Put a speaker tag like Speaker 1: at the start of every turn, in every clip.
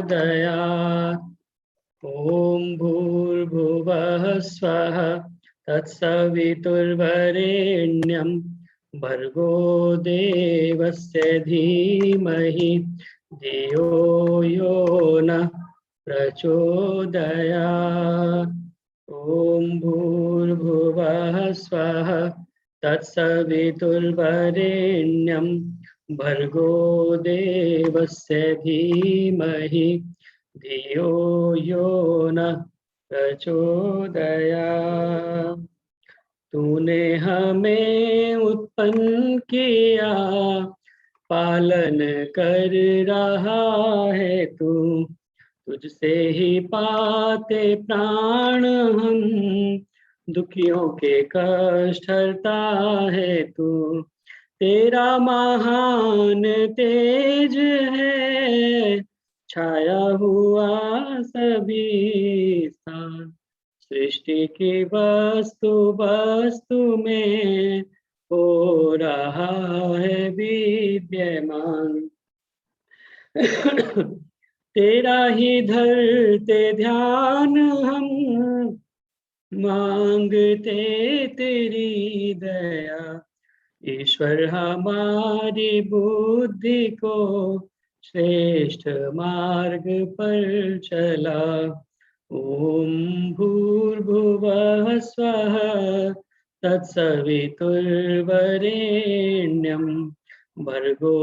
Speaker 1: प्रचोदयात्। ॐ भूर्भुवः स्वः तत्सवितुर्वरेण्यं भर्गो देवस्य धीमहि धियो यो नः प्रचोदयात्। ॐ भूर्भुवः स्वः तत्सवितुर्वरेण्यं भर्गो देवस्य धीमहि धियो यो नः प्रचोदयात्। तूने हमें उत्पन्न किया, पालन कर रहा है तू, तुझसे ही पाते प्राण हम, दुखियों के कष्ट हरता है तू। तेरा महान तेज है, छाया हुआ सभी स्थान, सृष्टि की वस्तु वस्तु में हो रहा है विद्यमान। तेरा ही धरते ध्यान हम, मांगते तेरी दया। ईश्वर हमारी बुद्धि को श्रेष्ठ मार्ग पर चला। ओम भूर्भुवः स्वः तत्सवितुर्वरेण्यं भर्गो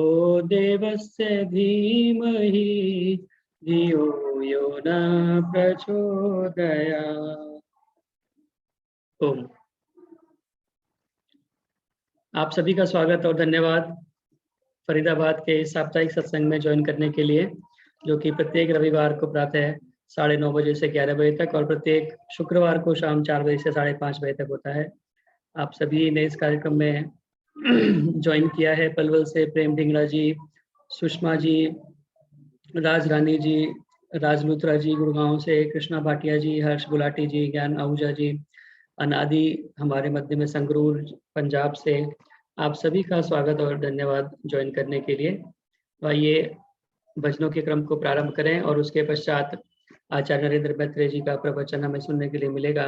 Speaker 1: देवस्य धीमहि धियो यो न प्रचोदयात्। ओम। आप सभी का स्वागत और धन्यवाद फरीदाबाद के साप्ताहिक सत्संग में ज्वाइन करने के लिए, जो कि प्रत्येक रविवार को प्रातः 9:30 बजे से 11 बजे तक और प्रत्येक शुक्रवार को शाम 4 बजे से 5:30 बजे तक होता है। आप सभी ने इस कार्यक्रम में ज्वाइन किया है। पलवल से प्रेम ढिंगरा जी, सुषमा जी, राज रानी जी, राज लूथरा जी, गुड़गांव से कृष्णा भाटिया जी, हर्ष गुलाटी जी, ज्ञान आहूजा जी, अनादि हमारे मध्य में संगरूर पंजाब से। आप सभी का स्वागत और धन्यवाद ज्वाइन करने के लिए। आइए भजनों के क्रम को प्रारंभ करें और उसके पश्चात आचार्य नरेंद्र मैत्रेय जी का प्रवचन हमें सुनने के लिए मिलेगा।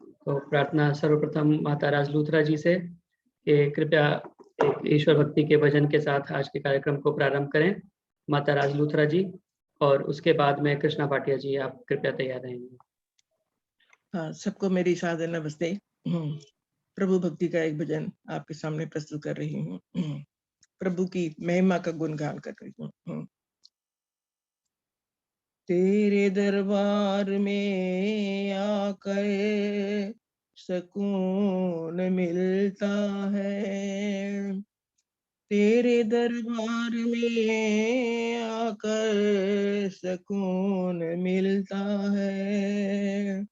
Speaker 1: तो प्रार्थना सर्वप्रथम माता राज लूथरा जी से कि कृपया एक ईश्वर भक्ति के भजन के साथ आज के कार्यक्रम को प्रारंभ करें। माता राज लूथरा जी, और उसके बाद में कृष्णा भाटिया जी, आप कृपया तैयार रहेंगे।
Speaker 2: हाँ, सबको मेरी सादर नमस्ते। प्रभु भक्ति का एक भजन आपके सामने प्रस्तुत कर रही हूँ। प्रभु की महिमा का गुणगान कर रही हूँ। तेरे दरबार में आकर सुकून मिलता है, तेरे दरबार में आकर सुकून मिलता है,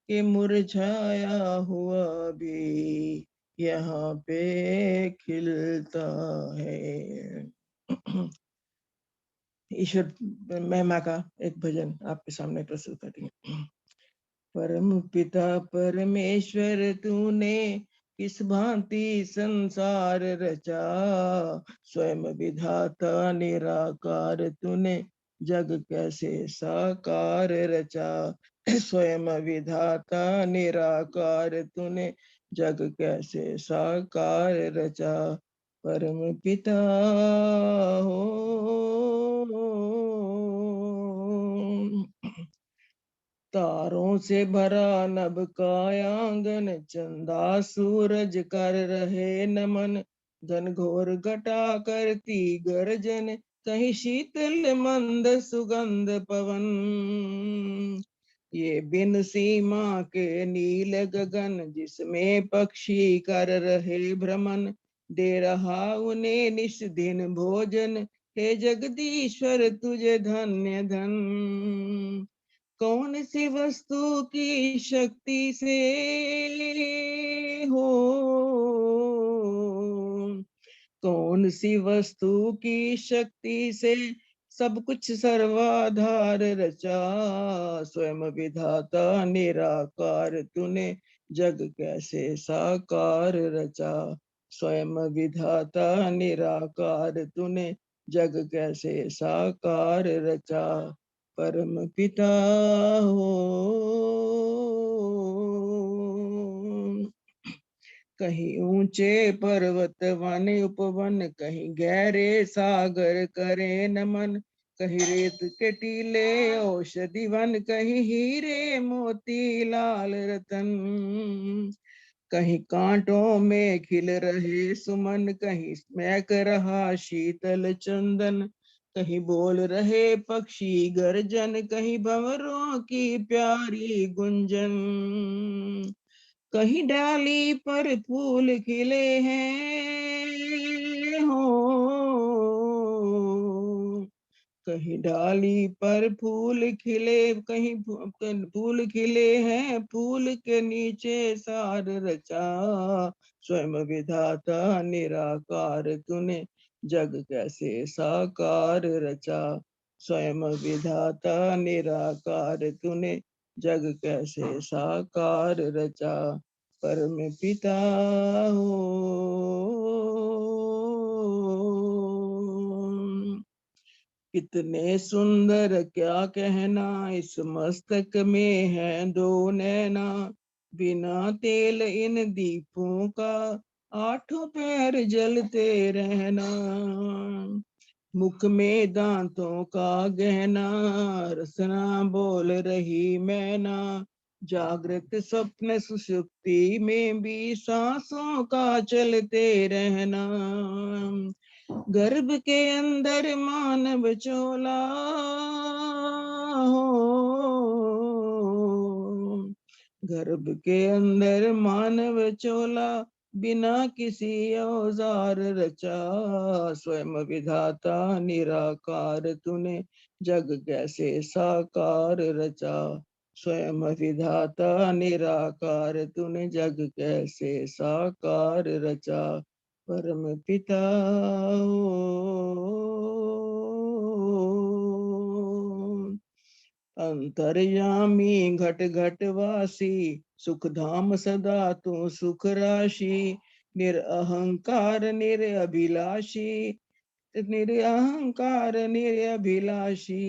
Speaker 2: कि मुरझाया हुआ भी यहाँ पे खिलता है। ईश्वर महिमा का एक भजन आपके सामने प्रस्तुत कर रही हूँ। परम पिता परमेश्वर तूने किस भांति संसार रचा, स्वयं विधाता निराकार तूने जग कैसे साकार रचा, स्वयं विधाता निराकार तूने जग कैसे साकार रचा। परम पिता हो तारों से भरा नभ का आंगन, चंदा सूरज कर रहे नमन, घनघोर घटा करती गर्जन, कहीं शीतल मंद सुगंध पवन। ये बिन सीमा के नील गगन, जिसमें पक्षी कर रहे भ्रमण, दे रहा उन्हें निश दिन भोजन, हे जगदीश्वर तुझे धन्य धन। कौन सी वस्तु की शक्ति से हो, कौन सी वस्तु की शक्ति से सब कुछ सर्वाधार रचा, स्वयं विधाता निराकार तूने जग कैसे साकार रचा, स्वयं विधाता निराकार तूने जग कैसे साकार रचा, परम पिता हो। कहीं ऊंचे पर्वत वन उपवन, कहीं गहरे सागर करे नमन, कहीं रेत के टीले औषधि वन, कहीं हीरे मोती लाल रतन, कहीं कांटों में खिल रहे सुमन, कहीं महक रहा शीतल चंदन, कहीं बोल रहे पक्षी गर्जन, कहीं भंवरों की प्यारी गुंजन, कहीं डाली पर फूल खिले हैं हो, कहीं डाली पर फूल खिले, कहीं फूल खिले हैं, फूल के नीचे सार रचा, स्वयं विधाता निराकार तूने जग कैसे साकार रचा, स्वयं विधाता निराकार तूने जग कैसे साकार रचा, परम पिता हो। कितने सुंदर क्या कहना, इस मस्तक में है दो नैना, बिना तेल इन दीपों का आठों पैर जलते रहना, मुख में दांतों का गहना, रसना बोल रही मैना, जागृत स्वप्न सुषुप्ति में भी सांसों का चलते रहना, गर्भ के अंदर मानव चोला हो, गर्भ के अंदर मानव चोला, बिना किसी औजार रचा, स्वयं विधाता निराकार तूने जग कैसे साकार रचा, स्वयं विधाता निराकार तूने जग कैसे साकार रचा, परम पिता हो। अंतर्यामी घट घट वासी, सुख धाम सदा तू सुख राशि, निरअहंकार निरअभिलाषी, निरअहंकार निरअभिलाषी,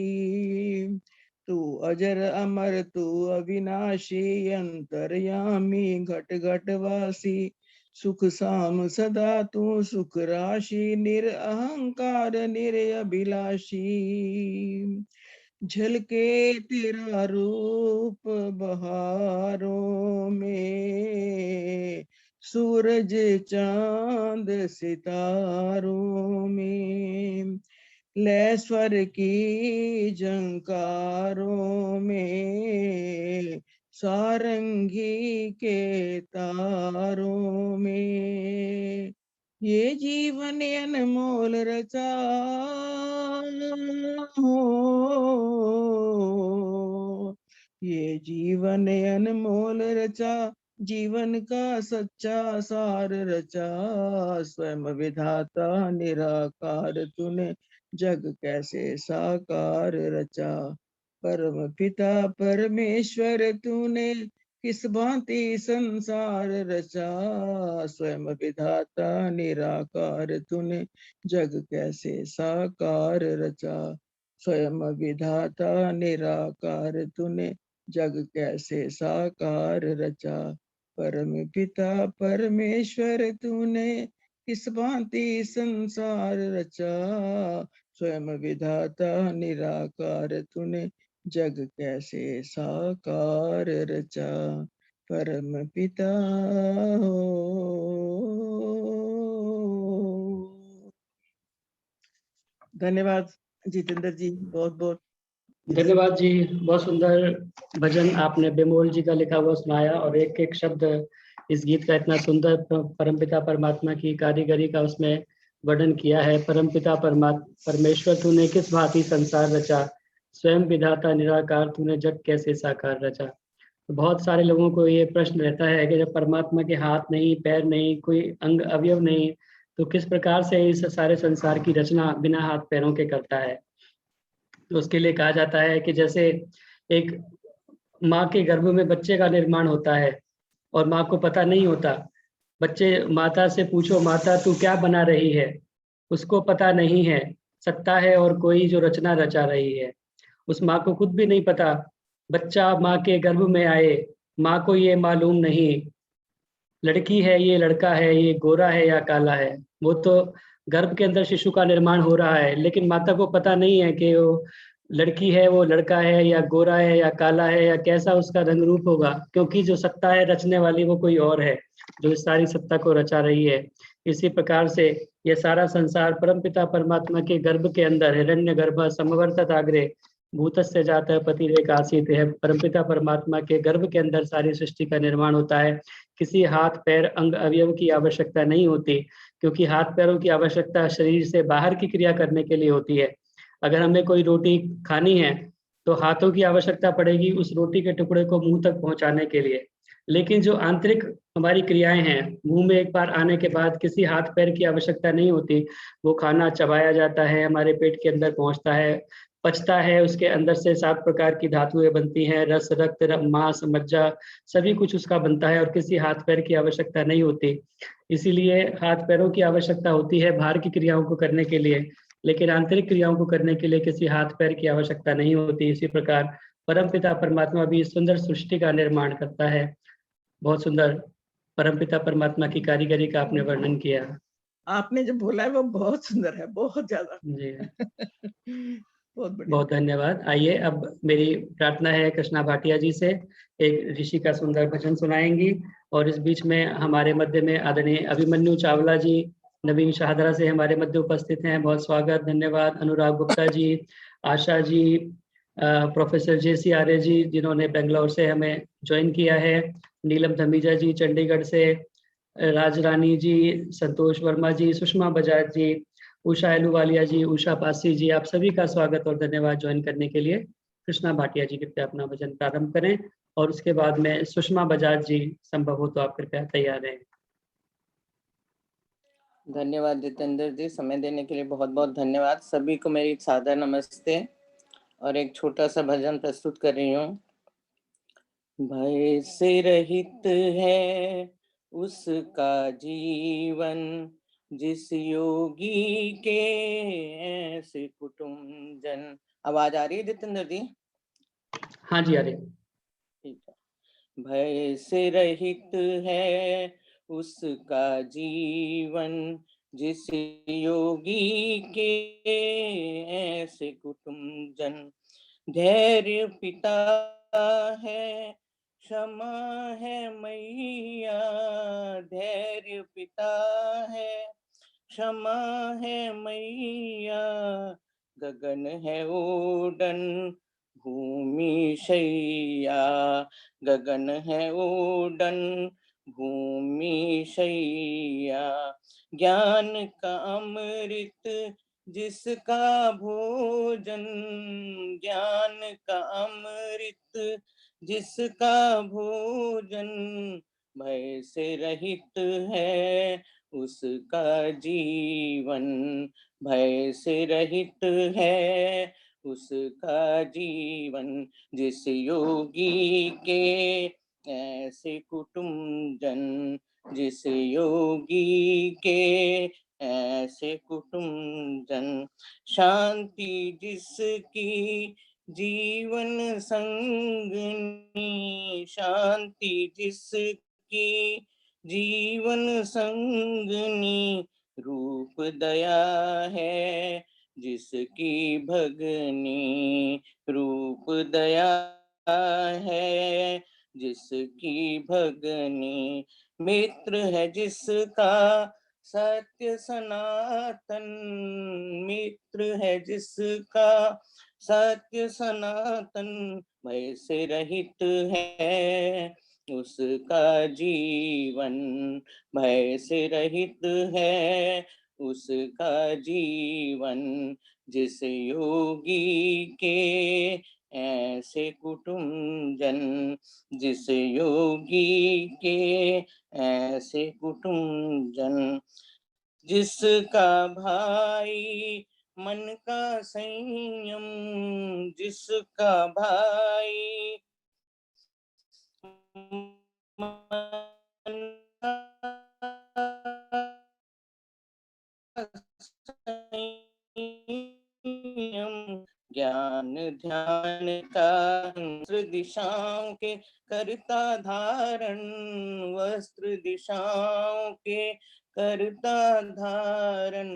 Speaker 2: तू अजर अमर तू अविनाशी, अंतर्यामी घट घट वासी, सुख साम सदा तू सुख राशि, निरअहंकार निरअभिलाषी, झलके तेरा रूप बहारों में, सूरज चांद सितारों में, लय स्वर की झंकारों में, सारंगी के तारों में, ये जीवन अनमोल रचा हो, ये जीवन अनमोल रचा, जीवन का सच्चा सार रचा, स्वयं विधाता निराकार तूने जग कैसे साकार रचा, परम पिता परमेश्वर तूने किस भांति संसार रचा, स्वयं विधाता निराकार तूने जग कैसे साकार रचा, स्वयं विधाता निराकार तूने जग कैसे साकार रचा, परम पिता परमेश्वर तूने किस भांति संसार रचा, स्वयं विधाता निराकार तूने जग कैसे साकार रचा, परम पिता हो। धन्यवाद जितेंद्र जी, बहुत बहुत
Speaker 1: धन्यवाद जी। बहुत सुंदर भजन आपने बेमोल जी का लिखा हुआ सुनाया, और एक एक शब्द इस गीत का इतना सुंदर परमपिता परमात्मा की कारीगरी का उसमें वर्णन किया है। परमपिता परमेश्वर तूने किस भांति संसार रचा, स्वयं विधाता निराकार तूने जग कैसे साकार रचा। तो बहुत सारे लोगों को ये प्रश्न रहता है कि जब परमात्मा के हाथ नहीं, पैर नहीं, कोई अंग अवयव नहीं, तो किस प्रकार से इस सारे संसार की रचना बिना हाथ पैरों के करता है। तो उसके लिए कहा जाता है कि जैसे एक माँ के गर्भ में बच्चे का निर्माण होता है और माँ को पता नहीं होता, बच्चे माता से पूछो माता तू क्या बना रही है, उसको पता नहीं है, सत्ता है और कोई जो रचना रचा रही है। उस माँ को खुद भी नहीं पता, बच्चा माँ के गर्भ में आए, माँ को ये मालूम नहीं, लड़की है ये लड़का है, ये गोरा है या काला है। वो तो गर्भ के अंदर शिशु का निर्माण हो रहा है, लेकिन माता को पता नहीं है कि वो लड़की है, वो लड़का है, या गोरा है या काला है, या कैसा उसका रंग रूप होगा, क्योंकि जो सत्ता है रचने वाली वो कोई और है, जो इस सारी सत्ता को रचा रही है। इसी प्रकार से ये सारा संसार परमपिता परमात्मा के गर्भ के अंदर, हिरण्य गर्भ समवर्तत आग्रे भूतस्य जातः पतिरेक आसीत है, परमपिता परमात्मा के गर्भ के अंदर सारी सृष्टि का निर्माण होता है। किसी हाथ पैर अंग अवयव की आवश्यकता नहीं होती, क्योंकि हाथ पैरों की आवश्यकता शरीर से बाहर की क्रिया करने के लिए होती है। अगर हमें कोई रोटी खानी है तो हाथों की आवश्यकता पड़ेगी उस रोटी के टुकड़े को मुंह तक पहुंचाने के लिए। लेकिन जो आंतरिक हमारी क्रियाएं हैं, मुंह में एक बार आने के बाद किसी हाथ पैर की आवश्यकता नहीं होती। वो खाना चबाया जाता है, हमारे पेट के अंदर पहुंचता है, पचता है, उसके अंदर से 7 प्रकार की धातुएं बनती हैं, रस रक्त मांस मज्जा, सभी कुछ उसका बनता है, और किसी हाथ पैर की आवश्यकता नहीं होती। इसीलिए हाथ पैरों की आवश्यकता होती है बाहर की क्रियाओं को करने के लिए, लेकिन आंतरिक क्रियाओं को करने के लिए किसी हाथ पैर की आवश्यकता नहीं होती। इसी प्रकार परमपिता परमात्मा भी इस सुंदर सृष्टि का निर्माण करता है। बहुत सुंदर परमपिता परमात्मा की कारीगरी का आपने वर्णन किया।
Speaker 2: आपने जो बोला है वो बहुत सुंदर है, बहुत ज्यादा।
Speaker 1: जी
Speaker 2: बहुत बढ़िया।
Speaker 1: बहुत धन्यवाद। आइए अब मेरी प्रार्थना है कृष्णा भाटिया जी से एक ऋषि का सुंदर भजन सुनाएंगी, और इस बीच में हमारे मध्य में आदरणीय अभिमन्यु चावला जी नवीन शाहदरा से हमारे मध्य उपस्थित हैं। बहुत स्वागत, धन्यवाद। अनुराग गुप्ता जी, आशा जी, प्रोफेसर जेसी आर्य जी जिन्होंने बेंगलोर से हमें ज्वाइन किया है, नीलम धमीजा जी चंडीगढ़ से, राज रानी जी, संतोष वर्मा जी, सुषमा बजाज जी, उषा एलूवालिया जी, उषा पासी जी, आप सभी का स्वागत और धन्यवाद ज्वाइन करने के लिए। कृष्णा भाटिया जी कृपया अपना भजन प्रारंभ करें, और उसके बाद में सुषमा बजाज जी संभव हो तो आप कृपया तैयार रहें।
Speaker 3: धन्यवाद जितेंद्र जी, समय देने के लिए बहुत बहुत धन्यवाद। सभी को मेरी सादर नमस्ते, और एक छोटा सा भजन प्रस्तुत कर रही हूँ। भय से रहित है उसका जीवन, जिस योगी के ऐसे कुटुंब जन। आवाज आ रही है जितेंद्र जी?
Speaker 1: हाँ जी, आ रही।
Speaker 3: ठीक है। भय से रहित है उसका जीवन, जिस योगी के ऐसे कुटुंब जन। धैर्य पिता है, क्षमा है मैया, धैर्य पिता है, क्षमा है मैया, गगन है ओडन भूमि शैया, गगन है ओडन भूमि शैया। ज्ञान का अमृत जिसका भोजन, ज्ञान का अमृत जिसका भोजन, भय से रहित है उसका जीवन, भय से रहित है उसका जीवन, जिस योगी के ऐसे कुटुंब जन, जिस योगी के ऐसे कुटुंब जन। शांति जिसकी जीवन संगनी, शांति जिसकी जीवन संगनी, रूप दया है जिसकी भगनी, रूप दया है जिसकी भगनी। मित्र है जिसका सत्य सनातन, मित्र है जिसका सत्य सनातन, भय से रहित है उसका जीवन, भय से रहित है उसका जीवन, जिस योगी के ऐसे कुटुंब जन, जिस योगी के ऐसे कुटुंब जन। जिसका भाई मन का संयम, जिसका भाई मन का संयम, का वस्त्र दिशाओं के करता धारण, वस्त्र दिशाओं के करता धारण,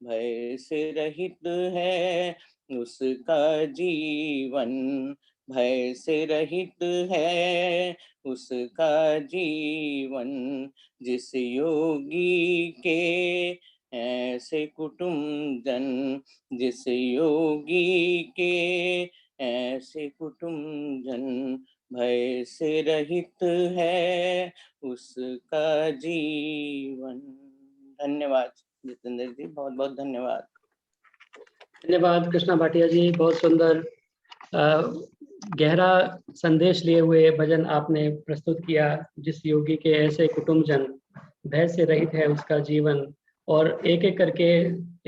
Speaker 3: भय से रहित है उसका जीवन, भय से रहित है उसका जीवन, जिस योगी के ऐसे कुटुंबजन, जिस योगी के ऐसे कुटुंबजन, भय से रहित है उसका जीवन। धन्यवाद जितेंद्र जी, बहुत बहुत धन्यवाद।
Speaker 1: धन्यवाद कृष्णा भाटिया जी, बहुत सुंदर गहरा संदेश लिए हुए भजन आपने प्रस्तुत किया। जिस योगी के ऐसे कुटुंबजन, भय से रहित है उसका जीवन, और एक एक करके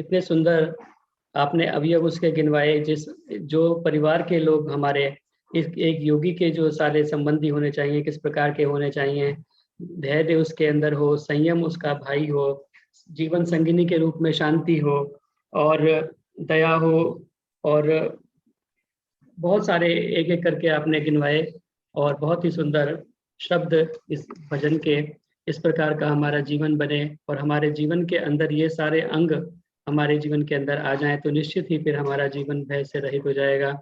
Speaker 1: इतने सुंदर आपने अवयव उसके गिनवाए, जिस जो परिवार के लोग हमारे इस एक योगी के जो सारे संबंधी होने चाहिए, किस प्रकार के होने चाहिए। धैर्य उसके अंदर हो, संयम उसका भाई हो, जीवन संगिनी के रूप में शांति हो, और दया हो, और बहुत सारे एक एक करके आपने गिनवाए, और बहुत ही सुंदर शब्द इस भजन के। इस प्रकार का हमारा जीवन बने और हमारे जीवन के अंदर ये सारे अंग हमारे जीवन के अंदर आ जाएं, तो निश्चित ही फिर हमारा जीवन भय से रहित हो जाएगा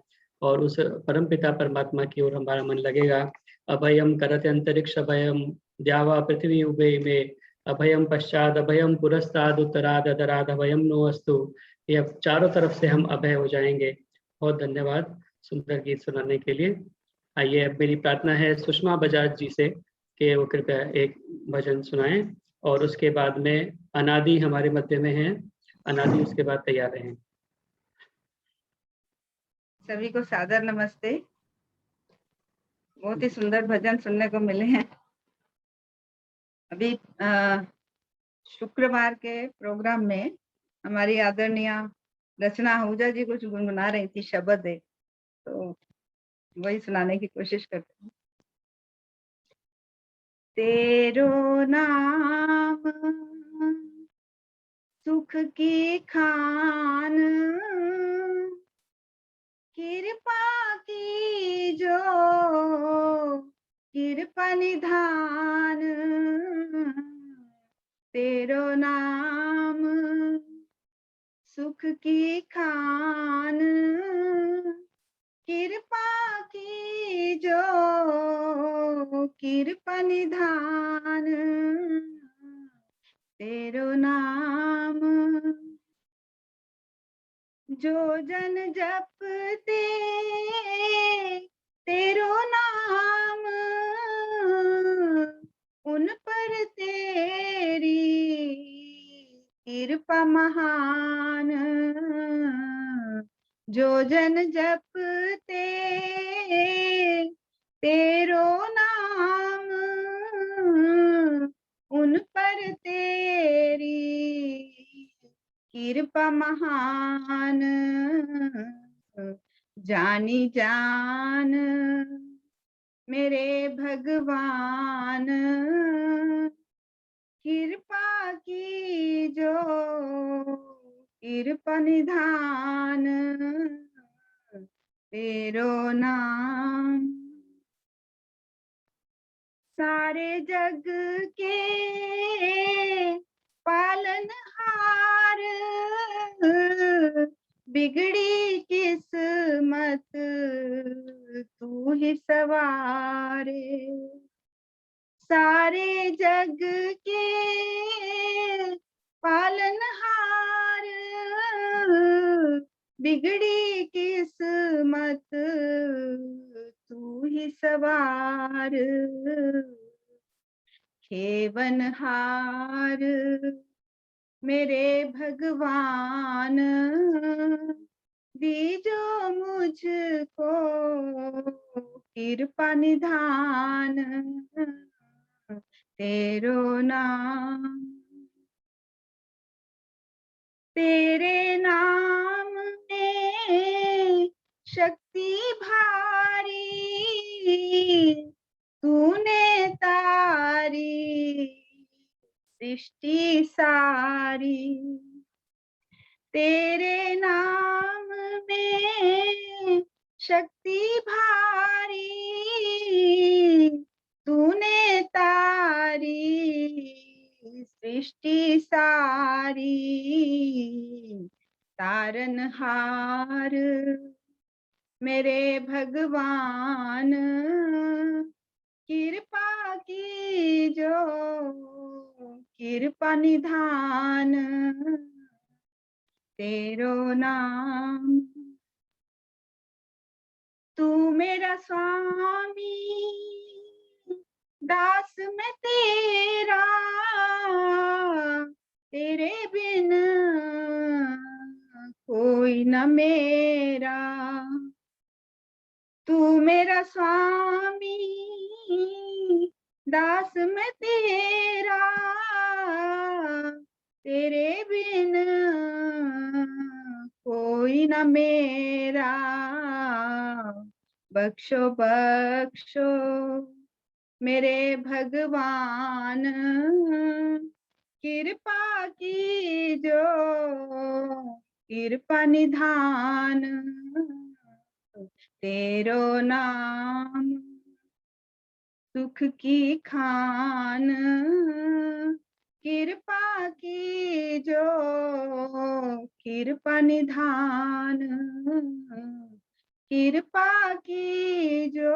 Speaker 1: और उस परमपिता परमात्मा की ओर हमारा मन लगेगा। अभयम करत अंतरिक्ष अभयम, द्यावा पृथ्वी उभय में, अभयम पश्चात अभयम पुरस्ताद उत्तराद अदराद अभयम नो अस्तु। ये अब चारों तरफ से हम अभय हो जाएंगे। बहुत धन्यवाद सुंदर गीत सुनाने के लिए। आइए, अब मेरी प्रार्थना है सुषमा बजाज जी से कि वो कृपया एक भजन सुनाएं, और उसके बाद में अनादि हमारे मध्य में हैं, अनादि उसके बाद तैयार रहें।
Speaker 4: सभी को सादर नमस्ते। बहुत ही सुंदर भजन सुनने को मिले हैं। अभी शुक्रवार के प्रोग्राम में हमारी आदरणीय रचना आहूजा जी कुछ गुनगुना रही थी शब्द एक, तो वही सुनाने की कोशिश करते हैं। तेरो नाम सुख की खान, कृपा की जो कृपा निधान, तेरो नाम सुख की खान, कृपा की जो कृपा निधान, तेरो नाम जो जन जपते तेरो नाम, उन पर तेरी कृपा महान, जो जन जपते तेरो नाम, उन पर तेरी कृपा महान, जानी जान मेरे भगवान, कृपा की जो कृपा निधान, तेरो नाम सारे जग के पालनहार, बिगड़ी किस्मत तू ही सवारे, सारे जग के पालनहार, बिगड़ी किस्मत तू ही सवार, खेवनहार मेरे भगवान, दीजो मुझको कृपा निधान, तेरो नाम तेरे नाम में शक्ति भारी, तूने तारी सृष्टि सारी, तेरे नाम में शक्ति भारी तूने तारी, सृष्टि सारी तारनहार मेरे भगवान, कृपा की जो कृपा निधान, तेरो नाम। तू मेरा स्वामी, दास मैं तेरा, तेरे बिन कोई न मेरा। तू मेरा स्वामी, दास मैं तेरा, तेरे बिन कोई न मेरा। बख्शो बख्शो मेरे भगवान, कृपा की जो कृपा निधान, तेरो नाम सुख की खान, कृपा की जो कृपा निधान, कृपा की जो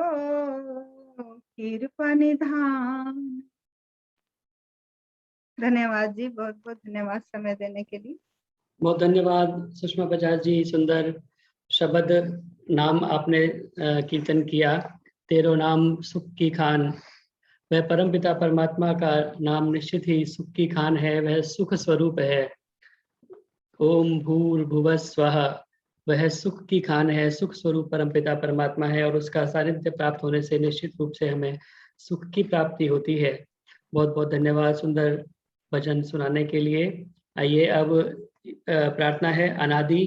Speaker 4: कृपा निधान। धन्यवाद जी, बहुत बहुत धन्यवाद समय देने के लिए।
Speaker 1: बहुत धन्यवाद सुषमा बजाज जी, सुंदर शब्द नाम आपने कीर्तन किया। तेरो नाम सुख की खान, वह परमपिता परमात्मा का नाम निश्चित ही सुख की खान है, वह सुख स्वरूप है। ओम भूर्भुवः स्वः, वह सुख की खान है, सुख स्वरूप परमपिता परमात्मा है, और उसका सानिध्य प्राप्त होने से निश्चित रूप से हमें सुख की प्राप्ति होती है। बहुत बहुत धन्यवाद सुंदर भजन सुनाने के लिए। आइए अब प्रार्थना है, अनादि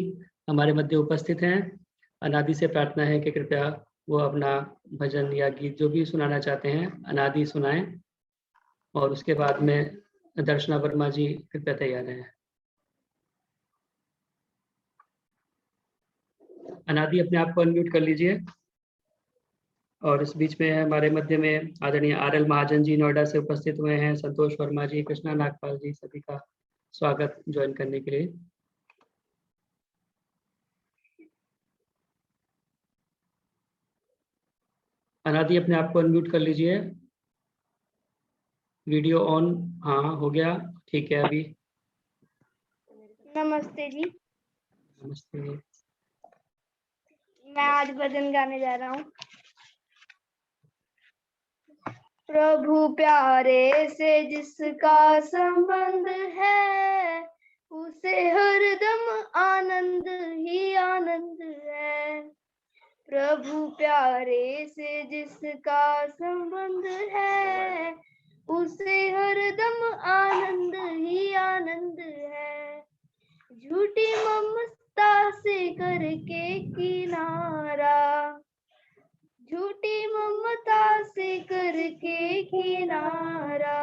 Speaker 1: हमारे मध्य उपस्थित हैं। अनादि से प्रार्थना है कि कृपया वो अपना भजन या गीत जो भी सुनाना चाहते हैं अनादि सुनाएं, और उसके बाद में दर्शना वर्मा जी कृपया तैयार हैं। अनादि अपने आप को अनम्यूट कर लीजिए। और इस बीच में हमारे मध्य में आदरणीय आरएल महाजन जी नोएडा से उपस्थित हुए हैं, संतोष वर्मा जी, कृष्णा नागपाल जी, सभी का स्वागत ज्वाइन करने के लिए। अनादि अपने आप को अनम्यूट कर लीजिए, वीडियो ऑन। हाँ हो गया, ठीक है। अभी
Speaker 5: नमस्ते जी,
Speaker 1: नमस्ते।
Speaker 5: मैं आज भजन गाने जा रहा हूँ। प्रभु प्यारे से जिसका संबंध है, उसे हरदम आनंद ही आनंद है। प्रभु प्यारे से जिसका संबंध है, उसे हरदम आनंद ही आनंद है। झूठी ममता से करके किनारा, झूठी ममता से करके किनारा,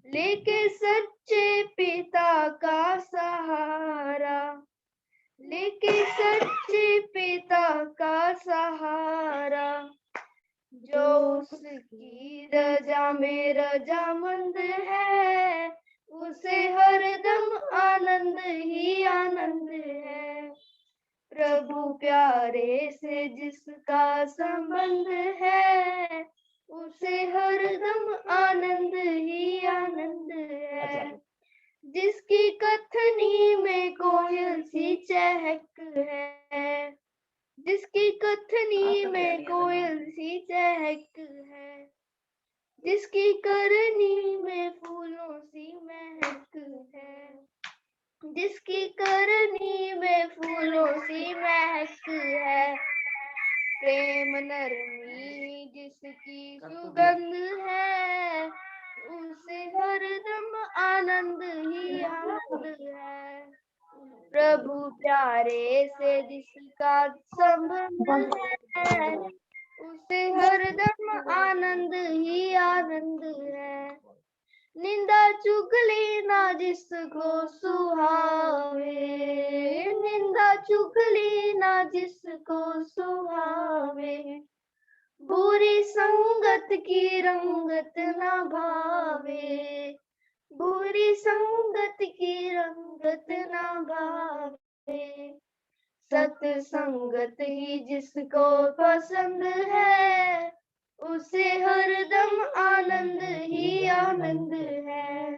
Speaker 5: लेके सच्चे पिता का सहारा, लेके सच्चे पिता का सहारा। जो उसकी रजा में रजामंद है, उसे हरदम आनंद ही आनंद है। प्रभु प्यारे से जिसका संबंध है, उसे हरदम आनंद ही आनंद है। जिसकी कथनी में कोयल सी चहक है, जिसकी कथनी में कोयल सी चहक है, जिसकी करनी में फूलों सी महक है, जिसकी करनी में फूलों सी महक है। प्रेम नरमी जिसकी सुगंध है, उसे हरदम आनंद ही आनंद है। प्रभु प्यारे से जिसका संबंध है, उसे हरदम आनंद ही आनंद है। निंदा चुगली ना जिसको सुहावे, निंदा चुगली ना जिसको सुहावे, बुरी संगत की रंगत ना भावे, बुरी संगत की रंगत ना भावे, सत्संगत ही जिसको पसंद है, उसे हरदम आनंद ही आनंद है।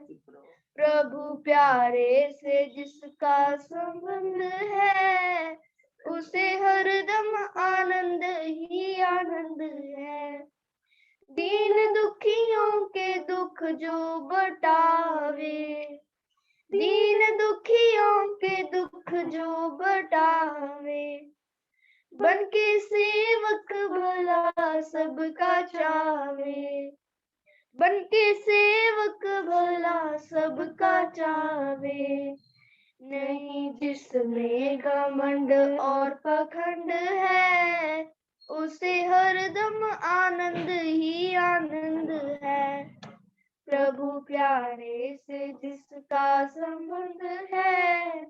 Speaker 5: प्रभु प्यारे से जिसका संबंध है, उसे हरदम आनंद ही आनंद है। दीन दुखियों के दुख जो बटावे, दीन दुखियों के दुख जो बटावे, बन के सेवक भला सबका चावे, बन के सेवक भला सबका चावे, नहीं जिसमें घमंड और पखंड है, उसे हरदम आनंद ही आनंद है। प्रभु प्यारे से जिसका संबंध है,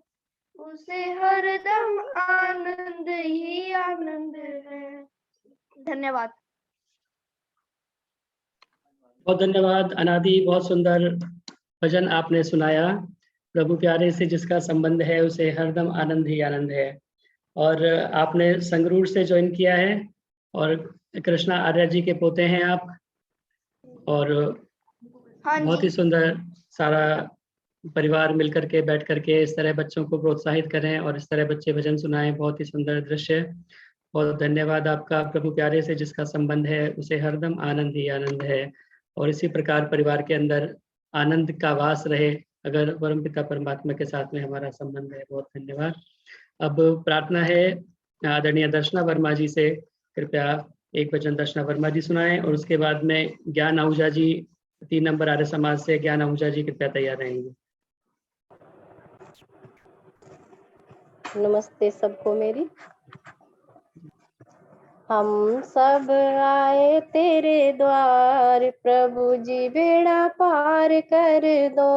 Speaker 5: उसे हरदम आनंद ही आनंद है। धन्यवाद।
Speaker 1: बहुत धन्यवाद अनादि, बहुत सुंदर भजन आपने सुनाया। प्रभु प्यारे से जिसका संबंध है, उसे हरदम आनंद ही आनंद है। और आपने संगरूर से ज्वाइन किया है और कृष्णा आर्य जी के पोते हैं आप, और
Speaker 5: हाँ
Speaker 1: बहुत
Speaker 5: जी।
Speaker 1: ही सुंदर सारा परिवार मिलकर के बैठ करके इस तरह बच्चों को प्रोत्साहित करें और इस तरह बच्चे भजन सुनाएं। बहुत ही सुंदर दृश्य। बहुत धन्यवाद आपका। प्रभु प्यारे से जिसका संबंध है, उसे हरदम आनंद ही आनंद है। और इसी प्रकार परिवार के अंदर आनंद का वास रहे, अगर परमपिता परमात्मा के साथ में हमारा संबंध है। बहुत धन्यवाद। अब प्रार्थना है आदरणीय दर्शना वर्मा जी से, कृपया एक वचन दर्शना वर्मा जी सुनाएं, और उसके बाद में ज्ञान आहूजा जी 3 नंबर आर्य समाज से ज्ञान आहूजा जी कृपया तैयार रहेंगे।
Speaker 6: नमस्ते सबको मेरी। हम सब आए तेरे द्वार, प्रभु जी बेड़ा पार कर दो।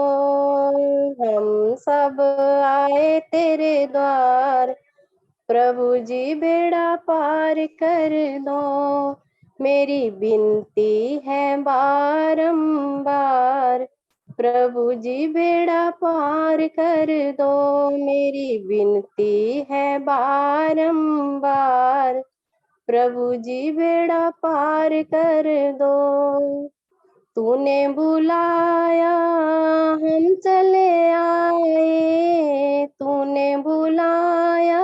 Speaker 6: हम सब आए तेरे द्वार, प्रभु जी बेड़ा पार कर दो। मेरी विनती है बारंबार, प्रभु जी बेड़ा पार कर दो। मेरी विनती है बारंबार, प्रभु जी बेड़ा पार कर दो। तूने बुलाया हम चले आए, तूने बुलाया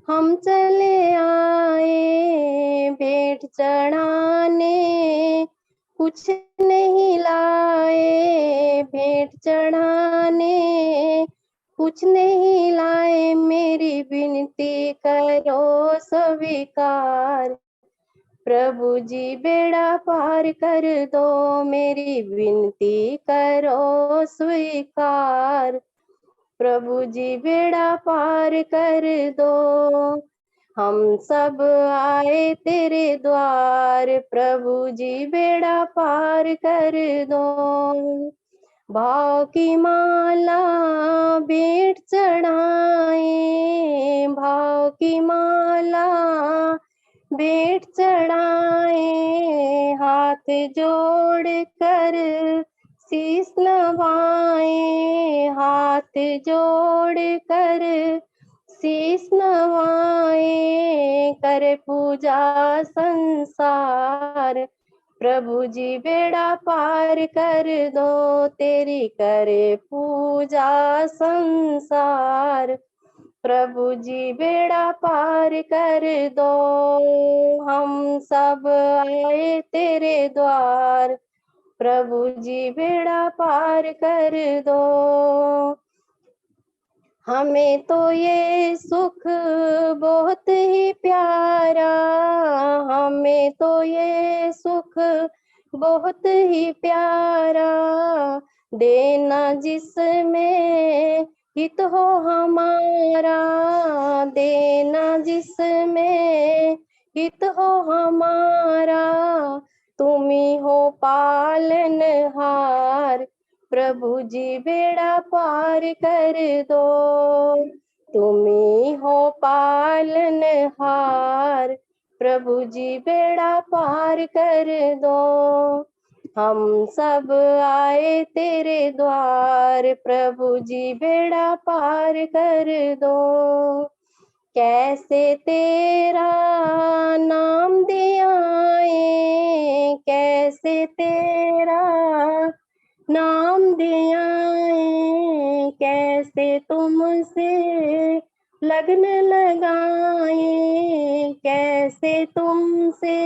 Speaker 6: हम चले आए। भेंट चढ़ाने कुछ नहीं लाए, भेंट चढ़ाने कुछ नहीं लाए। मेरी विनती करो स्वीकार, प्रभु जी बेड़ा पार कर दो। मेरी विनती करो स्वीकार, प्रभु जी बेड़ा पार कर दो। हम सब आए तेरे द्वार, प्रभु जी बेड़ा पार कर दो। भाव की माला भेंट चढ़ाए, भाव की माला भेंट चढ़ाए। हाथ जोड़ कर शीस नवाए, हाथ जोड़ कर शीस नवाए। कर पूजा संसार, प्रभु जी बेड़ा पार कर दो। तेरी करे पूजा संसार, प्रभु जी बेड़ा पार कर दो। हम सब आए तेरे द्वार, प्रभु जी बेड़ा पार कर दो। हमें तो ये सुख बहुत ही प्यारा, हमें तो ये सुख बहुत ही प्यारा। देना जिसमें हित हो हमारा, देना जिसमें हित हो हमारा। तुम्ही हो पालनहार, प्रभु जी बेड़ा पार कर दो। तुम्ही हो पालनहार, प्रभु जी बेड़ा पार कर दो। हम सब आए तेरे द्वार, प्रभु जी बेड़ा पार कर दो। कैसे तेरा नाम दियाए, कैसे तेरा नाम दियाए, कैसे तुमसे लगन लगाए, कैसे तुमसे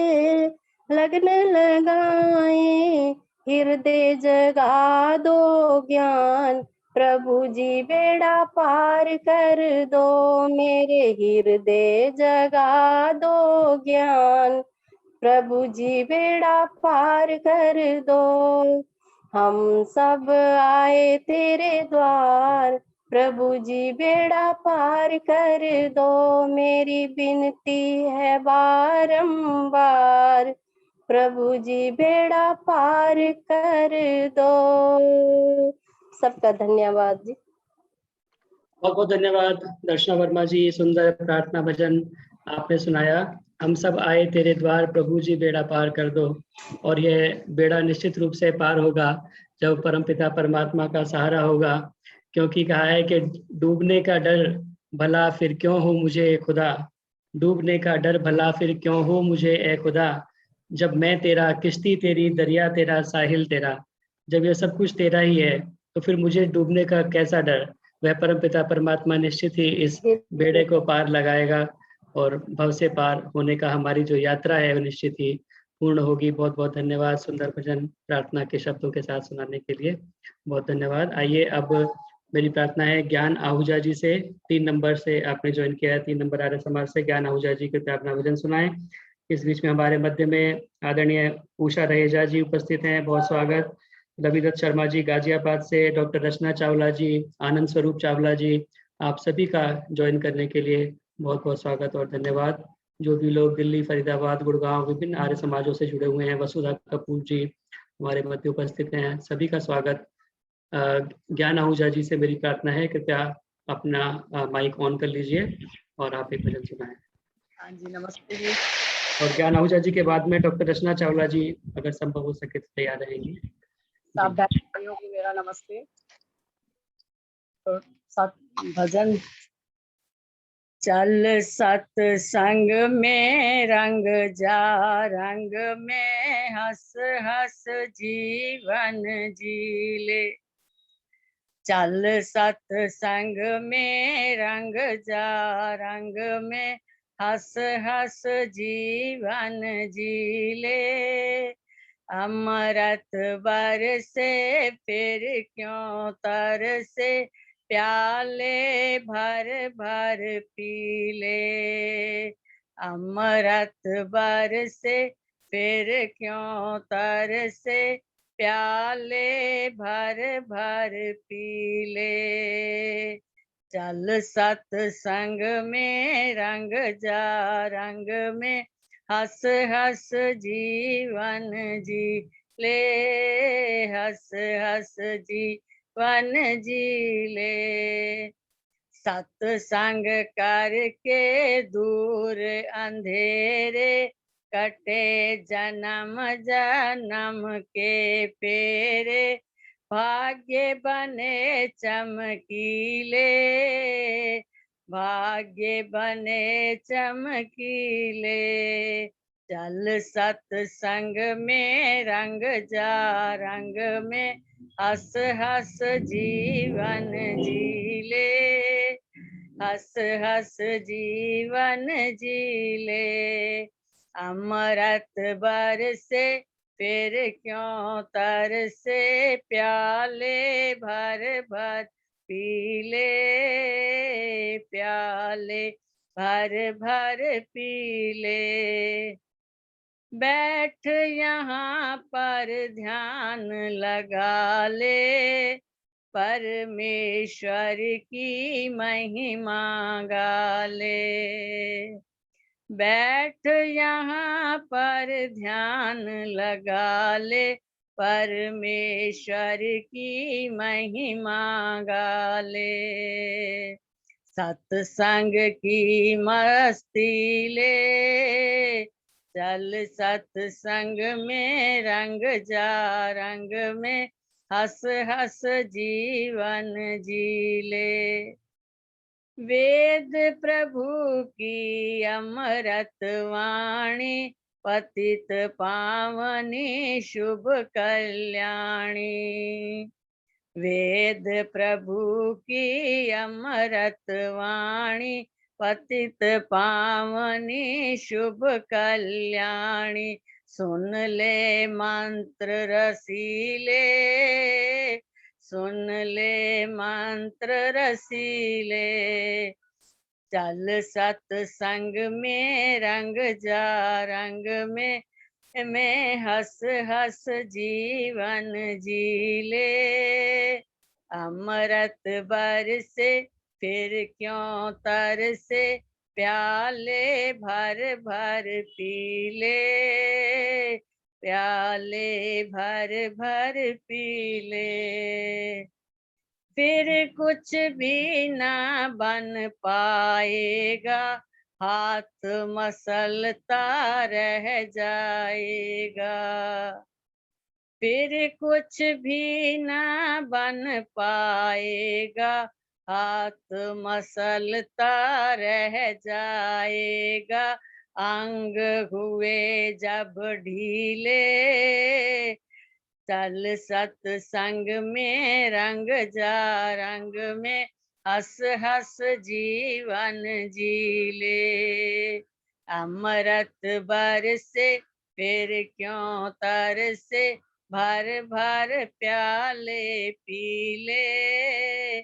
Speaker 6: लगन लगाए। हृदय जगा दो ज्ञान, प्रभु जी बेड़ा पार कर दो। मेरे हृदय जगा दो ज्ञान, प्रभु जी बेड़ा पार कर दो। हम सब आए तेरे द्वार, प्रभु जी बेड़ा पार कर दो। मेरी विनती है बारंबार, प्रभु जी बेड़ा पार कर दो। सबका धन्यवाद जी।
Speaker 1: बहुत बहुत धन्यवाद दर्शना वर्मा जी, सुंदर प्रार्थना भजन आपने सुनाया। हम सब आए तेरे द्वार, प्रभु जी बेड़ा पार कर दो। और यह बेड़ा निश्चित रूप से पार होगा जब परमपिता परमात्मा का सहारा होगा, क्योंकि कहा है कि डूबने का डर भला फिर क्यों हो मुझे खुदा, डूबने का डर भला फिर क्यों हो मुझे ए खुदा, जब मैं तेरा, किश्ती तेरी, दरिया तेरा, साहिल तेरा। जब ये सब कुछ तेरा ही है तो फिर मुझे डूबने का कैसा डर। वह परमपिता परमात्मा निश्चित ही इस बेड़े को पार लगाएगा और भव से पार होने का हमारी जो यात्रा है वो निश्चित ही पूर्ण होगी। बहुत बहुत धन्यवाद सुंदर भजन प्रार्थना के शब्दों के साथ सुनाने के लिए, बहुत धन्यवाद। आइए अब मेरी प्रार्थना है ज्ञान आहूजा जी से, 3 नंबर से आपने ज्वाइन किया है, 3 नंबर आर्य समाज से। ज्ञान आहूजा जी कृपया अपना भजन सुनाएं। इस बीच में हमारे मध्य में आदरणीय उषा रहेजा जी उपस्थित हैं, बहुत स्वागत। रविदत्त शर्मा जी गाजियाबाद से, डॉक्टर रचना चावला जी, आनंद स्वरूप चावला जी, आप सभी का ज्वाइन करने के लिए बहुत बहुत स्वागत और धन्यवाद। जो भी लोग दिल्ली, फरीदाबाद, गुड़गांव, विभिन्न आर्य समाजों से जुड़े हुए हैं, वसुधा कपूर जी हमारे मध्य उपस्थित हैं, सभी का स्वागत। ज्ञान आहूजा जी से मेरी प्रार्थना है, कृपया अपना माइक ऑन कर लीजिए और आप एक भजन सुनाएं।
Speaker 7: हाँ जी, नमस्ते जी।
Speaker 1: और ज्ञान आहूजा जी के बाद में डॉक्टर रचना चावला जी अगर संभव हो सके तो तैयार रहेंगी।
Speaker 7: सब भाइयों को मेरा नमस्ते। तो भजन। चल सत्संग में रंग जा, रंग में हंस हंस जीवन जी ले। चल सत्संग में रंग जा, रंग में हंस हंस जीवन जी ले। अमृत बरसे फिर क्यों तरसे, प्याले भर भर पी ले। अमृत बरसे फिर क्यों तरसे, प्याले भर भर पी ले। चल सत्संग में रंग जा, रंग में हंस हंस जीवन जी ले। हंस हंस जीवन जी ले। सत्संग करके दूर अंधेरे, कटे जन्म जन्म के फेरे। भाग्य बने चमकीले, भाग्य बने चमकीले। चल सत्संग में रंग जा, रंग में हंस हंस जीवन जी ले। हंस हंस जीवन जी ले। अमृत बरसे फिर क्यों तरसे, प्याले भर भर पी ले। प्याले भर भर पी ले। बैठ यहाँ पर ध्यान लगा ले, परमेश्वर की महिमा गा ले। बैठ यहाँ पर ध्यान लगा ले, परमेश्वर की महिमा गा ले। सत्संग की मस्ती ले, चल सत्संग में रंग जा, रंग में हंस हंस जीवन जी ले। वेद प्रभु की अमृत वाणी, पतित पावनी शुभ कल्याणी। वेद प्रभु की अमृत वाणी, पतित पावनी शुभ कल्याणी। सुन ले मंत्र रसीले, सुन ले मंत्र रसीले। चल सत्संग में रंग जा, रंग में हंस हंस जीवन जी ले। अमृत बरसे फिर क्यों तरसे, प्याले भर भर पी ले, प्याले भर भर पी ले। फिर कुछ भी ना बन पाएगा, हाथ मसलता रह जाएगा। फिर कुछ भी ना बन पाएगा, हाथ मसलता रह जाएगा। अंग हुए जब ढीले, चल सत्संग में रंग जा, रंग में हंस हंस जीवन जी ले। अमृत बरसे फिर क्यों तरसे, भर भर प्याले पी ले,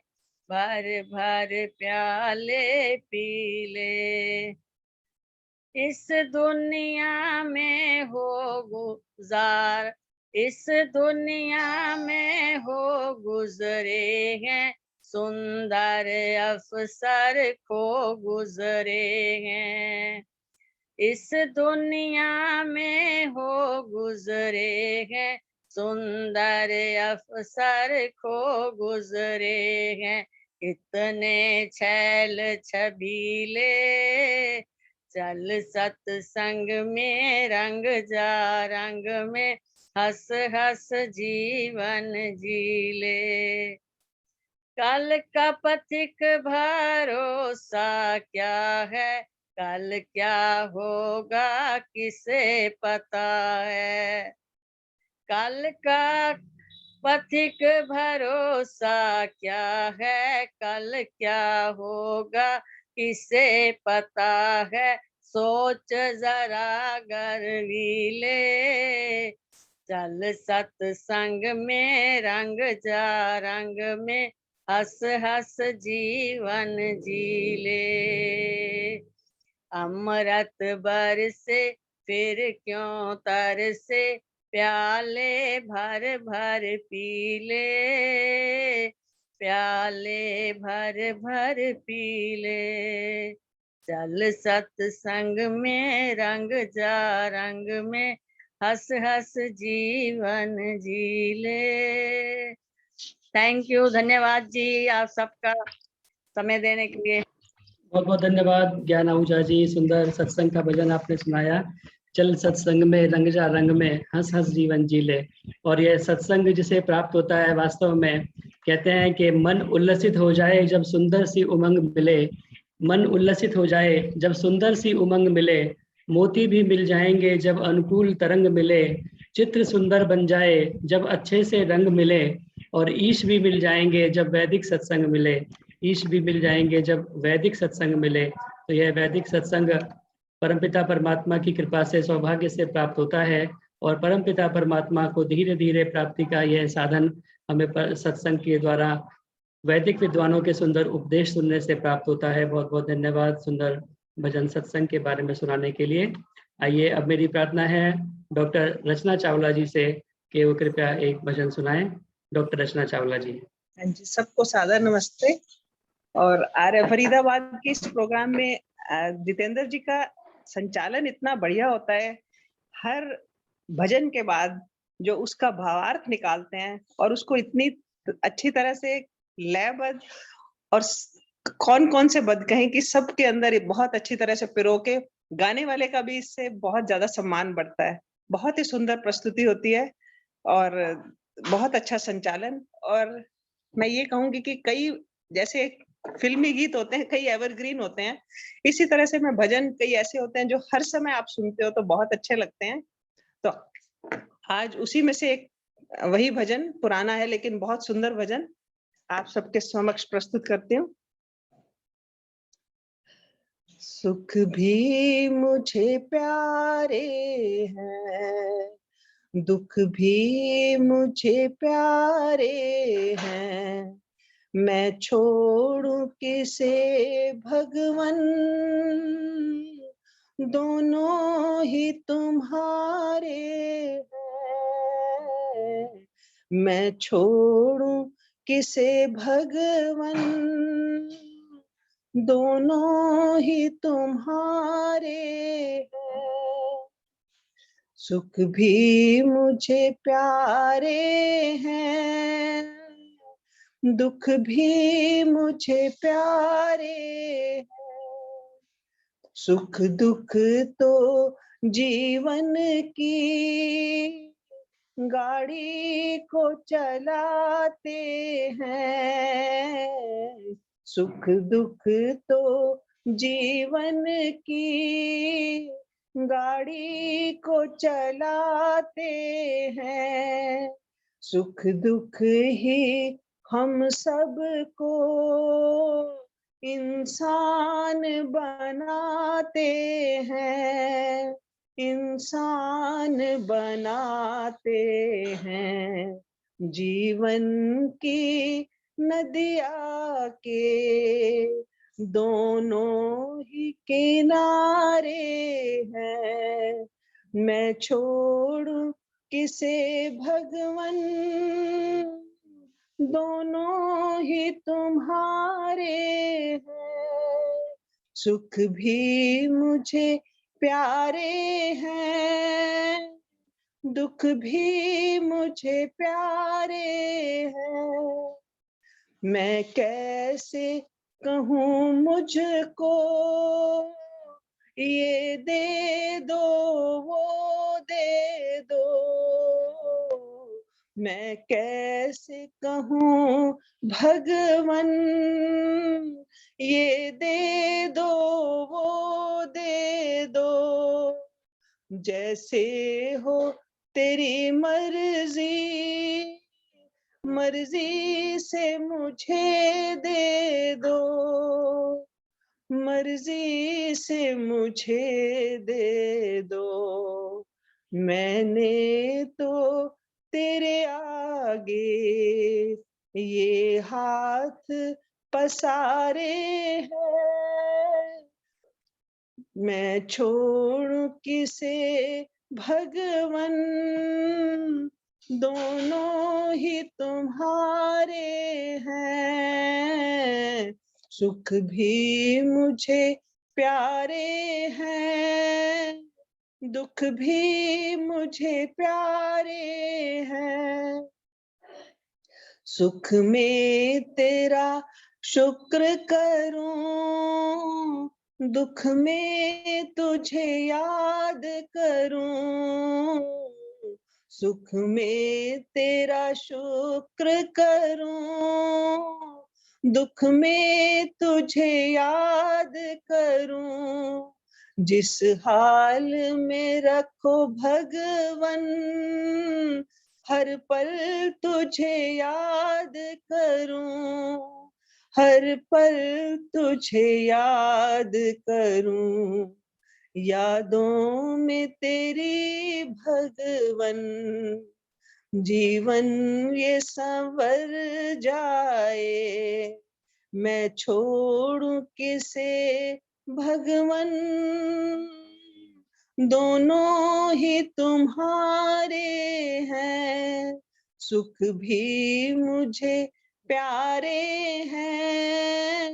Speaker 7: भर भर प्याले पी ले। इस दुनिया में हो गुजार, इस दुनिया में हो गुजरे हैं, सुंदर अवसर खो गुजरे हैं। इस दुनिया में हो गुजरे हैं, सुंदर अवसर खो गुजरे हैं। इतने छैल छबीले, चल सत्संग में रंग जा, रंग में हंस हंस जीवन जी ले। कल का पथिक भरोसा क्या है, कल क्या होगा किसे पता है। कल का पथिक भरोसा क्या है, कल क्या होगा किसे पता है। सोच जरा गर्वीले, चल सत्संग में रंग जा, रंग में हंस हंस जीवन जी ले। अमृत बरसे फिर क्यों तरसे, प्याले भर भर पी ले, प्याले भर भर पी ले। चल सत्संग में रंग जा, रंग में हंस हंस जीवन जी ले। थैंक यू, धन्यवाद जी आप सबका समय देने के लिए।
Speaker 1: बहुत बहुत धन्यवाद ज्ञान आहूजा जी, सुंदर सत्संग का भजन आपने सुनाया। चल सत्संग में रंग जा, रंग में हंस हंस जीवन जी ले। और यह सत्संग जिसे प्राप्त होता है, वास्तव में कहते हैं कि मन उल्लसित हो जाए जब सुंदर सी उमंग मिले, मन उल्लसित हो जाए जब सुंदर सी उमंग मिले। मोती भी मिल जाएंगे जब अनुकूल तरंग मिले, चित्र सुंदर बन जाए जब अच्छे से रंग मिले। और ईश भी मिल जाएंगे जब वैदिक सत्संग मिले, ईश भी मिल जाएंगे जब वैदिक सत्संग मिले। तो यह वैदिक सत्संग परमपिता परमात्मा की कृपा से, सौभाग्य से प्राप्त होता है। और परमपिता परमात्मा को धीरे धीरे प्राप्ति का यह साधन हमें सत्संग के द्वारा वैदिक विद्वानों के सुंदर उपदेश सुनने से प्राप्त होता है। बहुत बहुत धन्यवाद सुंदर भजन सत्संग के बारे में सुनाने के लिए। आइए, अब मेरी प्रार्थना है डॉक्टर रचना चावला जी से कि वो कृपया एक भजन सुनाएं। डॉक्टर रचना चावला जी।
Speaker 2: हाँ जी, सबको सादर नमस्ते। और फरीदाबाद के इस प्रोग्राम में जितेंद्र जी का संचालन इतना बढ़िया होता है, हर भजन के बाद जो उसका भावार्थ निकालते हैं और उसको इतनी अच्छी तरह से लयबद्ध और कौन कौन से बद कहें कि सबके अंदर बहुत अच्छी तरह से पिरो के, गाने वाले का भी इससे बहुत ज्यादा सम्मान बढ़ता है। बहुत ही सुंदर प्रस्तुति होती है और बहुत अच्छा संचालन। और मैं ये कहूंगी कि कई जैसे फिल्मी गीत होते हैं, कई एवरग्रीन होते हैं, इसी तरह से मैं भजन कई ऐसे होते हैं जो हर समय आप सुनते हो तो बहुत अच्छे लगते हैं। तो आज उसी में से एक वही भजन, पुराना है लेकिन बहुत सुंदर भजन, आप सबके समक्ष प्रस्तुत करती हूँ। सुख भी मुझे प्यारे हैं, दुख भी मुझे प्यारे हैं, मैं छोड़ू किसे भगवन, दोनों ही तुम्हारे हैं, मैं छोड़ू किसे भगवन, दोनों ही तुम्हारे हैं। सुख भी मुझे प्यारे हैं, दुख भी मुझे प्यारे हैं, सुख दुख तो जीवन की गाड़ी को चलाते हैं, सुख दुख तो जीवन की गाड़ी को चलाते हैं, सुख दुख ही हम सबको इंसान बनाते हैं, इंसान बनाते हैं, जीवन की नदिया के दोनों ही किनारे हैं, मैं छोड़ू किसे भगवन, दोनों ही तुम्हारे हैं, सुख भी मुझे प्यारे हैं, दुख भी मुझे प्यारे हैं, मैं कैसे कहूँ मुझको ये दे दो वो दे दो, मैं कैसे कहूँ भगवन ये दे दो वो दे दो, जैसे हो तेरी मर्जी, मर्जी से मुझे दे दो, मर्जी से मुझे दे दो, मैंने तो तेरे आगे ये हाथ पसारे हैं, मैं छोड़ू किसे भगवन, दोनों ही तुम्हारे हैं, सुख भी मुझे प्यारे हैं, दुख भी मुझे प्यारे हैं, सुख में तेरा शुक्र करूं, दुख में तुझे याद करूं, सुख में तेरा शुक्र करूं, दुख में तुझे याद करूं, जिस हाल में रखो भगवन, हर पल तुझे याद करूं, हर पल तुझे याद करूं, यादों में तेरी भगवन, जीवन ये संवर जाए, मैं छोड़ू किसे भगवन, दोनों ही तुम्हारे हैं, सुख भी मुझे प्यारे हैं,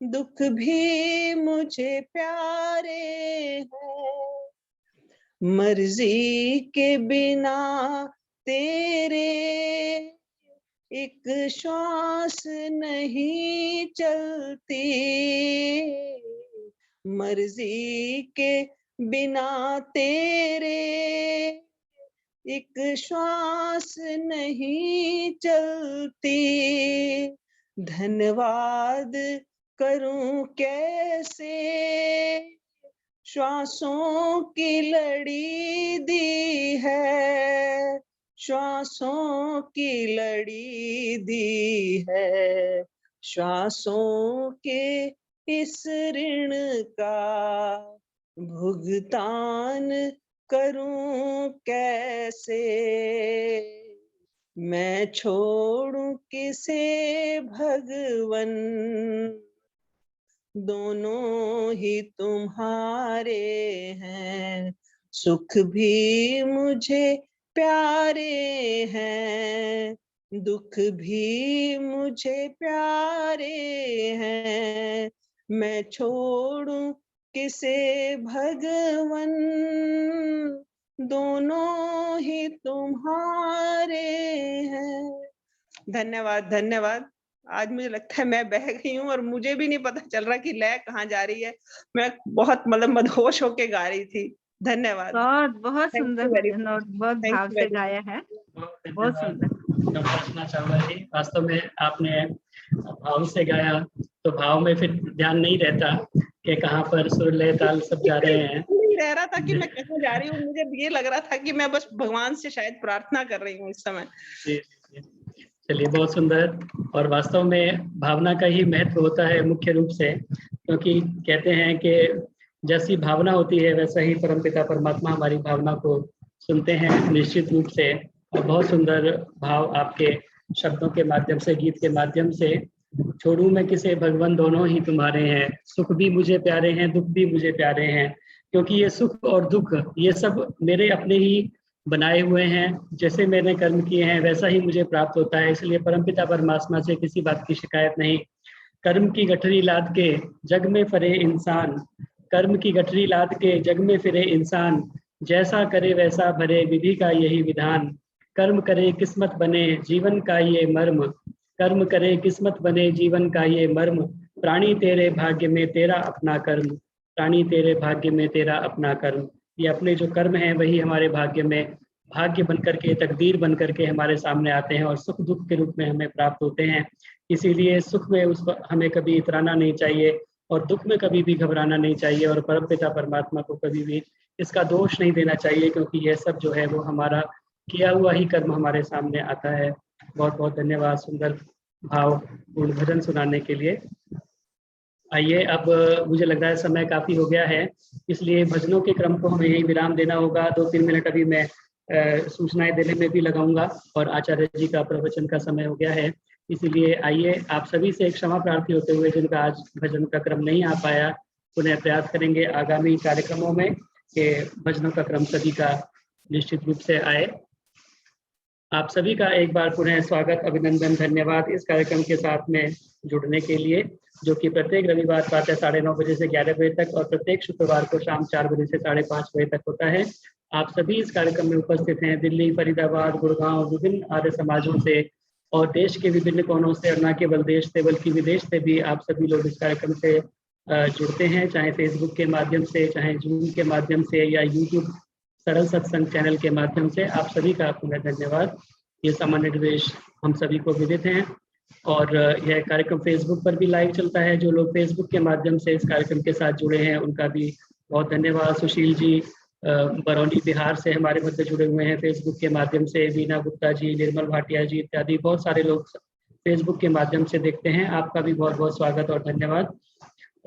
Speaker 2: दुख भी मुझे प्यारे हैं, मर्जी के बिना तेरे एक श्वास नहीं चलती, मर्जी के बिना तेरे एक श्वास नहीं चलती। धन्यवाद करूं कैसे, श्वासों की लड़ी दी है, श्वासों की लड़ी दी है, श्वासों के इस ऋण का भुगतान करूं कैसे। मैं छोड़ूं किसे भगवन, दोनों ही तुम्हारे हैं, सुख भी मुझे प्यारे हैं, दुख भी मुझे प्यारे हैं। मैं छोड़ूं किसे भगवन, दोनों ही तुम्हारे हैं। धन्यवाद धन्यवाद। आज मुझे लगता है मैं बह गई हूँ और मुझे भी नहीं पता चल रहा कि लय कहाँ जा रही है। मैं बहुत मदहोश होके गा रही थी। धन्यवाद।
Speaker 4: बहुत
Speaker 2: Thank
Speaker 4: सुंदर
Speaker 2: you very
Speaker 4: भजन और बहुत
Speaker 2: Thank
Speaker 4: भाव
Speaker 2: you
Speaker 4: से
Speaker 2: very
Speaker 4: गाया है, बहुत सुंदर।
Speaker 1: डॉक्टर रचना चावला जी, वास्तव में आपने भाव से गाया तो भाव में फिर ध्यान नहीं रहता कि कहाँ पर सुर लय ताल सब जा रहे हैं।
Speaker 2: नहीं रह रहा था कि मैं कहाँ जा रही हूँ, मुझे ये लग रहा था कि मैं बस भगवान से शायद प्रार्थना कर रही हूँ इस समय।
Speaker 1: जी, चलिए बहुत सुंदर। और वास्तव में भावना का ही महत्व होता है मुख्य रूप से, क्योंकि कहते हैं कि जैसी भावना होती है वैसा ही परमपिता परमात्मा हमारी भावना को सुनते हैं निश्चित रूप से। और बहुत सुंदर भाव आपके शब्दों के माध्यम से, गीत के माध्यम से। छोड़ूं मैं किसे भगवान, दोनों ही तुम्हारे हैं, सुख भी मुझे प्यारे हैं, दुख भी मुझे प्यारे हैं, क्योंकि ये सुख और दुख ये सब मेरे अपने ही बनाए हुए हैं। जैसे मैंने कर्म किए हैं वैसा ही मुझे प्राप्त होता है, इसलिए परमपिता परमात्मा से किसी बात की शिकायत नहीं। कर्म की गठरी लाद के जग में फिरे इंसान, कर्म की गठरी लाद के जग में फिरे इंसान, जैसा करे वैसा भरे विधि का यही विधान। कर्म करे किस्मत बने जीवन का ये मर्म, कर्म करे किस्मत बने जीवन का ये मर्म, प्राणी तेरे भाग्य में तेरा अपना कर्म, प्राणी तेरे भाग्य में तेरा अपना कर्म। ये अपने जो कर्म हैं वही हमारे भाग्य में भाग्य बनकर के, तकदीर बनकर के हमारे सामने आते हैं और सुख दुख के रूप में हमें प्राप्त होते हैं। इसीलिए सुख में हमें कभी इतराना नहीं चाहिए और दुख में कभी भी घबराना नहीं चाहिए, और परमपिता परमात्मा को कभी भी इसका दोष नहीं देना चाहिए, क्योंकि यह सब जो है वो हमारा किया हुआ ही कर्म हमारे सामने आता है। बहुत बहुत धन्यवाद सुंदर भावपूर्ण भजन सुनाने के लिए। आइए, अब मुझे लग रहा है समय काफी हो गया है, इसलिए भजनों के क्रम को हमें यही विराम देना होगा। 2-3 मिनट अभी मैं सूचनाएं देने में भी लगाऊंगा और आचार्य जी का प्रवचन का समय हो गया है। इसीलिए आइए, आप सभी से एक क्षमा प्रार्थी होते हुए जिनका आज भजन का क्रम नहीं आ पाया, उन्हें प्रयास करेंगे आगामी कार्यक्रमों में कि भजनों का क्रम सभी का निश्चित रूप से आए। आप सभी का एक बार पुनः स्वागत, अभिनंदन, धन्यवाद इस कार्यक्रम के साथ में जुड़ने के लिए, जो कि प्रत्येक रविवार प्रातः 9:30 बजे से 11 बजे तक और प्रत्येक शुक्रवार को शाम 4 बजे से 5:30 बजे तक होता है। आप सभी इस कार्यक्रम में उपस्थित हैं दिल्ली, फरीदाबाद, गुड़गांव, विभिन्न आर्य समाजों से और देश के विभिन्न कोनों से, और न केवल देश से बल्कि विदेश से भी आप सभी लोग इस कार्यक्रम से जुड़ते हैं, चाहे फेसबुक के माध्यम से, चाहे जूम के माध्यम से या यूट्यूब सरल सत्संग चैनल के माध्यम से। आप सभी का पुनः धन्यवाद। ये सामान्य निर्देश हम सभी को विदित हैं और यह कार्यक्रम फेसबुक पर भी लाइव चलता है। जो लोग फेसबुक के माध्यम से इस कार्यक्रम के साथ जुड़े हैं उनका भी बहुत धन्यवाद। सुशील जी बरौनी बिहार से हमारे मध्य जुड़े हुए हैं फेसबुक के माध्यम से, वीना गुप्ता जी, निर्मल भाटिया जी इत्यादि बहुत सारे लोग फेसबुक के माध्यम से देखते हैं। आपका भी बहुत बहुत स्वागत और धन्यवाद।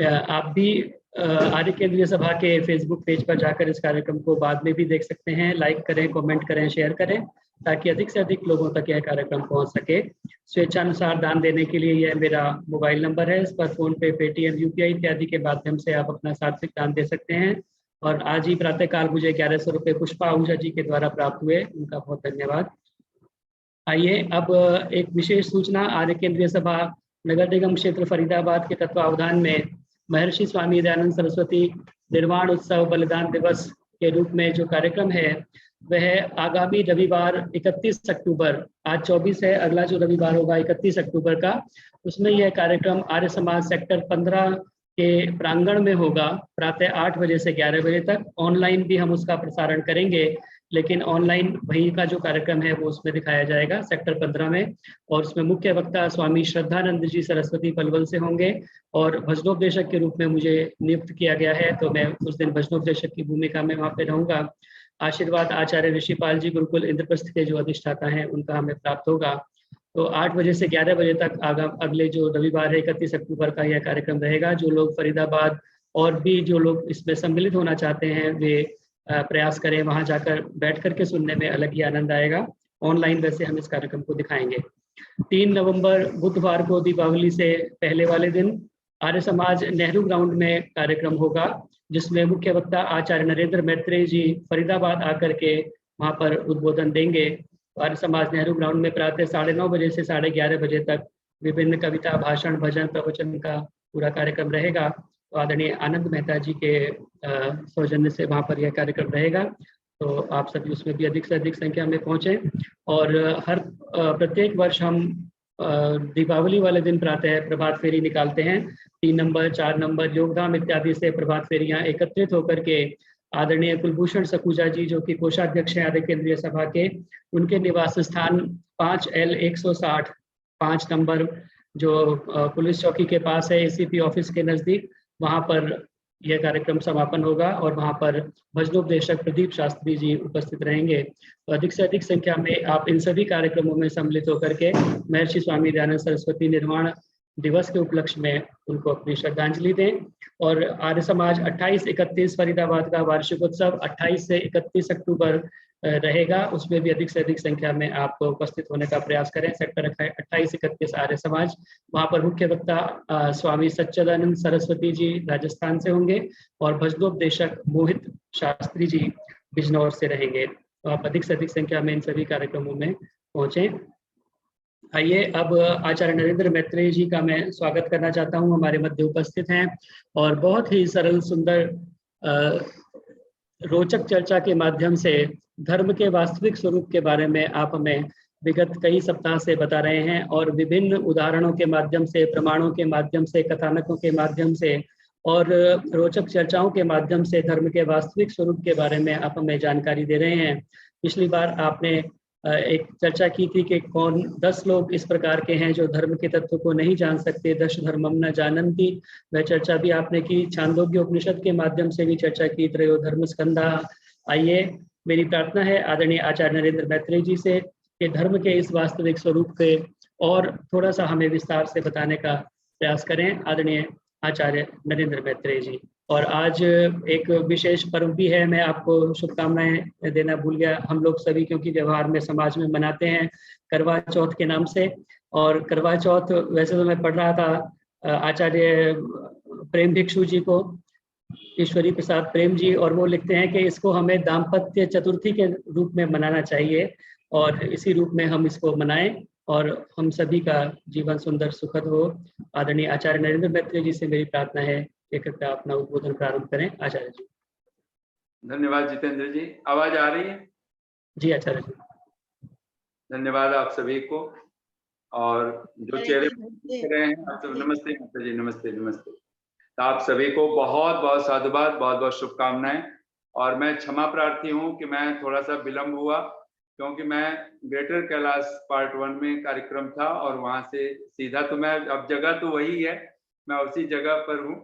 Speaker 1: आप भी आर्य केंद्रीय सभा के फेसबुक पेज पर जाकर इस कार्यक्रम को बाद में भी देख सकते हैं। लाइक करें, कमेंट करें, शेयर करें, ताकि अधिक से अधिक लोगों तक यह कार्यक्रम पहुंच सके। स्वेच्छानुसार दान देने के लिए यह मेरा मोबाइल नंबर है, इस पर फोन पे, पेटीएम, यूपीआई इत्यादि के माध्यम से आप अपना सात्विक दान दे सकते हैं। और आज ही प्रातःकाल मुझे 1100 रुपये पुष्पा आहूजा जी के द्वारा प्राप्त हुए, उनका बहुत धन्यवाद। आइए, अब एक विशेष सूचना। आर्य केंद्रीय सभा नगर निगम क्षेत्र फरीदाबाद के तत्वावधान में महर्षि स्वामी दयानंद सरस्वती निर्वाण उत्सव बलिदान दिवस के रूप में जो कार्यक्रम है वह आगामी रविवार 31 अक्टूबर, आज 24 है, अगला जो रविवार होगा 31 अक्टूबर का, उसमें यह कार्यक्रम आर्य समाज सेक्टर 15 के प्रांगण में होगा प्रातः 8 बजे से 11 बजे तक। ऑनलाइन भी हम उसका प्रसारण करेंगे, लेकिन ऑनलाइन वही का जो कार्यक्रम है वो उसमें दिखाया जाएगा सेक्टर 15 में। और उसमें मुख्य वक्ता स्वामी श्रद्धानंद जी सरस्वती पलवल से होंगे और भजनोपदेशक के रूप में मुझे नियुक्त किया गया है, तो मैं उस दिन भजनोपदेशक की भूमिका में वहाँ पे रहूंगा। आशीर्वाद आचार्य ऋषिपाल जी गुरुकुल इंद्रप्रस्थ के जो अधिष्ठाता हैं उनका हमें प्राप्त होगा। तो 8 बजे से 11 बजे तक अगले जो रविवार है 31 अक्टूबर का यह कार्यक्रम रहेगा। जो लोग फरीदाबाद और भी जो लोग इसमें सम्मिलित होना चाहते हैं वे प्रयास करें, वहां जाकर बैठ करके सुनने में अलग ही आनंद आएगा। ऑनलाइन वैसे हम इस कार्यक्रम को दिखाएंगे। 3 नवंबर बुधवार को दीपावली से पहले वाले दिन आर्य समाज नेहरू ग्राउंड में कार्यक्रम होगा, जिसमें मुख्य वक्ता आचार्य नरेंद्र मैत्रेय जी फरीदाबाद आकर के वहां पर उद्बोधन देंगे। आर्य समाज नेहरू ग्राउंड में प्रातः 9:30 बजे से 11:30 बजे तक विभिन्न कविता, भाषण, भजन, प्रवचन का पूरा कार्यक्रम रहेगा। तो आदरणीय आनंद मेहता जी के सौजन्य से वहाँ पर यह कार्यक्रम रहेगा, तो आप सभी उसमें भी अधिक से अधिक संख्या में पहुँचे। और प्रत्येक वर्ष हम दीपावली वाले दिन प्रातः प्रभात फेरी निकालते हैं। 3 नंबर, 4 नंबर, योगधाम इत्यादि से प्रभात फेरियां एकत्रित होकर के आदरणीय कुलभूषण सखुजा जी जो कि कोषाध्यक्ष हैं आदि केंद्रीय सभा के, उनके निवास स्थान 5L 160 5 नंबर जो पुलिस चौकी के पास है, एसीपी ऑफिस के नजदीक, वहां पर यह कार्यक्रम समापन होगा और वहां पर भजनोपदेशक प्रदीप शास्त्री जी उपस्थित रहेंगे। तो अधिक से अधिक संख्या में आप इन सभी कार्यक्रमों में सम्मिलित होकर के महर्षि स्वामी दयानंद सरस्वती निर्वाण दिवस के उपलक्ष्य में उनको अपनी श्रद्धांजलि दें। और आर्य समाज 28-31 फरीदाबाद का वार्षिकोत्सव 28 से 31 अक्टूबर रहेगा, उसमें भी अधिक से अधिक संख्या में आप उपस्थित होने का प्रयास करें। सेक्टर 28-31 आर्य समाज, वहाँ पर मुख्य वक्ता स्वामी सच्चिदानंद सरस्वती जी राजस्थान से होंगे और भजनोपदेशक मोहित शास्त्री जी बिजनौर से रहेंगे। तो आप अधिक से अधिक संख्या में इन सभी कार्यक्रमों में पहुंचे। आइए अब आचार्य नरेंद्र मैत्रेय जी का मैं स्वागत करना चाहता हूं, हमारे मध्य उपस्थित हैं और बहुत ही सरल सुंदर रोचक चर्चा के माध्यम से धर्म के वास्तविक स्वरूप के बारे में आप हमें विगत कई सप्ताह से बता रहे हैं और विभिन्न उदाहरणों के माध्यम से, प्रमाणों के माध्यम से, कथानकों के माध्यम से और रोचक चर्चाओं के माध्यम से धर्म के वास्तविक स्वरूप के बारे में आप हमें जानकारी दे रहे हैं। पिछली बार आपने एक चर्चा की थी कि कौन 10 लोग इस प्रकार के हैं जो धर्म के तत्व को नहीं जान सकते, 10 धर्मम न जानन्ति, वह चर्चा भी आपने की। छांदोग्य उपनिषद के माध्यम से भी चर्चा की, त्रयो धर्म स्कंधा। आइए, मेरी प्रार्थना है आदरणीय आचार्य नरेंद्र मैत्रेय जी से कि धर्म के इस वास्तविक स्वरूप के और थोड़ा सा हमें विस्तार से बताने का प्रयास करें। आदरणीय आचार्य नरेंद्र मैत्रेय जी। और आज एक विशेष पर्व भी है, मैं आपको शुभकामनाएं देना भूल गया। हम लोग सभी क्योंकि व्यवहार में समाज में मनाते हैं करवा चौथ के नाम से, और करवा चौथ वैसे तो मैं पढ़ रहा था आचार्य प्रेम भिक्षु जी को, ईश्वरी प्रसाद प्रेम जी, और वो लिखते हैं कि इसको हमें दाम्पत्य चतुर्थी के रूप में मनाना चाहिए और इसी रूप में हम इसको मनाएं और हम सभी का जीवन सुंदर सुखद हो। आदरणीय आचार्य नरेंद्र मैत्रेय जी से मेरी प्रार्थना है कि कृपया अपना उद्बोधन प्रारंभ करें। आचार्य जी।
Speaker 8: धन्यवाद जितेंद्र जी। आवाज आ रही है?
Speaker 1: जी आचार्य जी।
Speaker 8: धन्यवाद आप सभी को, और जो चेहरे दिख रहे हैं आप सब, नमस्ते माता जी, नमस्ते नमस्ते। तो आप सभी को बहुत बहुत साधुवाद, बहुत बहुत शुभकामनाएं। और मैं क्षमा प्रार्थी हूँ कि मैं थोड़ा सा विलम्ब हुआ, क्योंकि मैं ग्रेटर कैलाश पार्ट 1 में कार्यक्रम था और वहां से सीधा, तो मैं अब जगह तो वही है, मैं उसी जगह पर हूँ,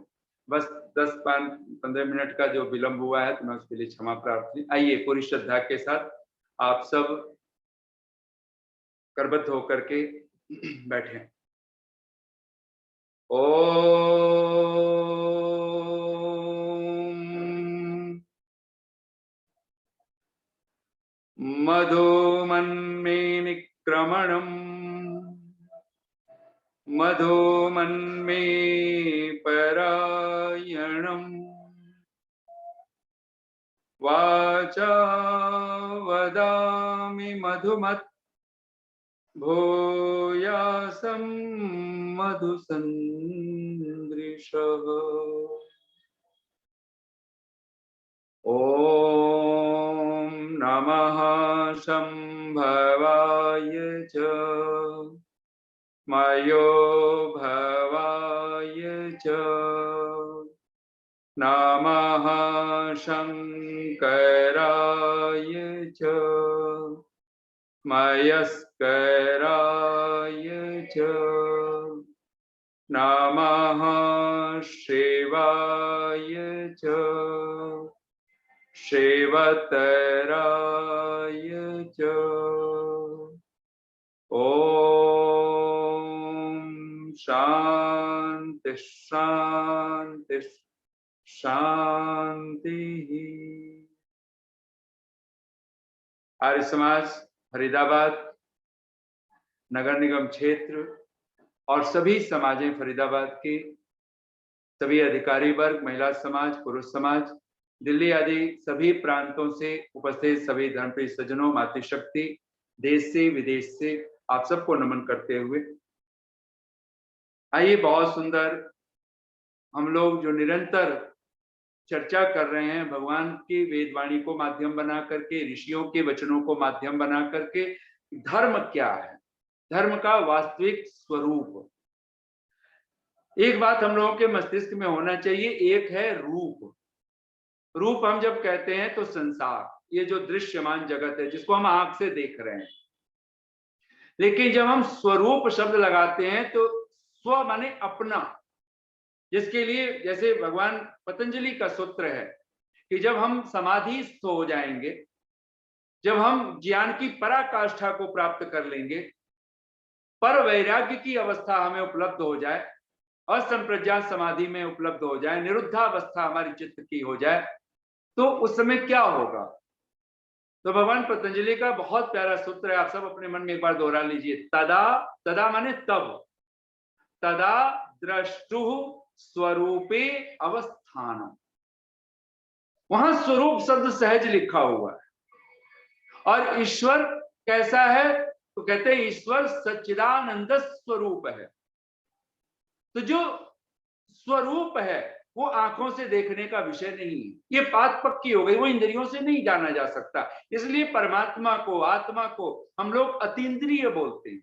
Speaker 8: बस 10-15 मिनट का जो विलम्ब हुआ है, तो मैं उसके लिए क्षमा प्रार्थी। आइए पूरी श्रद्धा के साथ आप सब करबद्ध होकर के बैठे। ओम मधुमन्मे निक्रमणम् मधुमन्मे परायणम् वाचा वदामि मधुमत् भूयासं मधुसन्दृशः। ॐ नमः शम्भवाय च मयो भवाय च नमः शङ्कराय च मयस्कराय च नमः शिवाय च शिवतराय च। ॐ शान्ति शान्ति शान्तिः। आर्य समाज फरीदाबाद नगर निगम क्षेत्र और सभी समाजें फरीदाबाद के सभी अधिकारी वर्ग, महिला समाज, पुरुष समाज, दिल्ली आदि सभी प्रांतों से उपस्थित सभी धर्मप्रिय सज्जनों, मातृशक्ति, देश से विदेश से आप सबको नमन करते हुए आइए, बहुत सुंदर हम लोग जो निरंतर चर्चा कर रहे हैं भगवान की वेदवाणी को माध्यम बना करके, ऋषियों के वचनों को माध्यम बना करके, धर्म क्या है, धर्म का वास्तविक स्वरूप। एक बात हम लोगों के मस्तिष्क में होना चाहिए, एक है रूप। रूप हम जब कहते हैं तो संसार, ये जो दृश्यमान जगत है जिसको हम आंख से देख रहे हैं, लेकिन जब हम स्वरूप शब्द लगाते हैं तो स्व माने अपना, जिसके लिए जैसे भगवान पतंजलि का सूत्र है कि जब हम समाधिस्थ हो जाएंगे, जब हम ज्ञान की पराकाष्ठा को प्राप्त कर लेंगे, पर वैराग्य की अवस्था हमें उपलब्ध हो जाए, असंप्रज्ञात समाधि में उपलब्ध हो जाए, निरुद्धावस्था हमारी चित्त की हो जाए, तो उस समय क्या होगा। तो भगवान पतंजलि का बहुत प्यारा सूत्र है, आप सब अपने मन में एक बार दोहरा लीजिए। तदा, तदा माने तब, तदा द्रष्टु स्वरूपे अवस्थानम। वहां स्वरूप शब्द सहज लिखा हुआ है। और ईश्वर कैसा है तो कहते हैं ईश्वर सच्चिदानंद स्वरूप है। तो जो स्वरूप है वो आंखों से देखने का विषय नहीं है, ये बात पक्की हो गई, वो इंद्रियों से नहीं जाना जा सकता। इसलिए परमात्मा को, आत्मा को हम लोग अतीन्द्रिय बोलते हैं,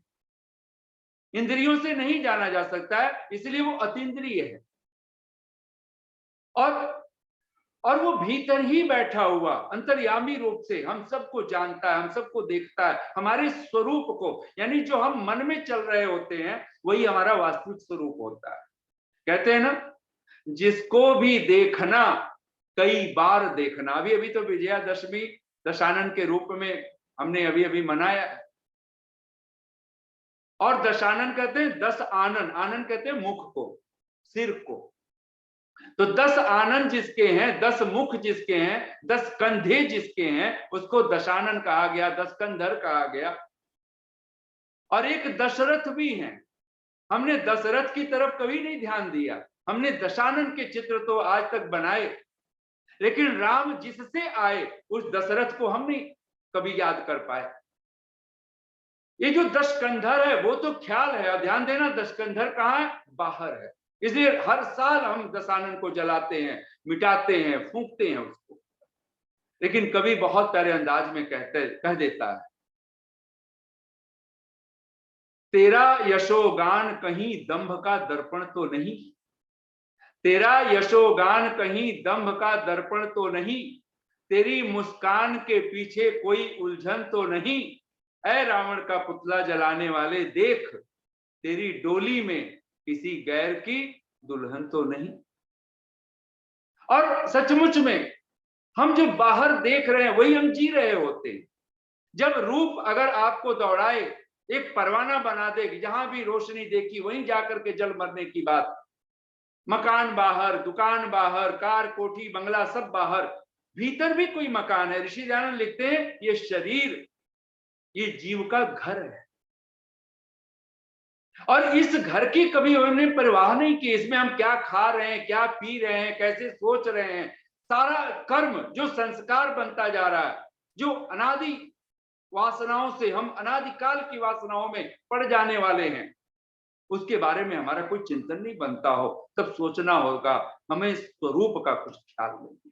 Speaker 8: इंद्रियों से नहीं जाना जा सकता है, इसलिए वो अतीन्द्रिय है। और वो भीतर ही बैठा हुआ अंतर्यामी रूप से हम सबको जानता है, हम सबको देखता है, हमारे स्वरूप को, यानी जो हम मन में चल रहे होते हैं वही हमारा वास्तविक स्वरूप होता है। कहते हैं ना, जिसको भी देखना कई बार देखना। अभी अभी तो विजयादशमी दशानन के रूप में हमने अभी अभी मनाया है। और दशानन कहते हैं 10 आनन, आनन कहते हैं मुख को, सिर को। तो 10 आनन जिसके हैं, 10 मुख जिसके हैं, 10 कंधे जिसके हैं, उसको दशानन कहा गया, 10 कंधर कहा गया। और एक दशरथ भी है। हमने दशरथ की तरफ कभी नहीं ध्यान दिया, हमने दशानन के चित्र तो आज तक बनाए, लेकिन राम जिससे आए उस दशरथ को हम नहीं कभी याद कर पाए। ये जो 10 कंधर है वो तो ख्याल है, ध्यान देना, 10 कंधर कहाँ है, बाहर है। इसलिए हर साल हम दशानन को जलाते हैं, मिटाते हैं, फूंकते हैं उसको, लेकिन कभी बहुत प्यारे अंदाज में कह देता है, तेरा यशोगान कहीं दंभ का दर्पण तो नहीं, तेरा यशोगान कहीं दंभ का दर्पण तो नहीं, तेरी मुस्कान के पीछे कोई उलझन तो नहीं, ऐ रावण का पुतला जलाने वाले देख, तेरी डोली में किसी गैर की दुल्हन तो नहीं। और सचमुच में हम जो बाहर देख रहे हैं वही हम जी रहे होते हैं। जब रूप अगर आपको दौड़ाए, एक परवाना बना दे, जहां भी रोशनी देखी वहीं जाकर के जल मरने की बात, मकान बाहर, दुकान बाहर, कार, कोठी, बंगला सब बाहर, भीतर भी कोई मकान है। ऋषि दयानंद लिखते हैं ये शरीर, ये जीव का घर है, और इस घर की कभी उन्होंने परवाह नहीं की, इसमें हम क्या खा रहे हैं, क्या पी रहे हैं, कैसे सोच रहे हैं। सारा कर्म जो संस्कार बनता जा रहा है, जो अनादि वासनाओं से हम अनादिकाल की वासनाओं में पड़ जाने वाले हैं, उसके बारे में हमारा कोई चिंतन नहीं बनता हो, तब सोचना होगा, हमें स्वरूप का कुछ ख्याल नहीं।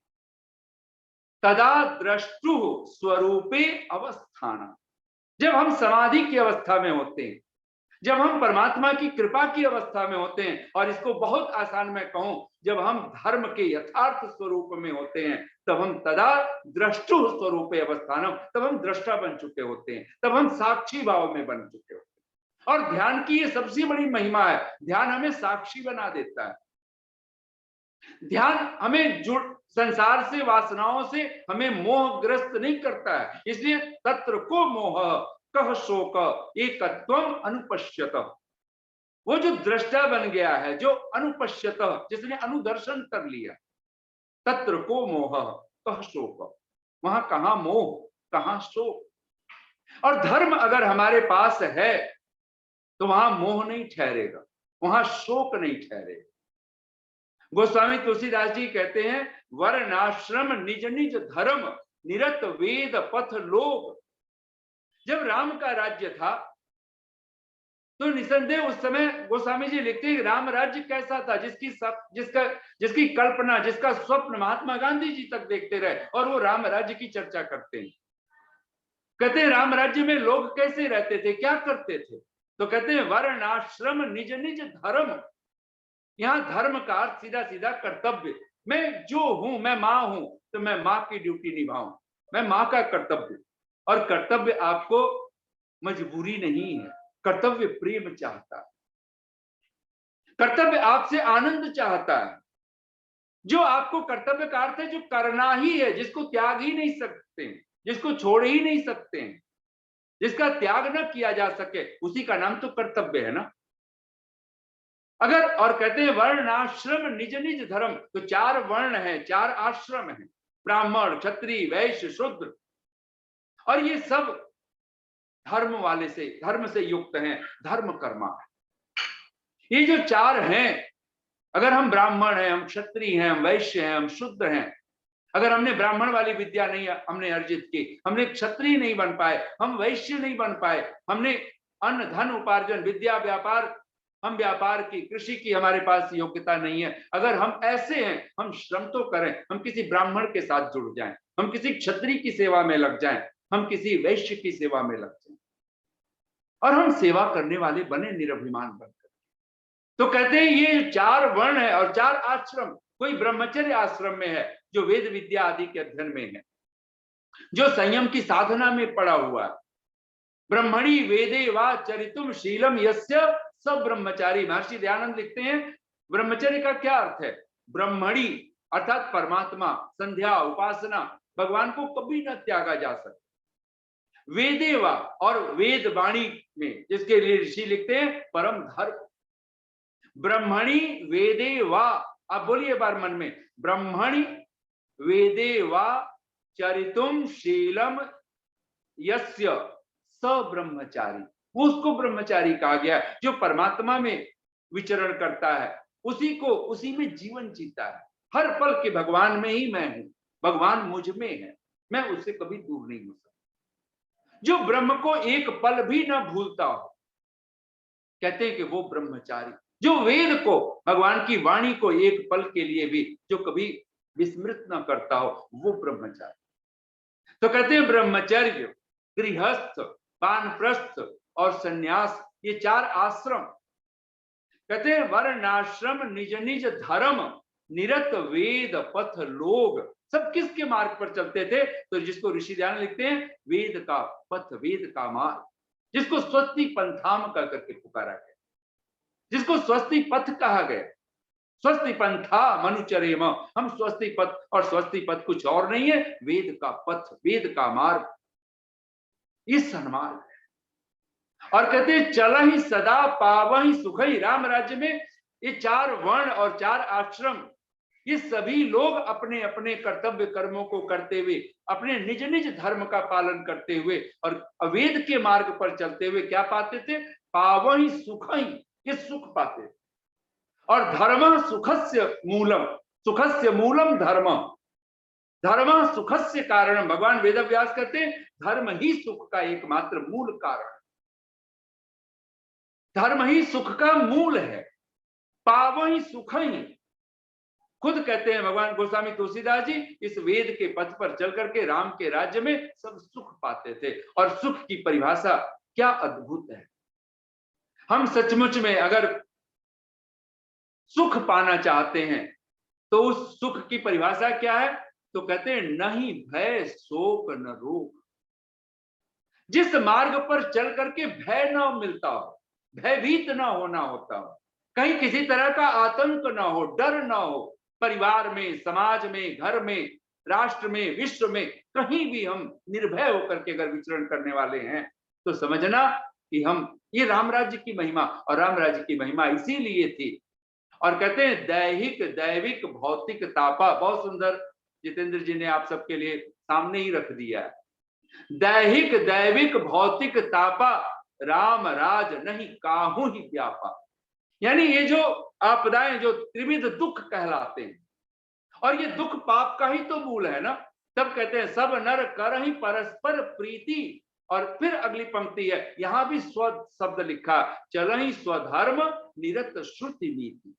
Speaker 8: तदा द्रष्टु स्वरूपे अवस्थान, जब हम समाधि की अवस्था में होते हैं, जब हम परमात्मा की कृपा की अवस्था में होते हैं, और इसको बहुत आसान में कहूं, जब हम धर्म के यथार्थ स्वरूप में होते हैं, तब हम तदा द्रष्टु स्वरूपे अवस्थानम, तब हम दृष्टा बन चुके होते हैं, तब हम साक्षी भाव में बन चुके होते हैं। और ध्यान की ये सबसे बड़ी महिमा है, ध्यान हमें साक्षी बना देता है। ध्यान हमें संसार से, वासनाओं से हमें मोहग्रस्त नहीं करता है। इसलिए तत्र को मोह कह शोक एकत्वम अनुपश्यत, वो जो दृष्टा बन गया है, जो अनुपश्यत, जिसने अनुदर्शन कर लिया, तत्र को मोह कह शोक, वहां कहां मोह कहां शोक। और धर्म अगर हमारे पास है तो वहां मोह नहीं ठहरेगा, वहां शोक नहीं ठहरेगा। गोस्वामी तुलसीदास जी कहते हैं, वर्णाश्रम निज निज धर्म निरत वेद पथ लोग। जब राम का राज्य था तो निसंदेह उस समय गोस्वामी जी लिखते हैं, राम राज्य कैसा था, जिसकी कल्पना, जिसका स्वप्न महात्मा गांधी जी तक देखते रहे, और वो राम राज्य की चर्चा करते हैं। कहते हैं राम राज्य में लोग कैसे रहते थे, क्या करते थे, तो कहते हैं वर्णाश्रम निज निज धर्म। यहां धर्म का अर्थ सीधा सीधा कर्तव्य। मैं जो हूं, मैं मां हूं, तो मैं मां की ड्यूटी निभाऊं, मैं मां का कर्तव्य। और कर्तव्य आपको मजबूरी नहीं है, कर्तव्य प्रेम चाहता है, कर्तव्य आपसे आनंद चाहता है। जो आपको कर्तव्य का अर्थ है, जो करना ही है, जिसको त्याग ही नहीं सकते, जिसको छोड़ ही नहीं सकते, जिसका त्याग न किया जा सके, उसी का नाम तो कर्तव्य है ना। अगर, और कहते हैं वर्णाश्रम निज निज धर्म, तो 4 वर्ण है, 4 आश्रम है, ब्राह्मण, क्षत्रिय, वैश्य, शूद्र, और ये सब धर्म से युक्त हैं, धर्म कर्मा है। ये जो 4 हैं, अगर हम ब्राह्मण हैं, हम क्षत्रिय हैं, हम वैश्य हैं, हम शूद्र हैं, अगर हमने ब्राह्मण वाली विद्या नहीं हमने अर्जित की, हमने क्षत्रिय नहीं बन पाए, हम वैश्य नहीं बन पाए, हमने अन्न धन उपार्जन, विद्या, व्यापार, हम व्यापार की, कृषि की हमारे पास योग्यता नहीं है, अगर हम ऐसे हैं, हम श्रम तो करें, हम किसी ब्राह्मण के साथ जुड़ जाएं, हम किसी क्षत्रिय की सेवा में लग जाएं, हम किसी वैश्य की सेवा में लग जाएं, और हम सेवा करने वाले बने, निरभिमान बनकर। तो कहते हैं ये 4 वर्ण है और 4 आश्रम। कोई ब्रह्मचर्य आश्रम में है, जो वेद विद्या आदि के अध्ययन में है, जो संयम की साधना में पड़ा हुआ है। ब्रह्मणि वेदे वा चरितुम शीलम यस्य सब ब्रह्मचारी। महर्षि दयानंद लिखते हैं, ब्रह्मचर्य का क्या अर्थ है? ब्रह्मणि अर्थात परमात्मा, संध्या, उपासना, भगवान को कभी न त्यागा जा सकता। वेदे वा, और वेद वाणी में, जिसके लिए ऋषि लिखते हैं परम धर्म। ब्रह्मणि वेदे वा, आप बोलिए बार मन में, ब्रह्मणि वेदे वा चरितुम शीलम यस्य स ब्रह्मचारी। उसको ब्रह्मचारी कहा गया है, जो परमात्मा में विचरण करता है, उसी को, उसी में जीवन जीता है। हर पल के भगवान में ही मैं हूं, भगवान मुझ में है, मैं उससे कभी दूर नहीं हो सकता। जो ब्रह्म को एक पल भी न भूलता हो, कहते हैं कि वो ब्रह्मचारी। जो वेद को, भगवान की वाणी को एक पल के लिए भी जो कभी विस्मृत न करता हो, वो ब्रह्मचारी। तो कहते हैं ब्रह्मचर्य, गृहस्थ, वानप्रस्थ और सन्यास, ये 4 आश्रम। कहते हैं वर्णाश्रम निज निज धर्म निरत वेद पथ लोग। सब किसके मार्ग पर चलते थे? तो जिसको ऋषि दयानंद लिखते हैं वेद का पथ, वेद का मार्ग, जिसको स्वस्ति पंथाम का करके पुकारा गया, जिसको स्वस्ति पथ कहा गया। स्वस्ति पंथा मनुचरेम, हम स्वस्ति पथ, और स्वस्ति पथ कुछ और नहीं है, वेद का पथ, वेद का मार्ग, ये सन्मार्ग है। और कहते हैं चल ही सदा पावहि सुख ही। राम राज्य में ये 4 वर्ण और 4 आश्रम, ये सभी लोग अपने अपने कर्तव्य कर्मों को करते हुए, अपने निज निज धर्म का पालन करते हुए और अवेद के मार्ग पर चलते हुए क्या पाते थे? पावहि सुख ही, ये सुख पाते। और धर्म सुखस्य मूलम, सुखस्य मूलम धर्म, धर्म सुखस्य कारण। भगवान वेदव्यास कहते हैं धर्म ही सुख का एकमात्र मूल कारण। धर्म ही सुख का मूल है, पावो ही सुख ही। खुद कहते हैं भगवान गोस्वामी तुलसीदास जी, इस वेद के पथ पर चल करके राम के राज्य में सब सुख पाते थे। और सुख की परिभाषा क्या अद्भुत है। हम सचमुच में अगर सुख पाना चाहते हैं तो उस सुख की परिभाषा क्या है? तो कहते हैं नहीं भय शोक न रोग। जिस मार्ग पर चल करके भय न मिलता हो, भयभीत न होना होता हो, कहीं किसी तरह का आतंक ना हो, डर ना हो, परिवार में, समाज में, घर में, राष्ट्र में, विश्व में, कहीं भी हम निर्भय होकर के अगर विचरण करने वाले हैं तो समझना कि हम, ये राम राज्य की महिमा, और राम राज्य की महिमा इसीलिए थी। और कहते हैं दैहिक दैविक भौतिक तापा, बहुत सुंदर जितेंद्र जी ने आप सबके लिए सामने ही रख दिया है। दैहिक दैविक भौतिक तापा, राम राज नहीं काहू ही व्यापा। यानी ये जो आपदाएं, जो त्रिविध दुख कहलाते हैं, और ये दुख पाप का ही तो मूल है ना। तब कहते हैं सब नर कर ही परस्पर प्रीति। और फिर अगली पंक्ति है, यहां भी स्व शब्द लिखा, चल ही स्वधर्म निरत श्रुति नीति।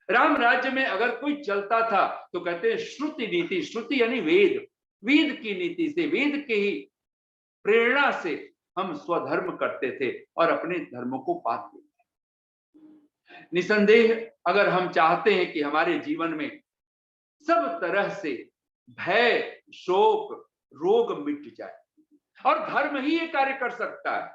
Speaker 8: राम राज्य में अगर कोई चलता था तो कहते हैं श्रुति नीति, श्रुति यानी वेद, वेद की नीति से, वेद के ही प्रेरणा से हम स्वधर्म करते थे और अपने धर्मों को पाते थे। निसंदेह अगर हम चाहते हैं कि हमारे जीवन में सब तरह से भय शोक रोग मिट जाए, और धर्म ही ये कार्य कर सकता है।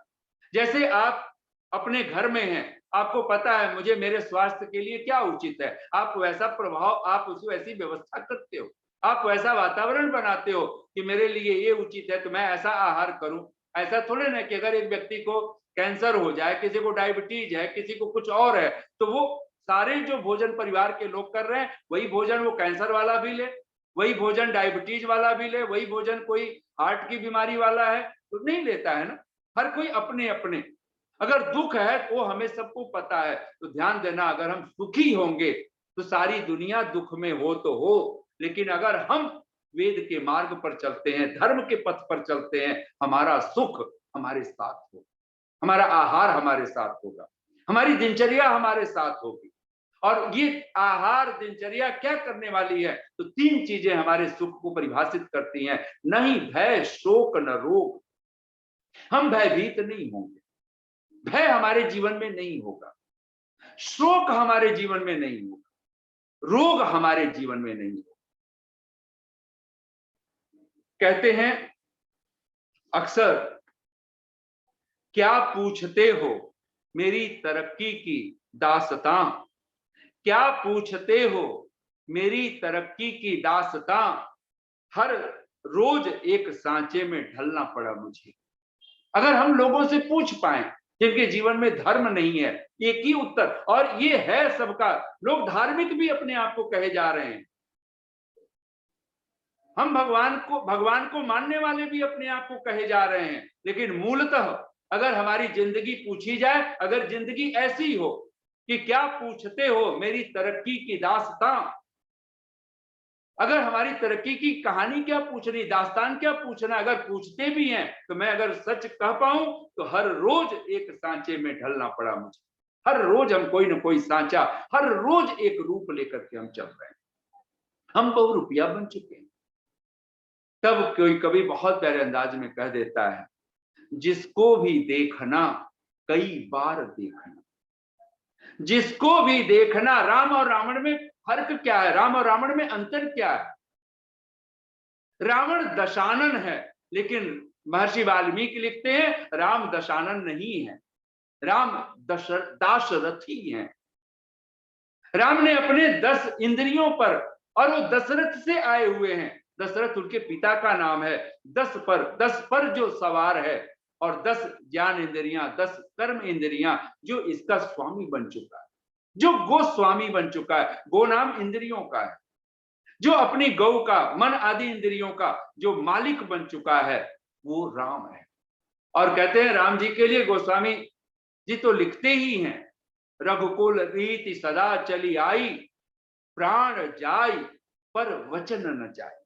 Speaker 8: जैसे आप अपने घर में हैं, आपको पता है मुझे मेरे स्वास्थ्य के लिए क्या उचित है, आप वैसा प्रभाव, आप उसको ऐसी व्यवस्था करते हो, आप वैसा वातावरण बनाते हो कि मेरे लिए ये उचित है तो मैं ऐसा आहार करूं। ऐसा थोड़े ना कि अगर एक व्यक्ति को कैंसर हो जाए, किसी को डायबिटीज है, किसी को कुछ और है, तो वो सारे जो भोजन परिवार के लोग कर रहे हैं वही भोजन वो कैंसर वाला भी ले, वही भोजन डायबिटीज वाला भी ले, वही भोजन कोई हार्ट की बीमारी वाला है तो नहीं लेता है ना। हर कोई अपने अपने। अगर दुख है वो हमें सबको पता है, तो ध्यान देना, अगर हम सुखी होंगे तो सारी दुनिया दुख में हो तो हो, लेकिन अगर हम वेद के मार्ग पर चलते हैं, धर्म के पथ पर चलते हैं, हमारा सुख हमारे साथ होगा, हमारा आहार हमारे साथ होगा, हमारी दिनचर्या हमारे साथ होगी। और ये आहार दिनचर्या क्या करने वाली है? तो तीन चीजें हमारे सुख को परिभाषित करती हैं। नहीं भय शोक न रोग। हम भयभीत नहीं होंगे, भय हमारे जीवन में नहीं होगा, शोक हमारे जीवन में नहीं होगा, रोग हमारे जीवन में नहीं होगा। कहते हैं अक्सर, क्या पूछते हो मेरी तरक्की की दास्तां, क्या पूछते हो मेरी तरक्की की दास्तां, हर रोज एक सांचे में ढलना पड़ा मुझे। अगर हम लोगों से पूछ पाए जिनके जीवन में धर्म नहीं है, एक ही उत्तर, और ये है सबका, लोग धार्मिक भी अपने आप को कहे जा रहे हैं, हम भगवान को मानने वाले भी अपने आप को कहे जा रहे हैं, लेकिन मूलतः अगर हमारी जिंदगी पूछी जाए, अगर जिंदगी ऐसी हो कि क्या पूछते हो मेरी तरक्की की दास्तां, अगर हमारी तरक्की की कहानी क्या पूछनी, दास्तान क्या पूछना, अगर पूछते भी हैं तो मैं अगर सच कह पाऊं तो हर रोज एक सांचे में ढलना पड़ा मुझे। हर रोज हम कोई ना कोई सांचा, हर रोज एक रूप लेकर के हम चल रहे हैं। हम बहुरूपिया बन चुके हैं। तब कोई कवि बहुत प्यारे अंदाज में कह देता है, जिसको भी देखना कई बार देखना, जिसको भी देखना। राम और रावण में फर्क क्या है? राम और रावण में अंतर क्या है? रावण दशानन है, लेकिन महर्षि वाल्मीकि लिखते हैं राम दशानन नहीं है, राम दाशरथी हैं। राम ने अपने 10 इंद्रियों पर, और वो दशरथ से आए हुए हैं, दशरथ उनके पिता का नाम है, 10 पर जो सवार है, और 10 ज्ञान इंद्रियां, 10 कर्म इंद्रियां, जो इसका स्वामी बन चुका है, जो गोस्वामी बन चुका है। गो नाम इंद्रियों का है, जो अपनी गौ का, मन आदि इंद्रियों का जो मालिक बन चुका है, वो राम है। और कहते हैं राम जी के लिए गोस्वामी जी तो लिखते ही हैं, रघुकुल रीति सदा चली आई, प्राण जाई पर वचन न जाए।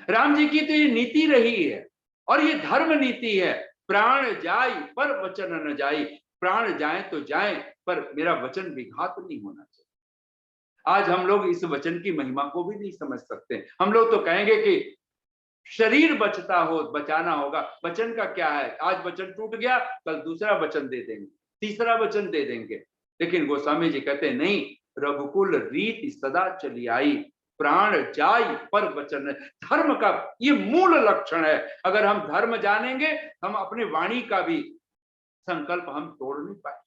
Speaker 8: राम जी की तो ये नीति रही है, और ये धर्म नीति है प्राण जाय पर वचन न जाय, प्राण जाए तो जाए पर मेरा वचन विघात नहीं होना चाहिए। आज हम लोग इस वचन की महिमा को भी नहीं समझ सकते। हम लोग तो कहेंगे कि शरीर बचता हो, बचाना होगा, वचन का क्या है, आज वचन टूट गया कल दूसरा वचन दे देंगे, तीसरा वचन दे देंगे। लेकिन गोस्वामी जी कहते हैं नहीं, रघुकुल रीति सदा चली आई, प्राण जाय पर वचन। धर्म का ये मूल लक्षण है। अगर हम धर्म जानेंगे, हम अपने वाणी का भी संकल्प हम तोड़ नहीं पाए।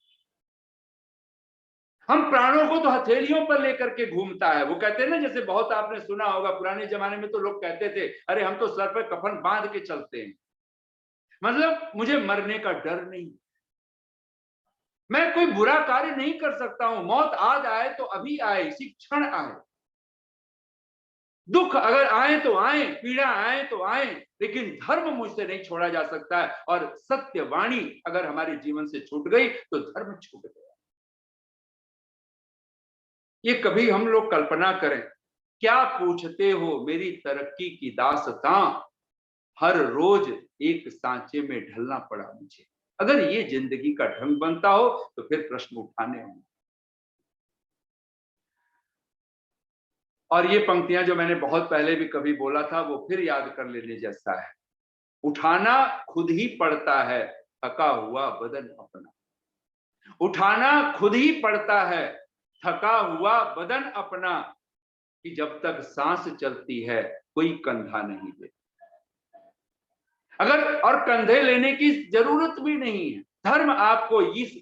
Speaker 8: हम प्राणों को तो हथेलियों पर लेकर के घूमता है। वो कहते हैं ना, जैसे बहुत आपने सुना होगा, पुराने जमाने में तो लोग कहते थे, अरे हम तो सर पर कफन बांध के चलते हैं, मतलब मुझे मरने का डर नहीं, मैं कोई बुरा कार्य नहीं कर सकता हूं, मौत आज आए तो अभी आए, इसी क्षण आए, दुख अगर आए तो आए, पीड़ा आए तो आए, लेकिन धर्म मुझसे नहीं छोड़ा जा सकता है। और सत्य वाणी अगर हमारे जीवन से छूट गई तो धर्म छूट गया। ये कभी हम लोग कल्पना करें, क्या पूछते हो मेरी तरक्की की दास्तां, हर रोज एक सांचे में ढलना पड़ा मुझे। अगर ये जिंदगी का ढंग बनता हो तो फिर प्रश्न उठाने होंगे। और ये पंक्तियां जो मैंने बहुत पहले भी कभी बोला था, वो फिर याद कर लेने जैसा है। उठाना खुद ही पड़ता है थका हुआ बदन अपना, उठाना खुद ही पड़ता है थका हुआ बदन अपना, कि जब तक सांस चलती है कोई कंधा नहीं दे। अगर और कंधे लेने की जरूरत भी नहीं है, धर्म आपको इस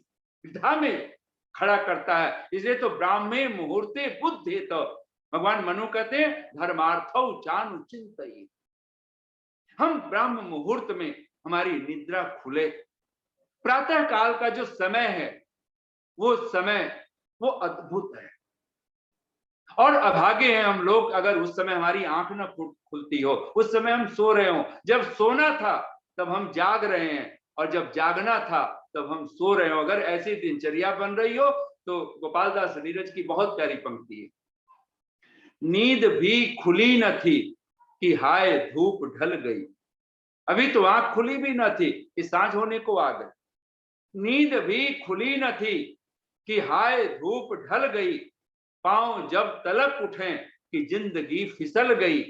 Speaker 8: विधा में खड़ा करता है। इसलिए तो ब्राह्मे मुहूर्ते बुद्धि, तो भगवान मनु कहते हैं धर्मार्थौ चानु चिंतये। हम ब्राह्म मुहूर्त में हमारी निद्रा खुले, प्रातः काल का जो समय है वो समय वो अद्भुत है। और अभागे हैं हम लोग अगर उस समय हमारी आंख न खुलती हो, उस समय हम सो रहे हो। जब सोना था तब हम जाग रहे हैं, और जब जागना था तब हम सो रहे हो। अगर ऐसी दिनचर्या बन रही हो तो गोपाल दास नीरज की बहुत प्यारी पंक्ति है, नींद भी खुली न थी कि हाय धूप ढल गई। अभी तो आंख खुली भी न थी कि सांझ होने को आ गई। नींद भी खुली न थी कि हाय धूप ढल गई, पांव जब तलक उठे कि जिंदगी फिसल गई।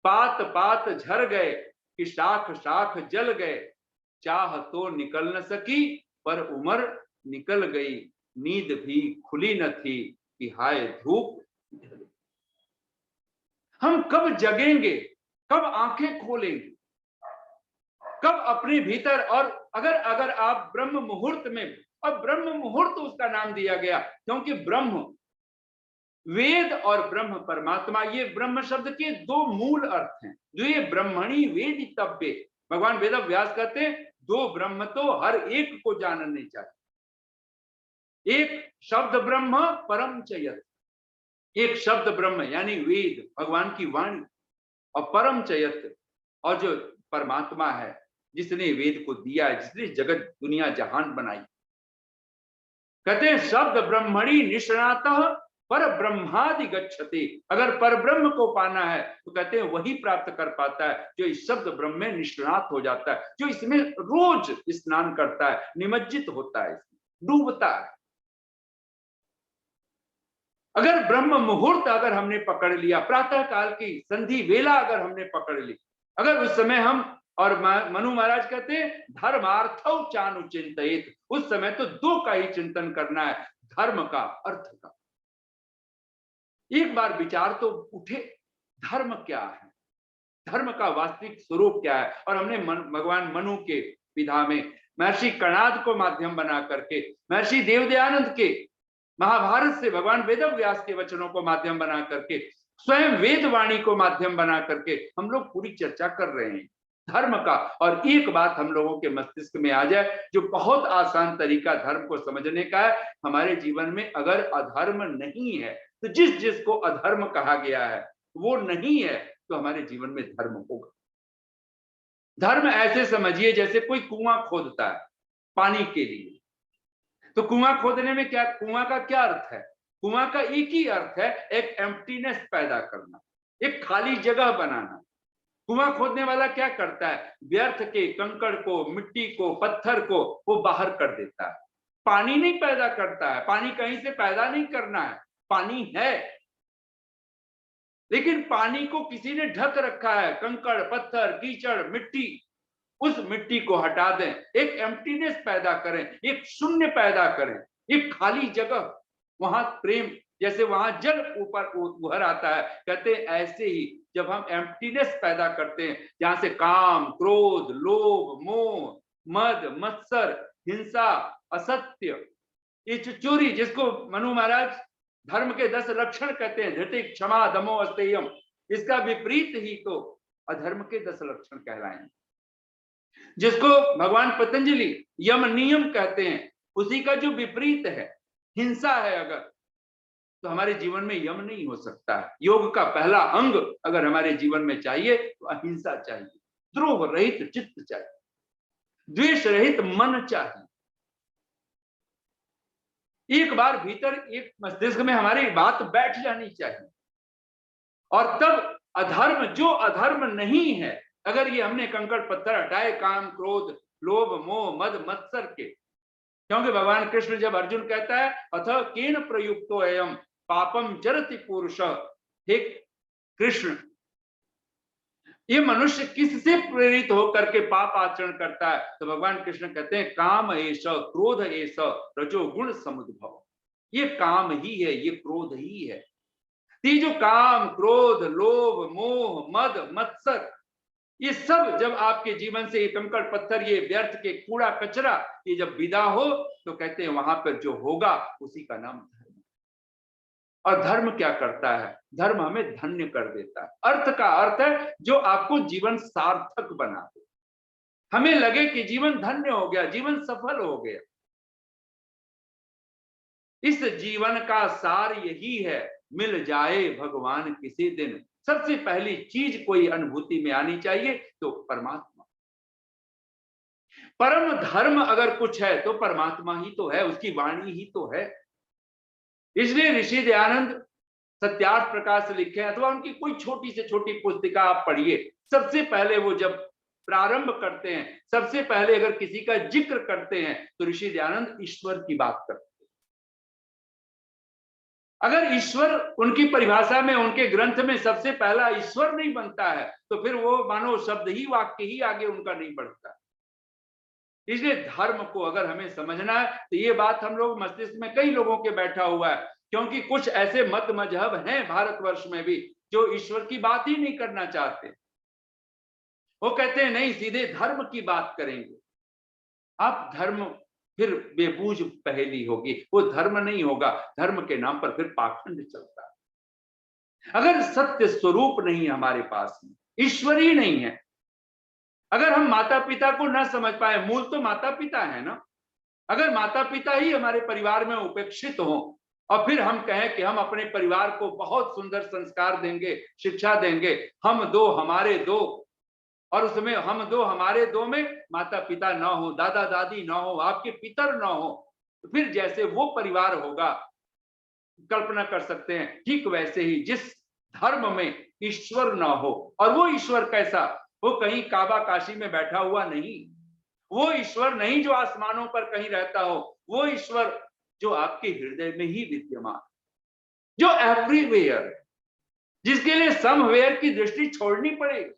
Speaker 8: पात पात झर गए कि शाख शाख जल गए, चाह तो निकल न सकी पर उम्र निकल गई। नींद भी खुली न थी कि हाय धूप ढल गई। हम कब जगेंगे, कब आंखें खोलेंगे, कब अपने भीतर। और अगर आप ब्रह्म मुहूर्त में, अब ब्रह्म मुहूर्त उसका नाम दिया गया क्योंकि ब्रह्म वेद और ब्रह्म परमात्मा, ये ब्रह्म शब्द के दो मूल अर्थ हैं। जो ये ब्रह्मणी वेदितव्य, भगवान वेद व्यास कहते हैं दो ब्रह्म तो हर एक को जानने चाहिए। एक शब्द ब्रह्म परम चयत, एक शब्द ब्रह्म यानी वेद भगवान की वाणी, और परम चयत और जो परमात्मा है जिसने वेद को दिया है, जिसने जगत दुनिया जहान बनाई। कहते हैं शब्द ब्रह्मणि निष्णातः पर ब्रह्मादि गच्छते। अगर पर ब्रह्म को पाना है तो कहते हैं वही प्राप्त कर पाता है जो इस शब्द ब्रह्म में निष्णात हो जाता है, जो इसमें रोज स्नान करता है, निमज्जित होता है, डूबता है। अगर ब्रह्म मुहूर्त अगर हमने पकड़ लिया, प्रातः काल की संधि वेला अगर हमने पकड़ ली, अगर उस समय हम, और मनु महाराज कहते हैं धर्मार्थौ चानु चिंतयेत, उस समय तो दो का ही चिंतन करना है, धर्म का, अर्थ का। एक बार विचार तो उठे, धर्म क्या है, धर्म का वास्तविक स्वरूप क्या है। और हमने भगवान मनु के विधा में महर्षि कणाद को माध्यम बना करके, महर्षि देवदयानंद के महाभारत से भगवान वेद व्यास के वचनों को माध्यम बना करके, स्वयं वेदवाणी को माध्यम बना करके हम लोग पूरी चर्चा कर रहे हैं धर्म का। और एक बात हम लोगों के मस्तिष्क में आ जाए, जो बहुत आसान तरीका धर्म को समझने का है। हमारे जीवन में अगर अधर्म नहीं है तो जिस जिसको अधर्म कहा गया है वो नहीं है, तो हमारे जीवन में धर्म होगा। धर्म ऐसे समझिए जैसे कोई कुआं खोदता है पानी के लिए, तो कुआं खोदने में क्या, कुआं का क्या अर्थ है? कुआं का एक ही अर्थ है, एक एम्प्टीनेस पैदा करना, एक खाली जगह बनाना। कुआं खोदने वाला क्या करता है? व्यर्थ के कंकड़ को, मिट्टी को, पत्थर को वो बाहर कर देता है। पानी नहीं पैदा करता है, पानी कहीं से पैदा नहीं करना है, पानी है, लेकिन पानी को किसी ने ढक रखा है, कंकड़, पत्थर, कीचड़, मिट्टी। उस मिट्टी को हटा दें, एक एम्प्टीनेस पैदा करें, एक शून्य पैदा करें, एक खाली जगह, वहां प्रेम, जैसे वहां जल ऊपर उभर आता है, कहते हैं ऐसे ही जब हम एम्प्टीनेस पैदा करते हैं, जहां से काम, क्रोध, लोभ, मोह, मद, मत्सर, हिंसा, असत्य, ये चोरी, जिसको मनु महाराज धर्म के 10 लक्षण कहते हैं, धृति, क्षमा, दमो, अस्तेयम, इसका विपरीत ही तो अधर्म के 10 लक्षण कहलाएंगे, जिसको भगवान पतंजलि यम नियम कहते हैं, उसी का जो विपरीत है हिंसा है। अगर तो हमारे जीवन में यम नहीं हो सकता है। योग का पहला अंग अगर हमारे जीवन में चाहिए तो अहिंसा चाहिए, द्रोह रहित चित्त चाहिए, द्वेष रहित मन चाहिए। एक बार भीतर एक मस्तिष्क में हमारी बात बैठ जानी चाहिए, और तब अधर्म, जो अधर्म नहीं है, अगर ये हमने कंकड़ पत्थर हटाए, काम, क्रोध, लोभ, मोह, मद, मत्सर के, क्योंकि भगवान कृष्ण जब अर्जुन कहता है अथ केन प्रयुक्तो अयम पापम चरति पुरुष, हे कृष्ण, ये मनुष्य किससे प्रेरित होकर के पाप आचरण करता है? तो भगवान कृष्ण कहते हैं काम एष, क्रोध एष, रजोगुण समुद्भव। ये काम ही है, ये क्रोध ही है। ये जो काम, क्रोध, लोभ, मोह, मद, मत्सर, ये सब जब आपके जीवन से ये कंकड़ पत्थर, ये व्यर्थ के कूड़ा कचरा, ये जब विदा हो, तो कहते हैं वहां पर जो होगा उसी का नाम धर्म। और धर्म क्या करता है? धर्म हमें धन्य कर देता है। अर्थ का अर्थ है जो आपको जीवन सार्थक बना दे, हमें लगे कि जीवन धन्य हो गया, जीवन सफल हो गया। इस जीवन का सार यही है, मिल जाए भगवान किसी दिन। सबसे पहली चीज कोई अनुभूति में आनी चाहिए तो परमात्मा। परम धर्म अगर कुछ है तो परमात्मा ही तो है, उसकी वाणी ही तो है। इसलिए ऋषि दयानंद सत्यार्थ प्रकाश से लिखे, अथवा उनकी कोई छोटी से छोटी पुस्तिका आप पढ़िए, सबसे पहले वो जब प्रारंभ करते हैं, सबसे पहले अगर किसी का जिक्र करते हैं तो ऋषि दयानंद ईश्वर की बात करते हैं। अगर ईश्वर उनकी परिभाषा में, उनके ग्रंथ में सबसे पहला ईश्वर नहीं बनता है तो फिर वो मानो शब्द ही, वाक्य ही आगे उनका नहीं बढ़ता। इसलिए धर्म को अगर हमें समझना है तो ये बात हम लोग मस्तिष्क में कई लोगों के बैठा हुआ है, क्योंकि कुछ ऐसे मत मजहब हैं भारतवर्ष में भी जो ईश्वर की बात ही नहीं करना चाहते। वो कहते हैं नहीं, सीधे धर्म की बात करेंगे। आप धर्म फिर बेबूझ पहेली होगी, वो धर्म नहीं होगा। धर्म के नाम पर फिर पाखंड चलता है। अगर सत्य स्वरूप नहीं है हमारे पास में, ईश्वर ही नहीं है, अगर हम माता पिता को ना समझ पाए, मूल तो माता पिता है ना, अगर माता पिता ही हमारे परिवार में उपेक्षित हो और फिर हम कहें कि हम अपने परिवार को बहुत सुंदर संस्कार देंगे, शिक्षा देंगे, हम दो हमारे दो, और उसमें हम दो हमारे दो में माता पिता ना हो, दादा दादी ना हो, आपके पितर ना हो, तो फिर जैसे वो परिवार होगा कल्पना कर सकते हैं, ठीक वैसे ही जिस धर्म में ईश्वर ना हो, और वो ईश्वर कैसा, वो कहीं काबा काशी में बैठा हुआ नहीं, वो ईश्वर नहीं जो आसमानों पर कहीं रहता हो, वो ईश्वर जो आपके हृदय में ही विद्यमान, जो एवरीवेयर, जिसके लिए समवेयर की दृष्टि छोड़नी पड़ेगी,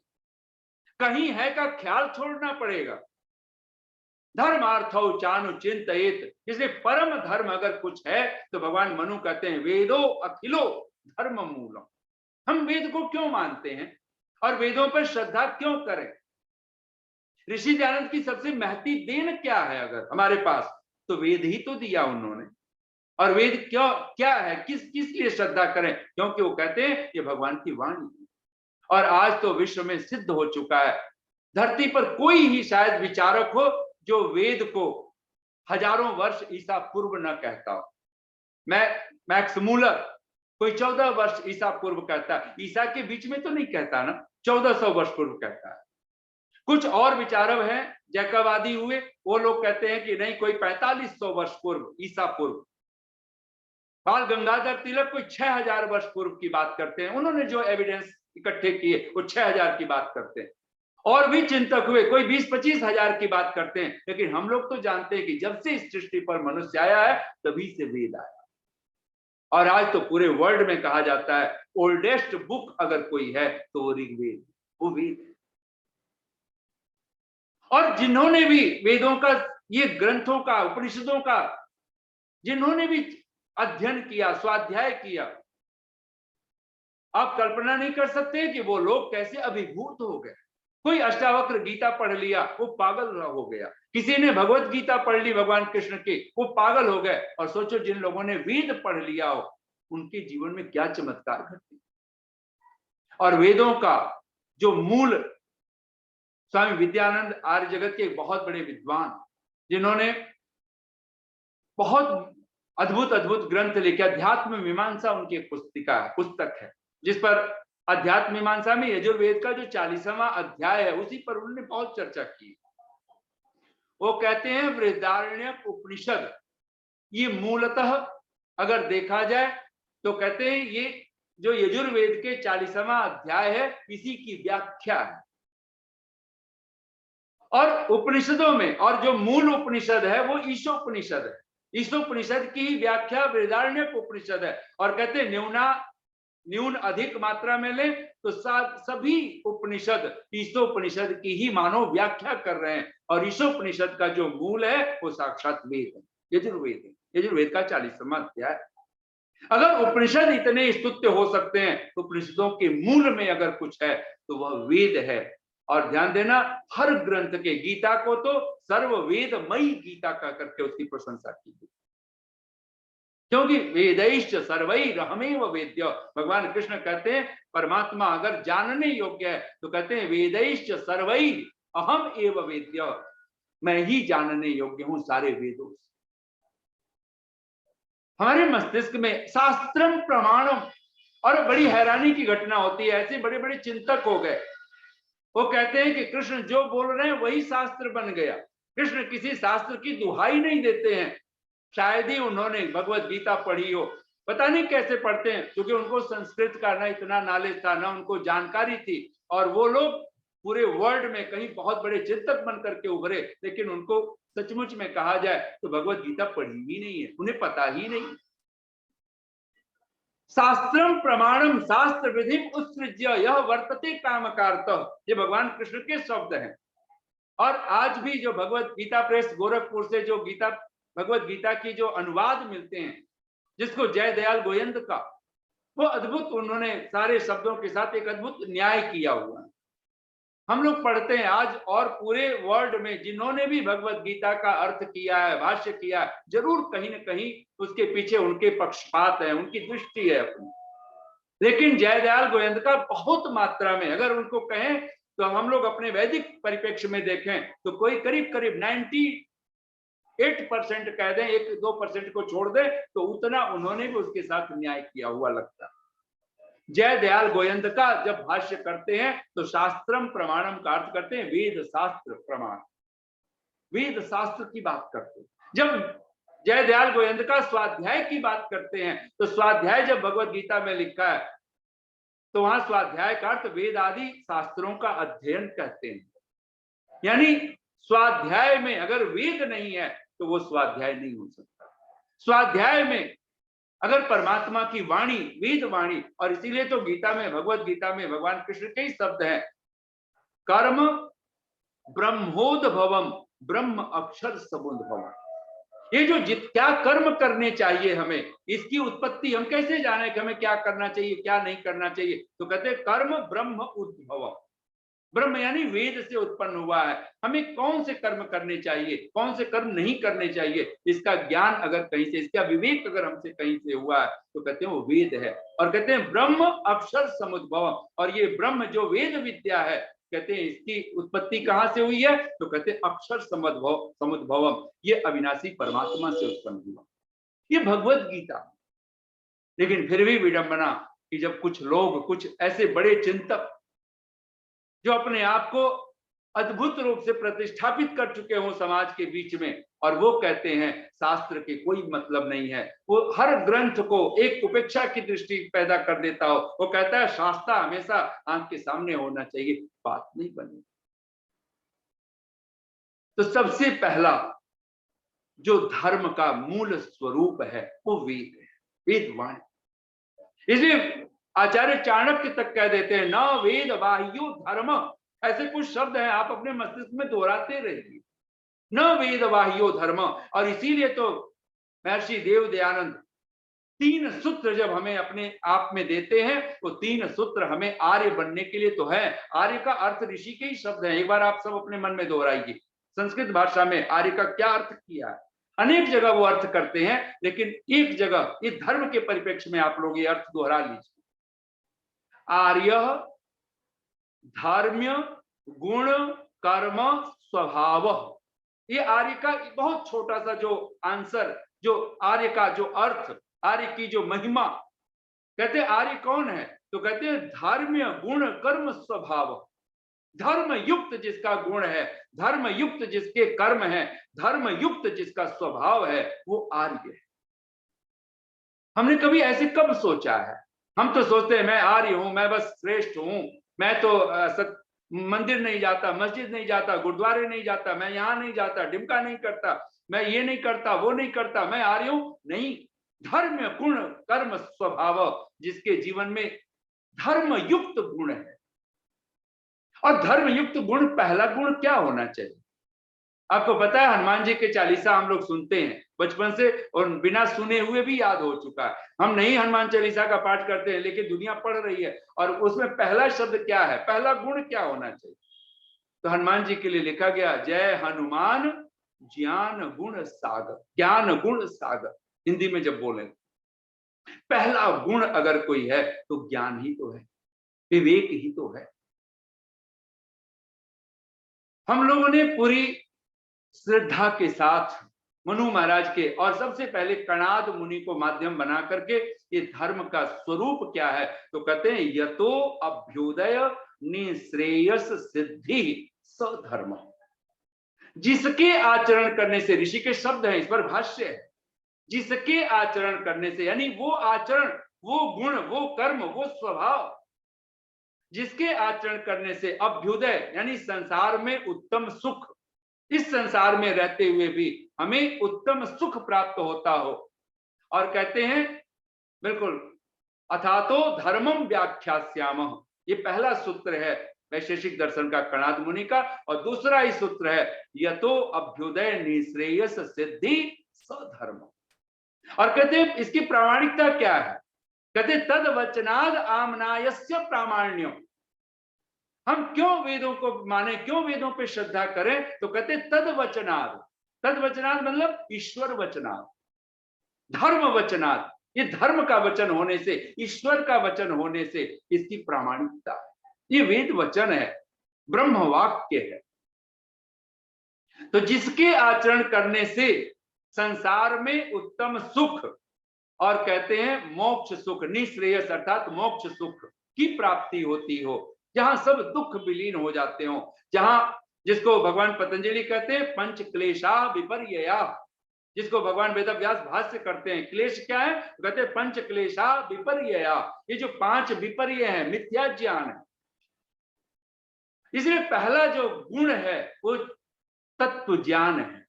Speaker 8: कहीं है का ख्याल छोड़ना पड़ेगा। धर्मार्थौ चानु चिंतयेत, इसलिए परम धर्म अगर कुछ है तो भगवान मनु कहते हैं वेदो अखिलो धर्म मूलम। हम वेद को क्यों मानते हैं और वेदों पर श्रद्धा क्यों करें? ऋषि दयानंद की सबसे महती देन क्या है अगर हमारे पास, तो वेद ही तो दिया उन्होंने। और वेद क्यों, क्या है, किस लिए श्रद्धा करें? क्योंकि वो कहते हैं ये भगवान की वाणी है। और आज तो विश्व में सिद्ध हो चुका है, धरती पर कोई ही शायद विचारक हो जो वेद को हजारों वर्ष ईसा पूर्व न कहता हो। मैक्स मूलर कोई 14 वर्ष ईसा पूर्व कहता है, ईसा के बीच में तो नहीं कहता ना, 1400 वर्ष पूर्व कहता है। कुछ और विचारक हैं जैकबवादी हुए, वो लोग कहते हैं कि नहीं, कोई 4500 वर्ष पूर्व ईसा पूर्व। बाल गंगाधर तिलक कोई 6000 वर्ष पूर्व की बात करते हैं, उन्होंने जो एविडेंस इकट्ठे किए, वो 6,000 की बात करते हैं। और भी चिंतक हुए, कोई 20-25 हजार की बात करते हैं। लेकिन हम लोग तो जानते हैं कि जब से इस सृष्टि पर मनुष्य आया है तभी से वेद आया। और आज तो पूरे वर्ल्ड में कहा जाता है ओल्डेस्ट बुक अगर कोई है तो वो ऋग्वेद, वो वेद। और जिन्होंने भी वेदों का, ये ग्रंथों का, उपनिषदों का जिन्होंने भी अध्ययन किया, स्वाध्याय किया, आप कल्पना नहीं कर सकते कि वो लोग कैसे अभिभूत हो गए। कोई अष्टावक्र गीता पढ़ लिया, वो पागल हो गया। किसी ने भगवत गीता पढ़ ली भगवान कृष्ण की, वो पागल हो गए। और सोचो जिन लोगों ने वेद पढ़ लिया हो उनके जीवन में क्या चमत्कार घटते। और वेदों का जो मूल, स्वामी विद्यानंद आर्य जगत के एक बहुत बड़े विद्वान, जिन्होंने बहुत अद्भुत अद्भुत ग्रंथ लिखे। अध्यात्म मीमांसा उनकी एक पुस्तक है, जिस पर अध्यात्म मीमांसा में यजुर्वेद का जो 40वां अध्याय है उसी पर उन्होंने बहुत चर्चा की। वो कहते हैं बृहदारण्यक उपनिषद, ये मूलतः अगर देखा जाए तो कहते हैं ये जो यजुर्वेद के 40वां अध्याय है इसी की व्याख्या है। और उपनिषदों में, और जो मूल उपनिषद है वो ईशोपनिषद है। ईशोपनिषद की ही व्याख्या बृहदारण्यक उपनिषद है। और कहते हैं न्यून अधिक मात्रा में ले तो सभी उपनिषद ईशोपनिषद की ही मानो व्याख्या कर रहे हैं। और ईशोपनिषद का जो मूल है वो साक्षात वेद है, यजुर्वेद है। यजुर्वेद का 40वां अध्याय। अगर उपनिषद इतने स्तुत्य हो सकते हैं, उपनिषदों के मूल में अगर कुछ है तो वह वेद है। और ध्यान देना, हर ग्रंथ के, गीता को तो सर्ववेदमयी गीता का करके उसकी प्रशंसा की गई, क्योंकि वेदैश्च सर्वैरहमेव वेद्य। भगवान कृष्ण कहते हैं परमात्मा अगर जानने योग्य है तो कहते हैं वेदैश्च सर्वैर अहम एव वेद्य, मैं ही जानने योग्य हूं सारे वेदों से। हमारे मस्तिष्क में शास्त्रम प्रमाणम, और बड़ी हैरानी की घटना होती है, ऐसे बड़े बड़े चिंतक हो गए, वो कहते हैं कि कृष्ण जो बोल रहे हैं वही शास्त्र बन गया। कृष्ण किसी शास्त्र की दुहाई नहीं देते हैं। शायद ही उन्होंने भगवत गीता पढ़ी हो, पता नहीं कैसे पढ़ते हैं, क्योंकि उनको संस्कृत का ना इतना नॉलेज था, ना उनको जानकारी थी। और वो लोग पूरे वर्ल्ड में कहीं बहुत बड़े चिंतक बन करके उभरे, लेकिन उनको सचमुच में कहा जाए तो भगवत गीता पढ़ी ही नहीं है, उन्हें पता ही नहीं। शास्त्रम प्रमाणम शास्त्र विधि उत्सृज्य यह वर्तते कामकार्त, ये भगवान कृष्ण के शब्द हैं। और आज भी जो भगवत गीता प्रेस गोरखपुर से जो भगवत गीता की जो अनुवाद मिलते हैं, जिसको जय दयाल गोयंद का, वो अद्भुत, उन्होंने सारे शब्दों के साथ एक अद्भुत न्याय किया हुआ है। हम लोग पढ़ते हैं आज, और पूरे वर्ल्ड में जिन्होंने भी भगवत गीता का अर्थ किया है, भाष्य किया है, जरूर कहीं न कहीं उसके पीछे उनके पक्षपात है, उनकी दृष्टि है अपनी। लेकिन जय दयाल गोयंद का बहुत मात्रा में, अगर उनको कहें तो हम लोग अपने वैदिक परिप्रेक्ष्य में देखें तो कोई करीब करीब 98% कह दें, 1-2% को छोड़ दें, तो उतना उन्होंने भी उसके साथ न्याय किया हुआ लगता है। जय दयाल गोयंद का जब भाष्य करते हैं तो शास्त्रम प्रमाणम का अर्थ करते हैं वेद शास्त्र प्रमाण, वेद शास्त्र की बात करते हैं। जब जय दयाल गोयंद का स्वाध्याय की बात करते हैं तो स्वाध्याय जब भगवत गीता में लिखा है तो वहां स्वाध्याय का अर्थ वेद आदि शास्त्रों का अध्ययन कहते हैं। यानी स्वाध्याय में अगर वेद नहीं है तो वो स्वाध्याय नहीं हो सकता। स्वाध्याय में अगर परमात्मा की वाणी, वेद वाणी, और इसीलिए तो गीता में, भगवत गीता में भगवान कृष्ण के ही शब्द हैं, कर्म ब्रह्मोद्भवम ब्रह्म अक्षर समुद्भवम। ये जो क्या कर्म करने चाहिए हमें, इसकी उत्पत्ति हम कैसे जाने कि हमें क्या करना चाहिए क्या नहीं करना चाहिए, तो कहते हैं कर्म ब्रह्म उद्भवम। ब्रह्म यानी वेद से उत्पन्न हुआ है। हमें कौन से कर्म करने चाहिए, कौन से कर्म नहीं करने चाहिए, इसका ज्ञान अगर कहीं से, इसका विवेक अगर हमसे कहीं से हुआ है तो कहते हैं वो वेद है। और कहते हैं ब्रह्म अक्षर समुद्भव, और ये ब्रह्म जो वेद विद्या है, कहते हैं इसकी उत्पत्ति कहां से हुई है, तो कहते हैं अक्षर समुद्भवम, ये अविनाशी परमात्मा से उत्पन्न हुआ, ये भगवत गीता। लेकिन फिर भी विडंबना कि जब कुछ लोग, कुछ ऐसे बड़े चिंतक जो अपने आप को अद्भुत रूप से प्रतिष्ठापित कर चुके हों समाज के बीच में, और वो कहते हैं शास्त्र के कोई मतलब नहीं है, वो हर ग्रंथ को एक उपेक्षा की दृष्टि पैदा कर देता हो, वो कहता है शास्त्र हमेशा आंख के सामने होना चाहिए, बात नहीं बनी। तो सबसे पहला जो धर्म का मूल स्वरूप है वो वेद है, वेद वाणी। इसलिए आचार्य चाणक्य तक कह देते हैं न वेद बाह्यो धर्म, ऐसे कुछ शब्द हैं आप अपने मस्तिष्क में दोहराते रहिए, न वेद बाह्यो धर्म। और इसीलिए तो महर्षि देव दयानंद 3 सूत्र जब हमें अपने आप में देते हैं, वो 3 सूत्र हमें आर्य बनने के लिए तो है। आर्य का अर्थ ऋषि के ही शब्द है, एक बार आप सब अपने मन में दोहराइए। संस्कृत भाषा में आर्य का क्या अर्थ किया है, अनेक जगह वो अर्थ करते हैं, लेकिन एक जगह ये धर्म के परिप्रेक्ष्य में आप लोग ये अर्थ दोहरा लीजिए। आर्य धर्म्य गुण कर्म स्वभाव, ये आर्य का बहुत छोटा सा जो आंसर, जो आर्य का जो अर्थ, आर्य की जो महिमा। कहते आर्य कौन है, तो कहते हैं धर्म्य गुण कर्म स्वभाव। धर्म युक्त जिसका गुण है, धर्म युक्त जिसके कर्म है, धर्म युक्त जिसका स्वभाव है, वो आर्य है। हमने कभी ऐसे कब सोचा है? हम तो सोचते हैं मैं आर्य हूं, मैं बस श्रेष्ठ हूं, मैं तो मंदिर नहीं जाता, मस्जिद नहीं जाता, गुरुद्वारे नहीं जाता, मैं यहाँ नहीं जाता, डिमका नहीं करता, मैं ये नहीं करता, वो नहीं करता, मैं आर्य हूं। नहीं, धर्म गुण कर्म स्वभाव, जिसके जीवन में धर्म युक्त गुण है। और धर्म युक्त गुण, पहला गुण क्या होना चाहिए? आपको पता है हनुमान जी के चालीसा हम लोग सुनते हैं बचपन से, और बिना सुने हुए भी याद हो चुका है। हम नहीं हनुमान चालीसा का पाठ करते हैं, लेकिन दुनिया पढ़ रही है, और उसमें पहला शब्द क्या है, पहला गुण क्या होना चाहिए? तो हनुमान जी के लिए लिखा गया जय हनुमान ज्ञान गुण सागर, ज्ञान गुण सागर। हिंदी में जब बोले पहला गुण अगर कोई है तो ज्ञान ही तो है, विवेक ही तो है। हम लोगों ने पूरी श्रद्धा के साथ मनु महाराज के और सबसे पहले कणाद मुनि को माध्यम बना करके ये धर्म का स्वरूप क्या है, तो कहते हैं यतो अभ्युदय निश्रेयस सिद्धि सधर्म। जिसके आचरण करने से, ऋषि के शब्द हैं, इस पर भाष्य है, जिसके आचरण करने से, यानी वो आचरण, वो गुण, वो कर्म, वो स्वभाव जिसके आचरण करने से अभ्युदय यानी संसार में उत्तम सुख, इस संसार में रहते हुए भी हमें उत्तम सुख प्राप्त होता हो। और कहते हैं बिल्कुल अथातो धर्मम व्याख्यास्यामः, ये पहला सूत्र है वैशेषिक दर्शन का कणाद मुनि का, और दूसरा ही सूत्र है यतो अभ्युदय निश्रेयस सिद्धि सधर्म। और कहते हैं इसकी प्रामाणिकता क्या है, कहते तद वचनाद आमनायस्य प्रामाण्यम। हम क्यों वेदों को माने, क्यों वेदों पे श्रद्धा करें, तो कहते तद वचनाद, तद वचनाद मतलब ईश्वर वचनाद, धर्म वचनाद, ये धर्म का वचन होने से, ईश्वर का वचन होने से इसकी प्रामाणिकता है। ये वेद वचन है, ब्रह्म वाक्य है। तो जिसके आचरण करने से संसार में उत्तम सुख, और कहते हैं मोक्ष सुख, निश्रेयस अर्थात मोक्ष सुख की प्राप्ति होती हो, जहां सब दुख विलीन हो जाते हो, जहां जिसको भगवान पतंजलि कहते हैं पंच क्लेशा विपर्यया, जिसको भगवान वेदव्यास भाष्य करते हैं। क्लेश क्या है, कहते हैं पंच क्लेशा विपर्यया, ये जो 5 विपर्य है, मिथ्या ज्ञान है। इसलिए पहला जो गुण है वो तत्व ज्ञान है।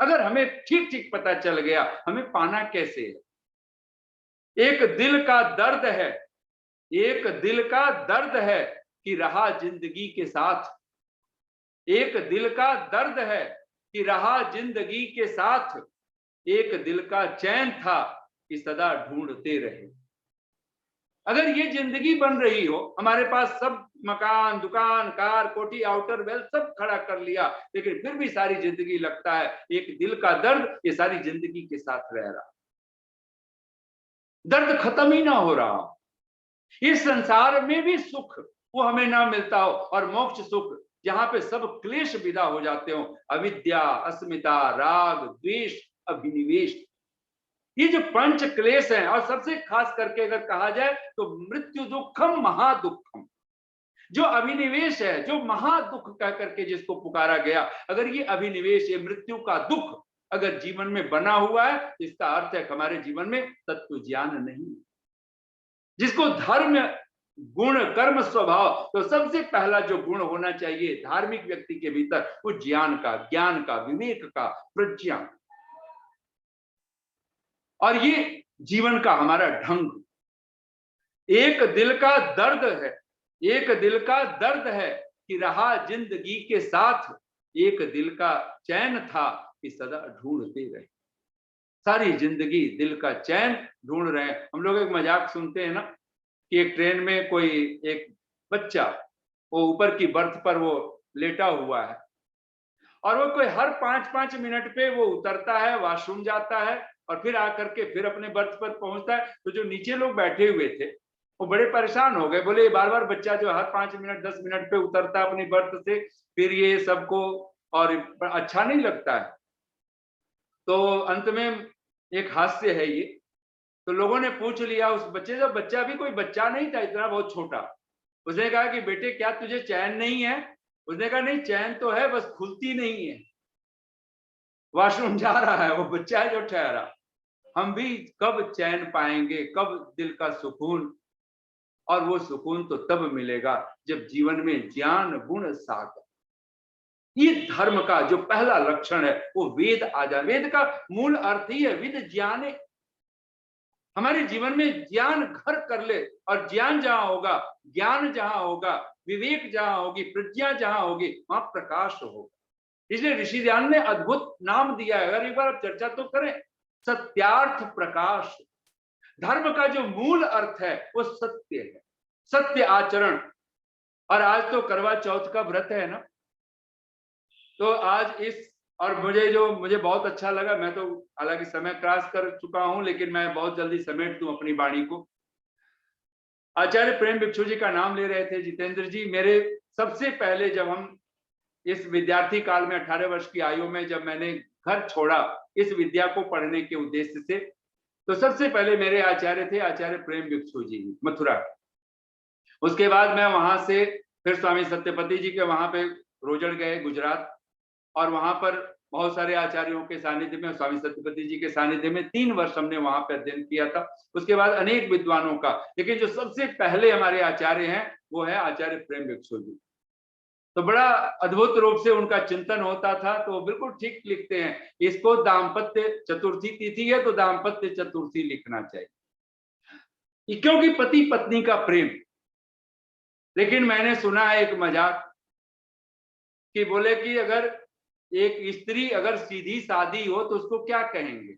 Speaker 8: अगर हमें ठीक ठीक पता चल गया, हमें पाना कैसे है? एक दिल का दर्द है, एक दिल का दर्द है कि रहा जिंदगी के साथ, एक दिल का दर्द है कि रहा जिंदगी के साथ, एक दिल का चैन था कि सदा ढूंढते रहे। अगर ये जिंदगी बन रही हो, हमारे पास सब मकान, दुकान, कार, कोठी, आउटर वेल सब खड़ा कर लिया, लेकिन फिर भी सारी जिंदगी लगता है एक दिल का दर्द ये सारी जिंदगी के साथ रह रहा, दर्द खत्म ही ना हो रहा, इस संसार में भी सुख वो हमें ना मिलता हो, और मोक्ष सुख जहां पे सब क्लेश विदा हो जाते हो, अविद्या, अस्मिता, राग, द्वेष, अभिनिवेश, ये जो 5 क्लेश हैं, और सबसे खास करके अगर कहा जाए तो मृत्यु दुखम महादुखम, जो अभिनिवेश है, जो महादुख कह करके जिसको पुकारा गया, अगर ये अभिनिवेश, ये मृत्यु का दुख अगर जीवन में बना हुआ है, इसका अर्थ है हमारे जीवन में तत्व ज्ञान नहीं। जिसको धर्म, गुण, कर्म, स्वभाव, तो सबसे पहला जो गुण होना चाहिए धार्मिक व्यक्ति के भीतर, वो ज्ञान का, विवेक का, प्रज्ञा, और ये जीवन का हमारा ढंग। एक दिल का दर्द है, एक दिल का दर्द है कि रहा जिंदगी के साथ, एक दिल का चैन था कि सदा ढूंढते रहे। सारी जिंदगी दिल का चैन ढूंढ रहे हैं। हम लोग एक मजाक सुनते हैं ना कि एक ट्रेन में कोई एक बच्चा वो ऊपर की बर्थ पर वो लेटा हुआ है और वो कोई हर 5-5 मिनट पे वो उतरता है, वॉशरूम जाता है और फिर आकर के फिर अपने बर्थ पर पहुंचता है। तो जो नीचे लोग बैठे हुए थे वो बड़े परेशान हो गए, बोले बार बार बच्चा जो हर 5 मिनट 10 मिनट पे उतरता है अपनी बर्थ से, फिर ये सबको और अच्छा नहीं लगता है। तो अंत में एक हास्य है ये, तो लोगों ने पूछ लिया उस बच्चे से, बच्चा भी कोई बच्चा नहीं था, इतना बहुत छोटा। उसने कहा कि बेटे क्या तुझे चैन नहीं है? उसने कहा नहीं, चैन तो है, बस खुलती नहीं है। वॉशरूम जा रहा है वो बच्चा है जो ठहरा। हम भी कब चैन पाएंगे, कब दिल का सुकून? और वो सुकून तो तब मिलेगा जब जीवन में ज्ञान, गुण, सागर, ये धर्म का जो पहला लक्षण है वो वेद आ जाए। वेद का मूल अर्थ ही है विद ज्ञाने। हमारे जीवन में ज्ञान घर कर ले, और ज्ञान जहां होगा, ज्ञान जहां होगा, विवेक जहां होगी, प्रज्ञा जहां होगी, वहां प्रकाश होगा। इसलिए ऋषि ध्यान ने अद्भुत नाम दिया है, अगर एक बार आप चर्चा तो करें, सत्यार्थ प्रकाश। धर्म का जो मूल अर्थ है वो सत्य है, सत्य आचरण। और आज तो करवा चौथ का व्रत है ना, तो आज इस, और मुझे बहुत अच्छा लगा, मैं तो हालांकि समय क्रॉस कर चुका हूं लेकिन मैं बहुत जल्दी समेट दूं अपनी वाणी को। आचार्य प्रेम भिक्षु जी का नाम ले रहे थे जितेंद्र जी। मेरे सबसे पहले जब हम इस विद्यार्थी काल में 18 वर्ष की आयु में जब मैंने घर छोड़ा इस विद्या को पढ़ने के उद्देश्य से, तो सबसे पहले मेरे आचार्य थे आचार्य प्रेम भिक्षु जी मथुरा। उसके बाद मैं वहां से फिर स्वामी सत्यपति जी के वहां पे रोजड़ गए गुजरात, और वहां पर बहुत सारे आचार्यों के सानिध्य में, स्वामी सत्यपति जी के सानिध्य में 3 वर्ष हमने वहां पर अध्ययन किया था। उसके बाद अनेक विद्वानों का, लेकिन जो सबसे पहले हमारे आचार्य हैं वो है आचार्य प्रेम भिक्षु जी। तो बड़ा अद्भुत रूप से उनका चिंतन होता था। तो बिल्कुल ठीक लिखते हैं, इसको दाम्पत्य चतुर्थी तिथि है तो दाम्पत्य चतुर्थी लिखना चाहिए, क्योंकि पति पत्नी का प्रेम। लेकिन मैंने सुना है एक मजाक कि बोले कि अगर एक स्त्री अगर सीधी सादी हो तो उसको क्या कहेंगे,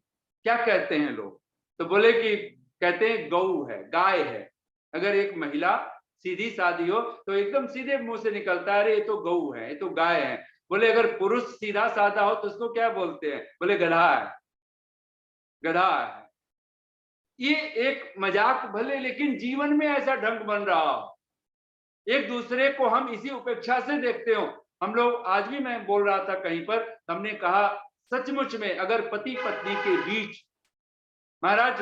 Speaker 8: क्या कहते हैं लोग? तो बोले कि कहते हैं गऊ है, गाय है। अगर एक महिला सीधी सादी हो तो एकदम सीधे मुंह से निकलता है, अरे ये तो गऊ है, ये तो गाय है। बोले अगर पुरुष सीधा साधा हो तो उसको क्या बोलते हैं? बोले गधा है, गधा है। ये एक मजाक भले, लेकिन जीवन में ऐसा ढंग बन रहा हो, एक दूसरे को हम इसी उपेक्षा से देखते हो। हम लोग, आज भी मैं बोल रहा था कहीं पर, हमने कहा सचमुच में अगर पति पत्नी के बीच, महाराज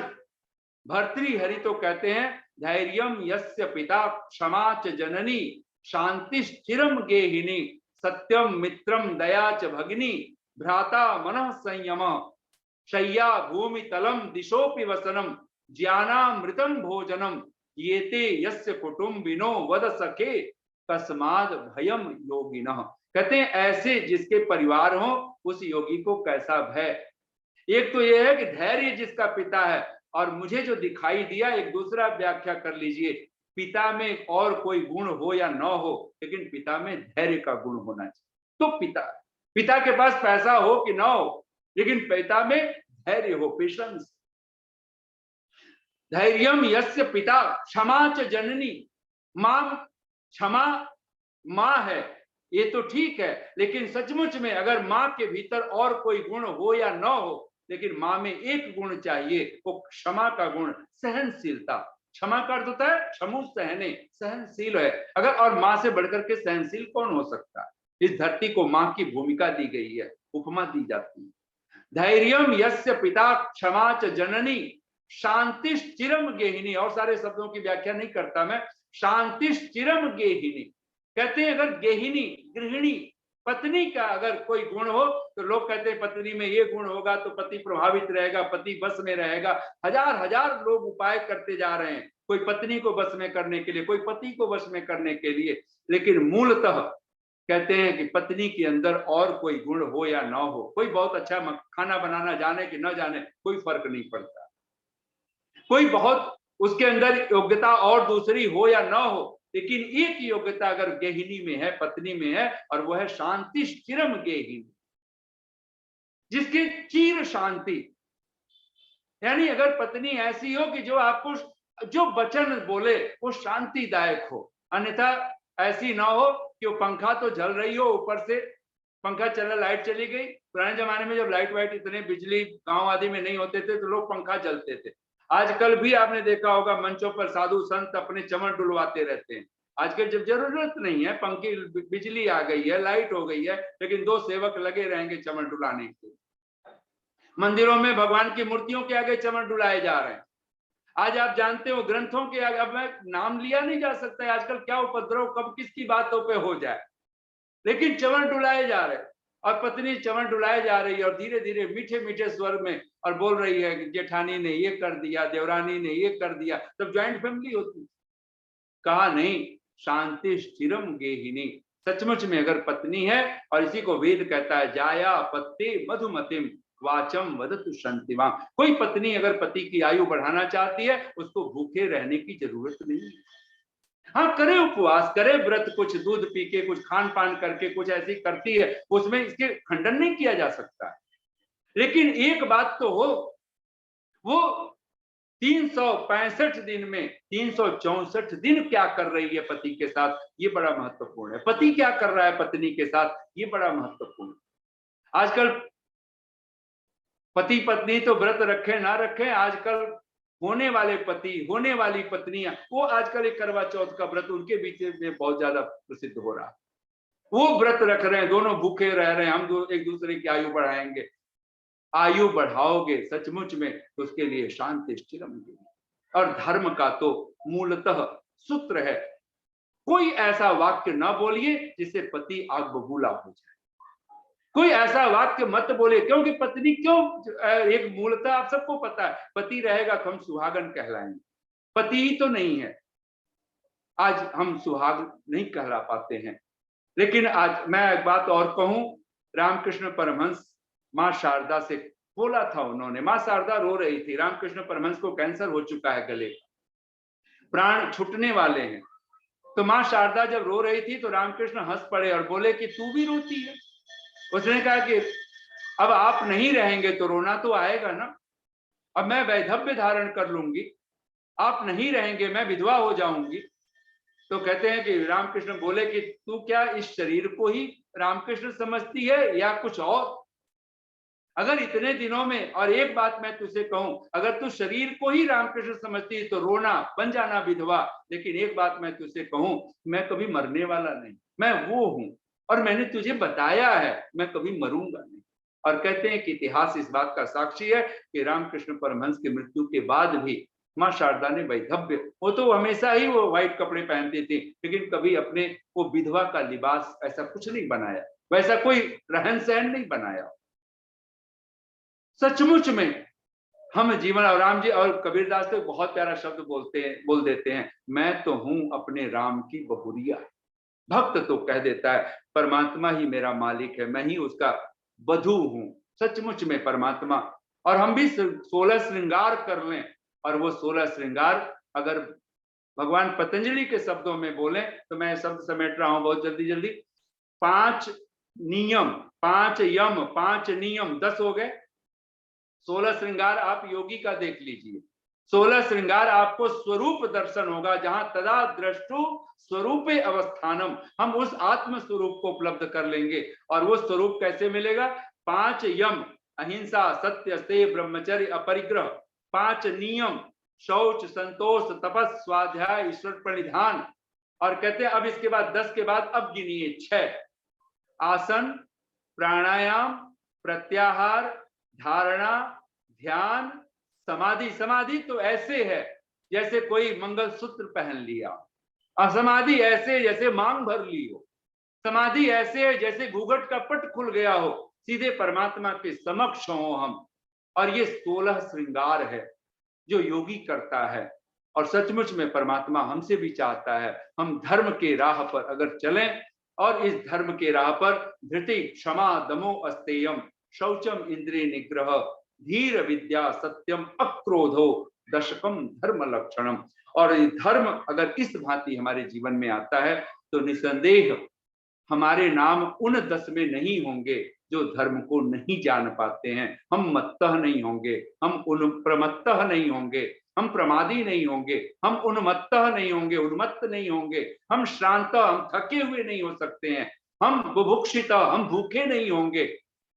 Speaker 8: भर्तृहरि तो कहते हैं धैर्यम यस्य पिता क्षमा च जननी शांतिश्चिरम गेहिनी सत्यम मित्रम दया च भगिनी भ्राता मनः संयम शय्या भूमि तलम दिशोपि वसनम ज्ञानामृतम भोजनम येते यस्य कुटुंबिनो वद सखे कस्माद भयम योगिनः। कहते हैं ऐसे जिसके परिवार हो उस योगी को कैसा भय। एक तो यह है कि धैर्य जिसका पिता है, और मुझे जो दिखाई दिया, एक दूसरा व्याख्या कर लीजिए, पिता में और कोई गुण हो या न हो, लेकिन पिता में धैर्य का गुण होना चाहिए। तो पिता के पास पैसा हो कि ना हो, लेकिन पिता में धैर्य हो, पेशेंस। धैर्यम यस्य पिता क्षमा च जननी, मां क्षमा मां है, ये तो ठीक है, लेकिन सचमुच में अगर मां के भीतर और कोई गुण हो या न हो, लेकिन मां में एक गुण चाहिए, वो क्षमा का गुण, सहनशीलता। क्षमा का अर्थ होता है क्षमु सहने, सहनशील है। अगर, और मां से बढ़कर के सहनशील कौन हो सकता है? इस धरती को मां की भूमिका दी गई है, उपमा दी जाती है। धैर्यम यस्य पिता क्षमा च जननी शांतिश्चिरम गेहिनी, और सारे शब्दों की व्याख्या नहीं करता मैं, शांतिश्चिरम गेहिनी, कहते हैं अगर गेहिनी, गृहिणी, पत्नी का अगर कोई गुण हो तो लोग कहते हैं पत्नी में ये गुण होगा तो पति प्रभावित रहेगा, पति बस में रहेगा। हजार हजार लोग उपाय करते जा रहे हैं, कोई पत्नी को बस में करने के लिए, कोई पति को बस में करने के लिए, लेकिन मूलतः कहते हैं कि पत्नी के अंदर और कोई गुण हो या ना हो, कोई बहुत अच्छा खाना बनाना जाने कि न जाने, कोई फर्क नहीं पड़ता। कोई बहुत उसके अंदर योग्यता और दूसरी हो या ना हो, लेकिन एक योग्यता अगर गेहिनी में है, पत्नी में है, और वह है शांति स्थिरम गेहिनी, जिसकी चिर शांति। यानी अगर पत्नी ऐसी हो कि जो आपको जो वचन बोले वो शांतिदायक हो, अन्यथा ऐसी ना हो कि वो पंखा तो जल रही हो, ऊपर से पंखा चला, लाइट चली गई। पुराने जमाने में जब लाइट वाइट इतने बिजली गांव आदि में नहीं होते थे तो लोग पंखा जलते थे। आजकल भी आपने देखा होगा मंचों पर साधु संत अपने चमन डुलवाते रहते हैं। आजकल जब जरूरत नहीं है, पंखे, बिजली आ गई है, लाइट हो गई है, लेकिन 2 सेवक लगे रहेंगे चमन डुलाने के। मंदिरों में भगवान की मूर्तियों के आगे चमन डुलाए जा रहे हैं। आज आप जानते हो ग्रंथों के आगे, अब मैं नाम लिया नहीं जा सकता है, आजकल क्या उपद्रव कब किसकी बातों पे हो जाए, लेकिन चमन डुलाए जा रहे हैं। और पत्नी चमन डुलाए जा रही है और धीरे धीरे मीठे मीठे स्वर में और बोल रही है कि जेठानी ने ये कर दिया, देवरानी ने ये कर दिया। तब ज्वाइंट फैमिली होती। कहा नहीं, शांति स्थिरम गेहिनी, सचमुच में अगर पत्नी है, और इसी को वेद कहता है जाया पत्ते मधुमतिम वाचम वदतु शांतिवां। कोई पत्नी अगर पति की आयु बढ़ाना चाहती है, उसको भूखे रहने की जरूरत नहीं है। हाँ, करे उपवास, करे व्रत, कुछ दूध पी के, कुछ खान पान करके कुछ ऐसी करती है, उसमें इसके खंडन नहीं किया जा सकता। लेकिन एक बात तो हो, वो 365 दिन में 364 दिन क्या कर रही है पति के साथ, ये बड़ा महत्वपूर्ण है। पति क्या कर रहा है पत्नी के साथ, ये बड़ा महत्वपूर्ण है। आजकल पति पत्नी तो व्रत रखे ना रखे, आजकल होने वाले पति, होने वाली पत्नियां, वो आजकल एक करवा चौथ का व्रत उनके बीच में बहुत ज्यादा प्रसिद्ध हो रहा है। वो व्रत रख रहे हैं, दोनों भूखे रह रहे हैं, हम एक दूसरे की आयु बढ़ाएंगे। आयु बढ़ाओगे सचमुच में तो उसके लिए शांति स्थिरम गेहिनी। और धर्म का तो मूलतः सूत्र है, कोई ऐसा वाक्य ना बोलिए जिससे पति आग बबूला हो जाए। कोई ऐसा वाक्य मत बोले, क्योंकि पत्नी क्यों, एक मूलतः आप सबको पता है, पति रहेगा तो हम सुहागन कहलाएंगे। पति ही तो नहीं है, आज हम सुहाग नहीं कहला पाते हैं। लेकिन आज मैं एक बात और कहूं, रामकृष्ण परमहंस माँ शारदा से बोला था उन्होंने। माँ शारदा रो रही थी, रामकृष्ण परमहंस को कैंसर हो चुका है, गले प्राण छूटने वाले हैं। तो माँ शारदा जब रो रही थी तो रामकृष्ण हंस पड़े और बोले कि तू भी रोती है। उसने कहा कि अब आप नहीं रहेंगे तो रोना तो आएगा ना, अब मैं वैधव्य धारण कर लूंगी, आप नहीं रहेंगे, मैं विधवा हो जाऊंगी। तो कहते हैं कि रामकृष्ण बोले कि तू क्या इस शरीर को ही रामकृष्ण समझती है या कुछ और? अगर इतने दिनों में, और एक बात मैं तुझसे कहूं, अगर तू शरीर को ही रामकृष्ण समझती है तो रोना, बन जाना विधवा। लेकिन एक बात मैं तुझसे कहूं, मैं कभी मरने वाला नहीं, मैं वो हूं, और मैंने तुझे बताया है मैं कभी मरूंगा नहीं। और कहते हैं कि इतिहास इस बात का साक्षी है कि रामकृष्ण परमहंस की मृत्यु के बाद भी माँ शारदा ने वैधव्य, वो तो हमेशा ही वो व्हाइट कपड़े पहनती थी, लेकिन कभी अपने वो विधवा का लिबास ऐसा कुछ नहीं बनाया, वैसा कोई रहन सहन नहीं बनाया। सचमुच में हम जीवन, और राम जी और कबीरदास तो बहुत प्यारा शब्द बोल देते हैं, मैं तो हूं अपने राम की बहुरिया। भक्त तो कह देता है परमात्मा ही मेरा मालिक है, मैं ही उसका वधू हूं। सचमुच में परमात्मा, और हम भी 16 श्रृंगार कर लें, और वो 16 श्रृंगार अगर भगवान पतंजलि के शब्दों में बोले तो मैं शब्द समेट रहा हूं बहुत जल्दी। 5 नियम, 5 यम, 5 नियम, 10 हो गए। 16 श्रृंगार आप योगी का देख लीजिए। 16 श्रृंगार आपको स्वरूप दर्शन होगा, जहां तदा द्रष्टु स्वरूपे अवस्थानम, हम उस आत्म स्वरूप को उपलब्ध कर लेंगे। और वो स्वरूप कैसे मिलेगा? 5 यम, अहिंसा, सत्य, स्तेय, ब्रह्मचर्य, अपरिग्रह। 5 नियम, शौच, संतोष, तपस, स्वाध्याय, ईश्वर प्रणिधान। और कहते हैं अब इसके बाद 10 के बाद अब गिनिए 6, आसन, प्राणायाम, प्रत्याहार, धारणा, ध्यान, समाधि। समाधि तो ऐसे है जैसे कोई मंगलसूत्र पहन लिया, असमाधि ऐसे जैसे मांग भर ली हो, समाधि ऐसे जैसे घूंघट का पट खुल गया हो, सीधे परमात्मा के समक्ष हो हम। और ये 16 श्रृंगार है जो योगी करता है, और सचमुच में परमात्मा हमसे भी चाहता है हम धर्म के राह पर अगर चलें, और इस धर्म के राह पर धृति क्षमा दमो अस्तेयम शौचम इंद्रिय निग्रह धीर विद्या सत्यम अक्रोधो दशकम धर्म लक्षणम। और धर्म अगर इस भांति हमारे जीवन में आता है तो निसंदेह हमारे नाम उन 10 में नहीं होंगे जो धर्म को नहीं जान पाते हैं। हम मत्तः नहीं होंगे, हम प्रमत्तः नहीं होंगे, हम प्रमादी नहीं होंगे, हम उन्मत्तः नहीं होंगे, उन्मत्त नहीं होंगे, हम श्रांत हम थके हुए नहीं हो सकते हैं, हम बुभुक्षित हम भूखे नहीं होंगे,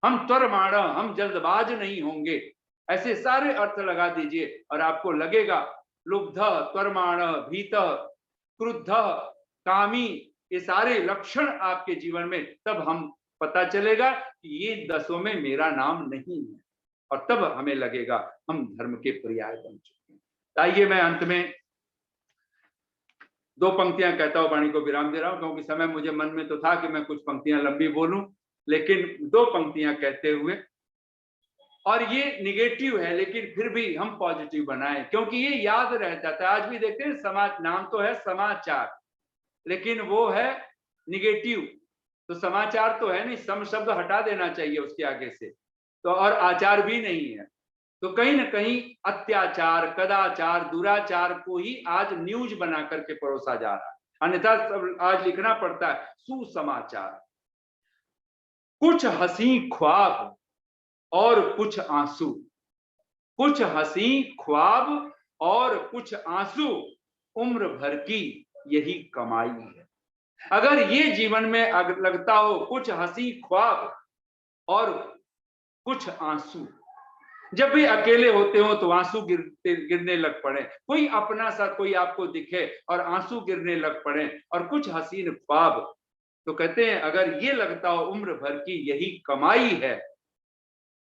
Speaker 8: हम त्वरमाण हम जल्दबाज नहीं होंगे। ऐसे सारे अर्थ लगा दीजिए और आपको लगेगा लुब्ध त्वरमाण भीत क्रुद्ध कामी, ये सारे लक्षण आपके जीवन में, तब हम पता चलेगा कि ये 10 में मेरा नाम नहीं है, और तब हमें लगेगा हम धर्म के पर्याय बन चुके हैं। आइए मैं अंत में 2 पंक्तियां कहता हूं, वाणी को विराम दे रहा हूं, क्योंकि समय मुझे मन में तो था कि मैं कुछ पंक्तियां लंबी बोलूं, लेकिन 2 पंक्तियां कहते हुए, और ये निगेटिव है लेकिन फिर भी हम पॉजिटिव बनाएं, क्योंकि ये याद रह जाता है। आज भी देखते हैं समाज, नाम तो है समाचार, लेकिन वो है निगेटिव, तो समाचार तो है नहीं, सम शब्द हटा देना चाहिए उसके आगे से, तो और आचार भी नहीं है, तो कहीं ना कहीं अत्याचार कदाचार दुराचार को ही आज न्यूज बना करके परोसा जा रहा है, अन्यथा आज लिखना पड़ता है सुसमाचार। कुछ हंसी ख्वाब और कुछ आंसू, कुछ हंसी ख्वाब और कुछ आंसू, उम्र भर की यही कमाई है। अगर ये जीवन में लगता हो कुछ हंसी ख्वाब और कुछ आंसू, जब भी अकेले होते हो तो आंसू गिरने लग पड़े, कोई अपना सा कोई आपको दिखे और आंसू गिरने लग पड़े, और कुछ हसीन ख्वाब, तो कहते हैं अगर ये लगता हो उम्र भर की यही कमाई है,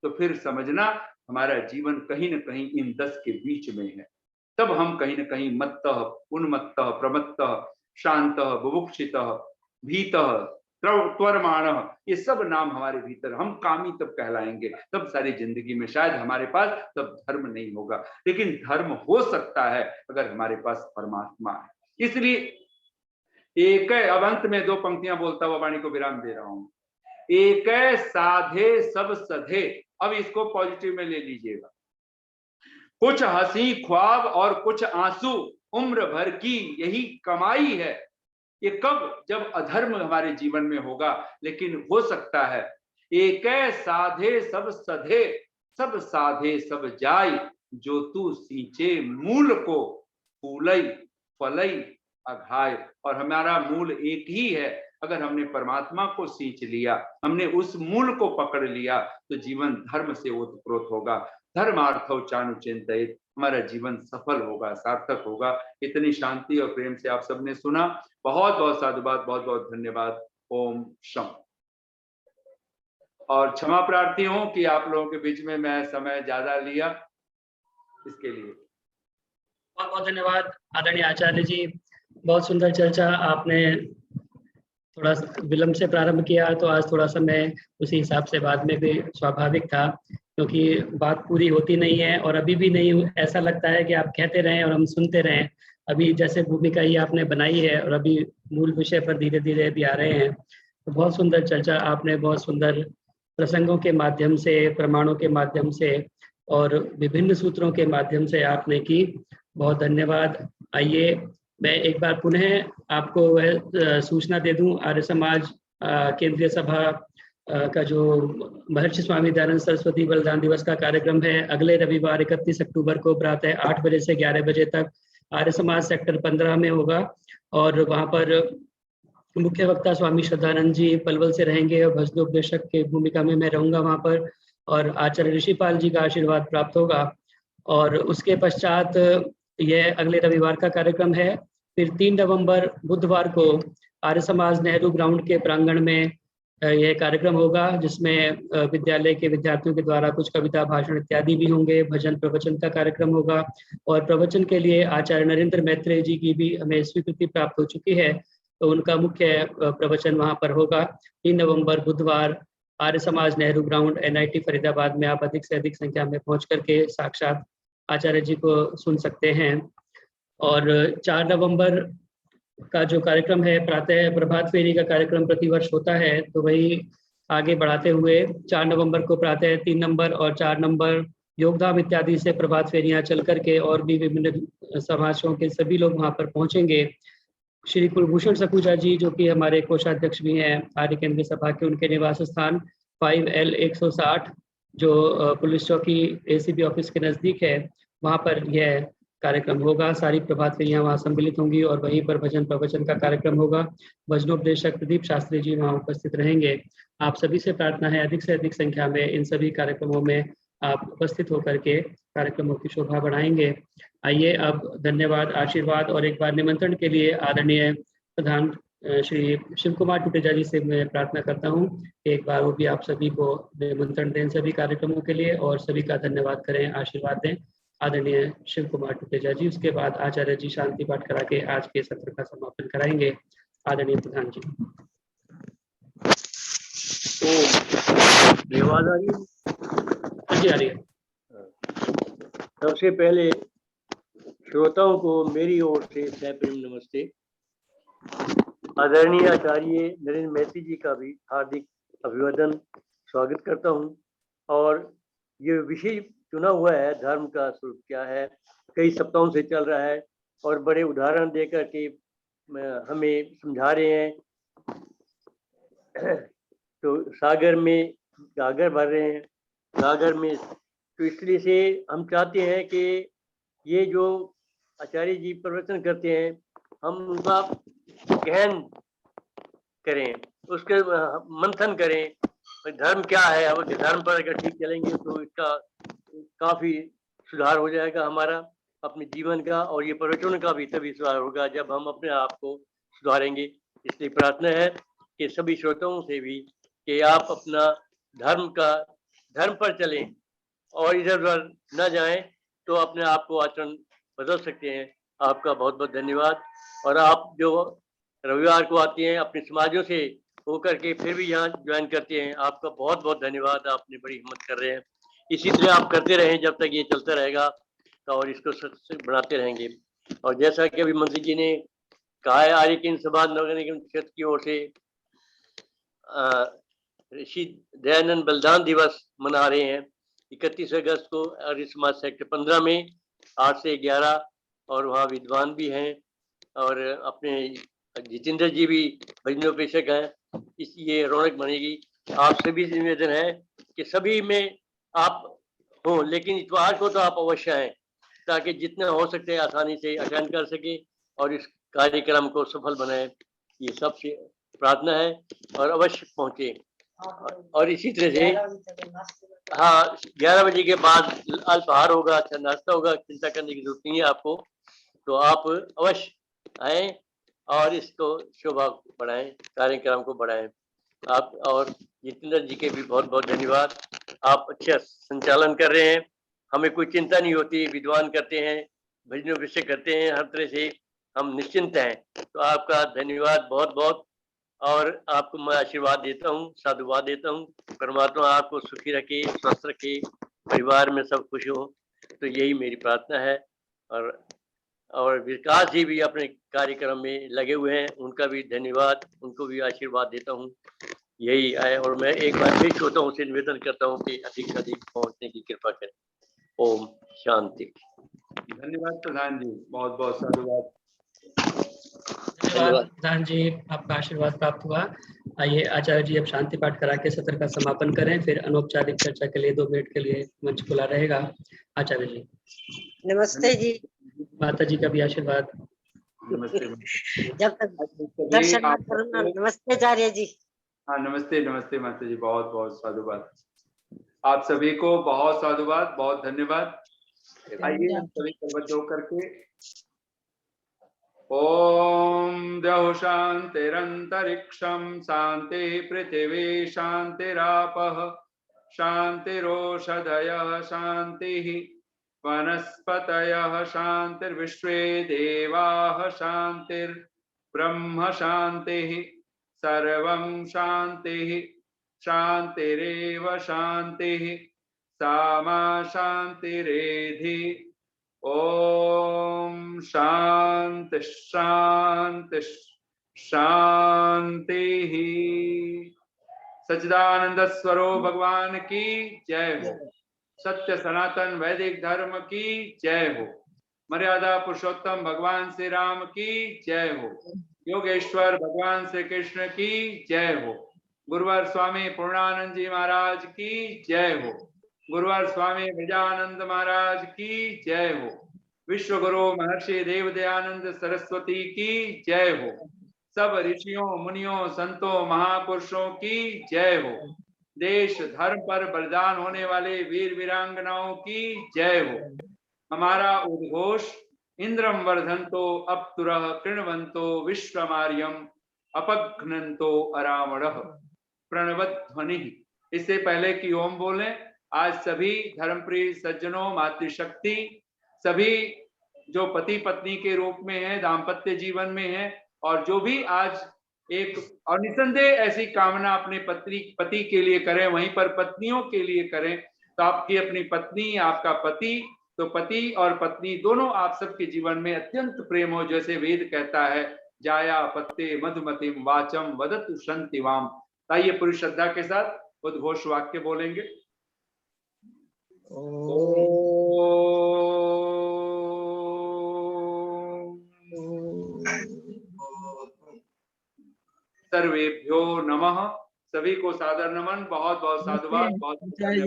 Speaker 8: तो फिर समझना हमारा जीवन कहीं ना कहीं इन 10 के बीच में है। तब हम कहीं ना कहीं मत्तः उन्मत्तः प्रमत्तः शांतः बुभुक्षितः भीतः त्वरमाणः, ये सब नाम हमारे भीतर, हम कामी तब कहलाएंगे, तब सारी जिंदगी में शायद हमारे पास तब धर्म नहीं होगा, लेकिन धर्म हो सकता है अगर हमारे पास परमात्मा है। इसलिए एक, अब अंत में 2 पंक्तियां बोलता हुआ वाणी को विराम दे रहा हूं। एक साधे सब सधे, अब इसको पॉजिटिव में ले लीजिएगा। कुछ हंसी ख्वाब और कुछ आंसू, उम्र भर की यही कमाई है। ये कब? जब अधर्म हमारे जीवन में होगा, लेकिन हो सकता है एक साधे सब सधे, सब साधे सब जाय, जो तू सींचे मूल को फूलई फलई अघाय। और हमारा मूल एक ही है, अगर हमने परमात्मा को सींच लिया, हमने उस मूल को पकड़ लिया, तो जीवन धर्म से ओतप्रोत होगा। धर्मार्थौ चानुचिंतयेत्, हमारा जीवन सफल होगा, सार्थक होगा। इतनी शांति और प्रेम से आप सबने सुना, बहुत बहुत साधुवाद, बहुत बहुत धन्यवाद। ओम शम। और क्षमा प्रार्थी हूं कि आप लोगों के बीच में मैं समय ज्यादा लिया, इसके लिए
Speaker 1: बहुत बहुत धन्यवाद आदरणीय आचार्य जी। बहुत सुंदर चर्चा, आपने थोड़ा विलंब से प्रारंभ किया, तो आज थोड़ा समय उसी हिसाब से बाद में भी स्वाभाविक था, क्योंकि बात पूरी होती नहीं है, और अभी भी नहीं, ऐसा लगता है कि आप कहते रहें और हम सुनते रहें। अभी जैसे भूमिका ही आपने बनाई है और अभी मूल विषय पर धीरे धीरे भी आ रहे हैं। तो बहुत सुंदर चर्चा आपने, बहुत सुंदर प्रसंगों के माध्यम से, प्रमाणों के माध्यम से और विभिन्न सूत्रों के माध्यम से आपने की। बहुत धन्यवाद। आइए मैं एक बार पुनः आपको वह सूचना दे दूं, आर्य समाज केंद्रीय सभा का जो महर्षि स्वामी दयानंद सरस्वती बलिदान दिवस का कार्यक्रम है, अगले रविवार 31 अक्टूबर को प्रातः 8 बजे से 11 बजे तक आर्य समाज सेक्टर 15 में होगा। और वहां पर मुख्य वक्ता स्वामी श्रद्धानंद जी पलवल से रहेंगे, और भजनोपदेशक की भूमिका में मैं रहूंगा वहां पर, और आचार्य ऋषिपाल जी का आशीर्वाद प्राप्त होगा। और उसके पश्चात यह अगले रविवार का कार्यक्रम है। फिर 3 नवंबर बुधवार को आर्य समाज नेहरू ग्राउंड के प्रांगण में यह कार्यक्रम होगा जिसमें विद्यालय के विद्यार्थियों के द्वारा कुछ कविता, भाषण इत्यादि भी होंगे। भजन प्रवचन का कार्यक्रम होगा और प्रवचन के लिए आचार्य नरेंद्र मैत्रेय जी की भी हमें स्वीकृति प्राप्त हो चुकी है, तो उनका मुख्य प्रवचन वहां पर होगा 3 नवंबर बुधवार, आर्य समाज नेहरू ग्राउंड, NIT फरीदाबाद में। आप अधिक से अधिक संख्या में पहुंच करके साक्षात आचार्य जी को सुन सकते हैं। और 4 नवंबर का जो कार्यक्रम है, प्रातः प्रभात फेरी का कार्यक्रम प्रतिवर्ष होता है, तो वही आगे बढ़ाते हुए 4 नवंबर को प्रातः 3 नंबर और 4 नंबर योगधाम इत्यादि से प्रभात फेरियां चल करके और भी विभिन्न समाजों के सभी लोग वहां पर पहुंचेंगे। श्री कुलभूषण सखुजा जी, जो कि हमारे कोषाध्यक्ष भी हैं आर्य केंद्रीय सभा के, उनके निवास स्थान 5L 160 जो पुलिस चौकी ACP ऑफिस के नजदीक है, वहां पर यह कार्यक्रम होगा। सारी प्रभात फेरियां वहां सम्मिलित होंगी और वहीं पर भजन प्रवचन का कार्यक्रम होगा। भजनोपदेशक प्रदीप शास्त्री जी वहां उपस्थित रहेंगे। आप सभी से प्रार्थना है अधिक से अधिक संख्या में इन सभी कार्यक्रमों में आप उपस्थित होकर के कार्यक्रमों की शोभा बढ़ाएंगे। आइए अब धन्यवाद, आशीर्वाद और एक बार निमंत्रण के लिए आदरणीय प्रधान श्री शिव कुमार टुटेजा जी से मैं प्रार्थना करता हूं, एक बार वो भी आप सभी को निमंत्रण दें सभी कार्यक्रमों के लिए और सभी का धन्यवाद करें, आशीर्वाद दें। आदरणीय शिव कुमार टुटेजा जी, उसके बाद आचार्य जी शांति पाठ करा के आज के सत्र का समापन कराएंगे। आदरणीय प्रधान जी।
Speaker 9: आवाज आ रही है?
Speaker 1: आ रही है।
Speaker 9: सबसे पहले श्रोताओं को मेरी ओर से सप्रेम नमस्ते। आदरणीय आचार्य नरेंद्र मैत्री जी का भी हार्दिक अभिवादन, स्वागत करता हूं। और ये विषय चुना हुआ है, धर्म का स्वरूप क्या है, कई सप्ताहों से चल रहा है और बड़े उदाहरण देकर के हमें समझा रहे हैं। तो सागर में गागर भर रहे हैं, गागर में, तो इसलिए से हम चाहते हैं कि ये जो आचार्य जी प्रवचन करते हैं हम उनका गहन करें, उसके मंथन करें, धर्म क्या है। अब धर्म पर अगर ठीक चलेंगे तो इसका काफी सुधार हो जाएगा हमारा अपने जीवन का, और ये प्रवचन का भी तभी सुधार होगा जब हम अपने आप को सुधारेंगे। इसलिए प्रार्थना है कि सभी श्रोताओं से भी कि आप अपना धर्म पर चलें और इधर उधर न जाएं, तो अपने आप को आचरण बदल सकते हैं। आपका बहुत बहुत धन्यवाद। और आप जो रविवार को आते हैं अपने समाजों से होकर के फिर भी यहाँ ज्वाइन करते हैं, आपका बहुत बहुत धन्यवाद। आपने बड़ी हिम्मत कर रहे हैं, इसी तरह आप करते रहें जब तक ये चलता रहेगा, और इसको बढ़ाते रहेंगे। और जैसा कि अभी मंत्री जी ने कहा है, आर्य केंद्रीय सभा नगर निगम क्षेत्र की ओर से ऋषि दयानंद बलिदान दिवस मना रहे हैं 31 अगस्त को आर्य समाज सेक्टर 15 में 8 से 11, और वहाँ विद्वान भी हैं और अपने जितेंद्र जी भी भजनोपदेशक हैं। इसलिए रौनक बनेगी। आप सभी से निवेदन है कि सभी में आप हो, लेकिन इतवार को तो आप अवश्य आए ताकि जितना हो सकते आसानी से अटेंड कर सके और इस कार्यक्रम को सफल बनाए। ये सबसे प्रार्थना है और अवश्य पहुंचे। और इसी तरह से हाँ, 11 बजे के बाद अल्पाहार होगा, अच्छा नाश्ता होगा, चिंता करने की जरूरत नहीं है आपको। तो आप अवश्य आए और इसको शोभा बढ़ाएं, कार्यक्रम को बढ़ाएं। आप और जितेंद्र जी के भी बहुत बहुत धन्यवाद। आप अच्छा संचालन कर रहे हैं, हमें कोई चिंता नहीं होती, विद्वान करते हैं, भजनोपदेश करते हैं, हर तरह से हम निश्चिंत हैं। तो आपका धन्यवाद बहुत बहुत। और आपको मैं आशीर्वाद देता हूँ, साधुवाद देता हूँ। परमात्मा आपको सुखी रखे, स्वस्थ रखे, परिवार में सब खुश हो, तो यही मेरी प्रार्थना है। और विकास जी भी अपने कार्यक्रम में लगे हुए हैं, उनका भी धन्यवाद, उनको भी आशीर्वाद देता हूँ। यही है। और मैं एक बार फिर श्रोताओं से निवेदन करता हूँ कि अधिक से अधिक पहुँचने की कृपा करें। ओम शांति।
Speaker 8: धन्यवाद प्रधान जी, बहुत बहुत साधुवाद।
Speaker 1: धन्यवाद प्रधान जी, आपका आशीर्वाद प्राप्त हुआ। आइए आचार्य जी अब शांति पाठ करा के सत्र का समापन करें, फिर अनौपचारिक चर्चा के लिए 2 मिनट के लिए मंच खुला रहेगा। आचार्य जी।
Speaker 7: नमस्ते जी।
Speaker 1: माता जी का भी आशीर्वाद।
Speaker 8: नमस्ते।
Speaker 7: जब तक दर्शन मत करूंगा। नमस्ते आचार्य जी।
Speaker 8: हाँ नमस्ते, नमस्ते माता जी, बहुत बहुत साधुवाद। आप सभी को बहुत साधुवाद, बहुत धन्यवाद। आइए हम सभी सर्वज्ञ होकर के ओम द्यौः शान्तिरन्तरिक्षं शान्तिः पृथिवी शान्तिरापः शान्तिरोषधयः शान्तिः वनस्पतयः शान्तिर्विश्वे देवाः शान्तिर्ब्रह्म शान्तिः सर्वं शान्तिः शान्तिरेव शान्तिः सामा शान्तिरेधि ओम शांति शांति शांति ही। सच्चिदानंद स्वरूप भगवान की जय हो। सत्य सनातन वैदिक धर्म की जय हो। मर्यादा पुरुषोत्तम भगवान श्री राम की जय हो। योगेश्वर भगवान श्री कृष्ण की जय हो। गुरुवर स्वामी पूर्णानंद जी महाराज की जय हो। गुरुवर स्वामी विजयानंद महाराज की जय हो। विश्व गुरु महर्षि देव दयानंद सरस्वती की जय हो। सब ऋषियों मुनियों संतों महापुरुषों की जय हो। देश धर्म पर बलिदान होने वाले वीर वीरांगनाओं की जय हो। हमारा उद्घोष इंद्रम वर्धन्तो अपतुरः कृण्वन्तो विश्वमार्यम अपघ्नन्तो अरावणः प्रणवध्वनि। इससे पहले कि ओम बोलें, आज सभी धर्मप्रिय सज्जनों, मातृशक्ति, सभी जो पति पत्नी के रूप में है, दाम्पत्य जीवन में है, और जो भी आज एक और निसंदेह ऐसी कामना अपने पति के लिए करें, वहीं पर पत्नियों के लिए करें, तो आपकी अपनी पत्नी, आपका पति, तो पति और पत्नी दोनों आप सबके जीवन में अत्यंत प्रेम हो। जैसे वेद कहता है, जाया पत्ते मधुमतिम वाचम वदतु शांतिवाम। आइए पूरी श्रद्धा के साथ उद्घोष वाक्य बोलेंगे। सर्वेभ्यो नमः। सभी को सादर नमन, बहुत बहुत साधुवाद, बहुत धन्यवाद।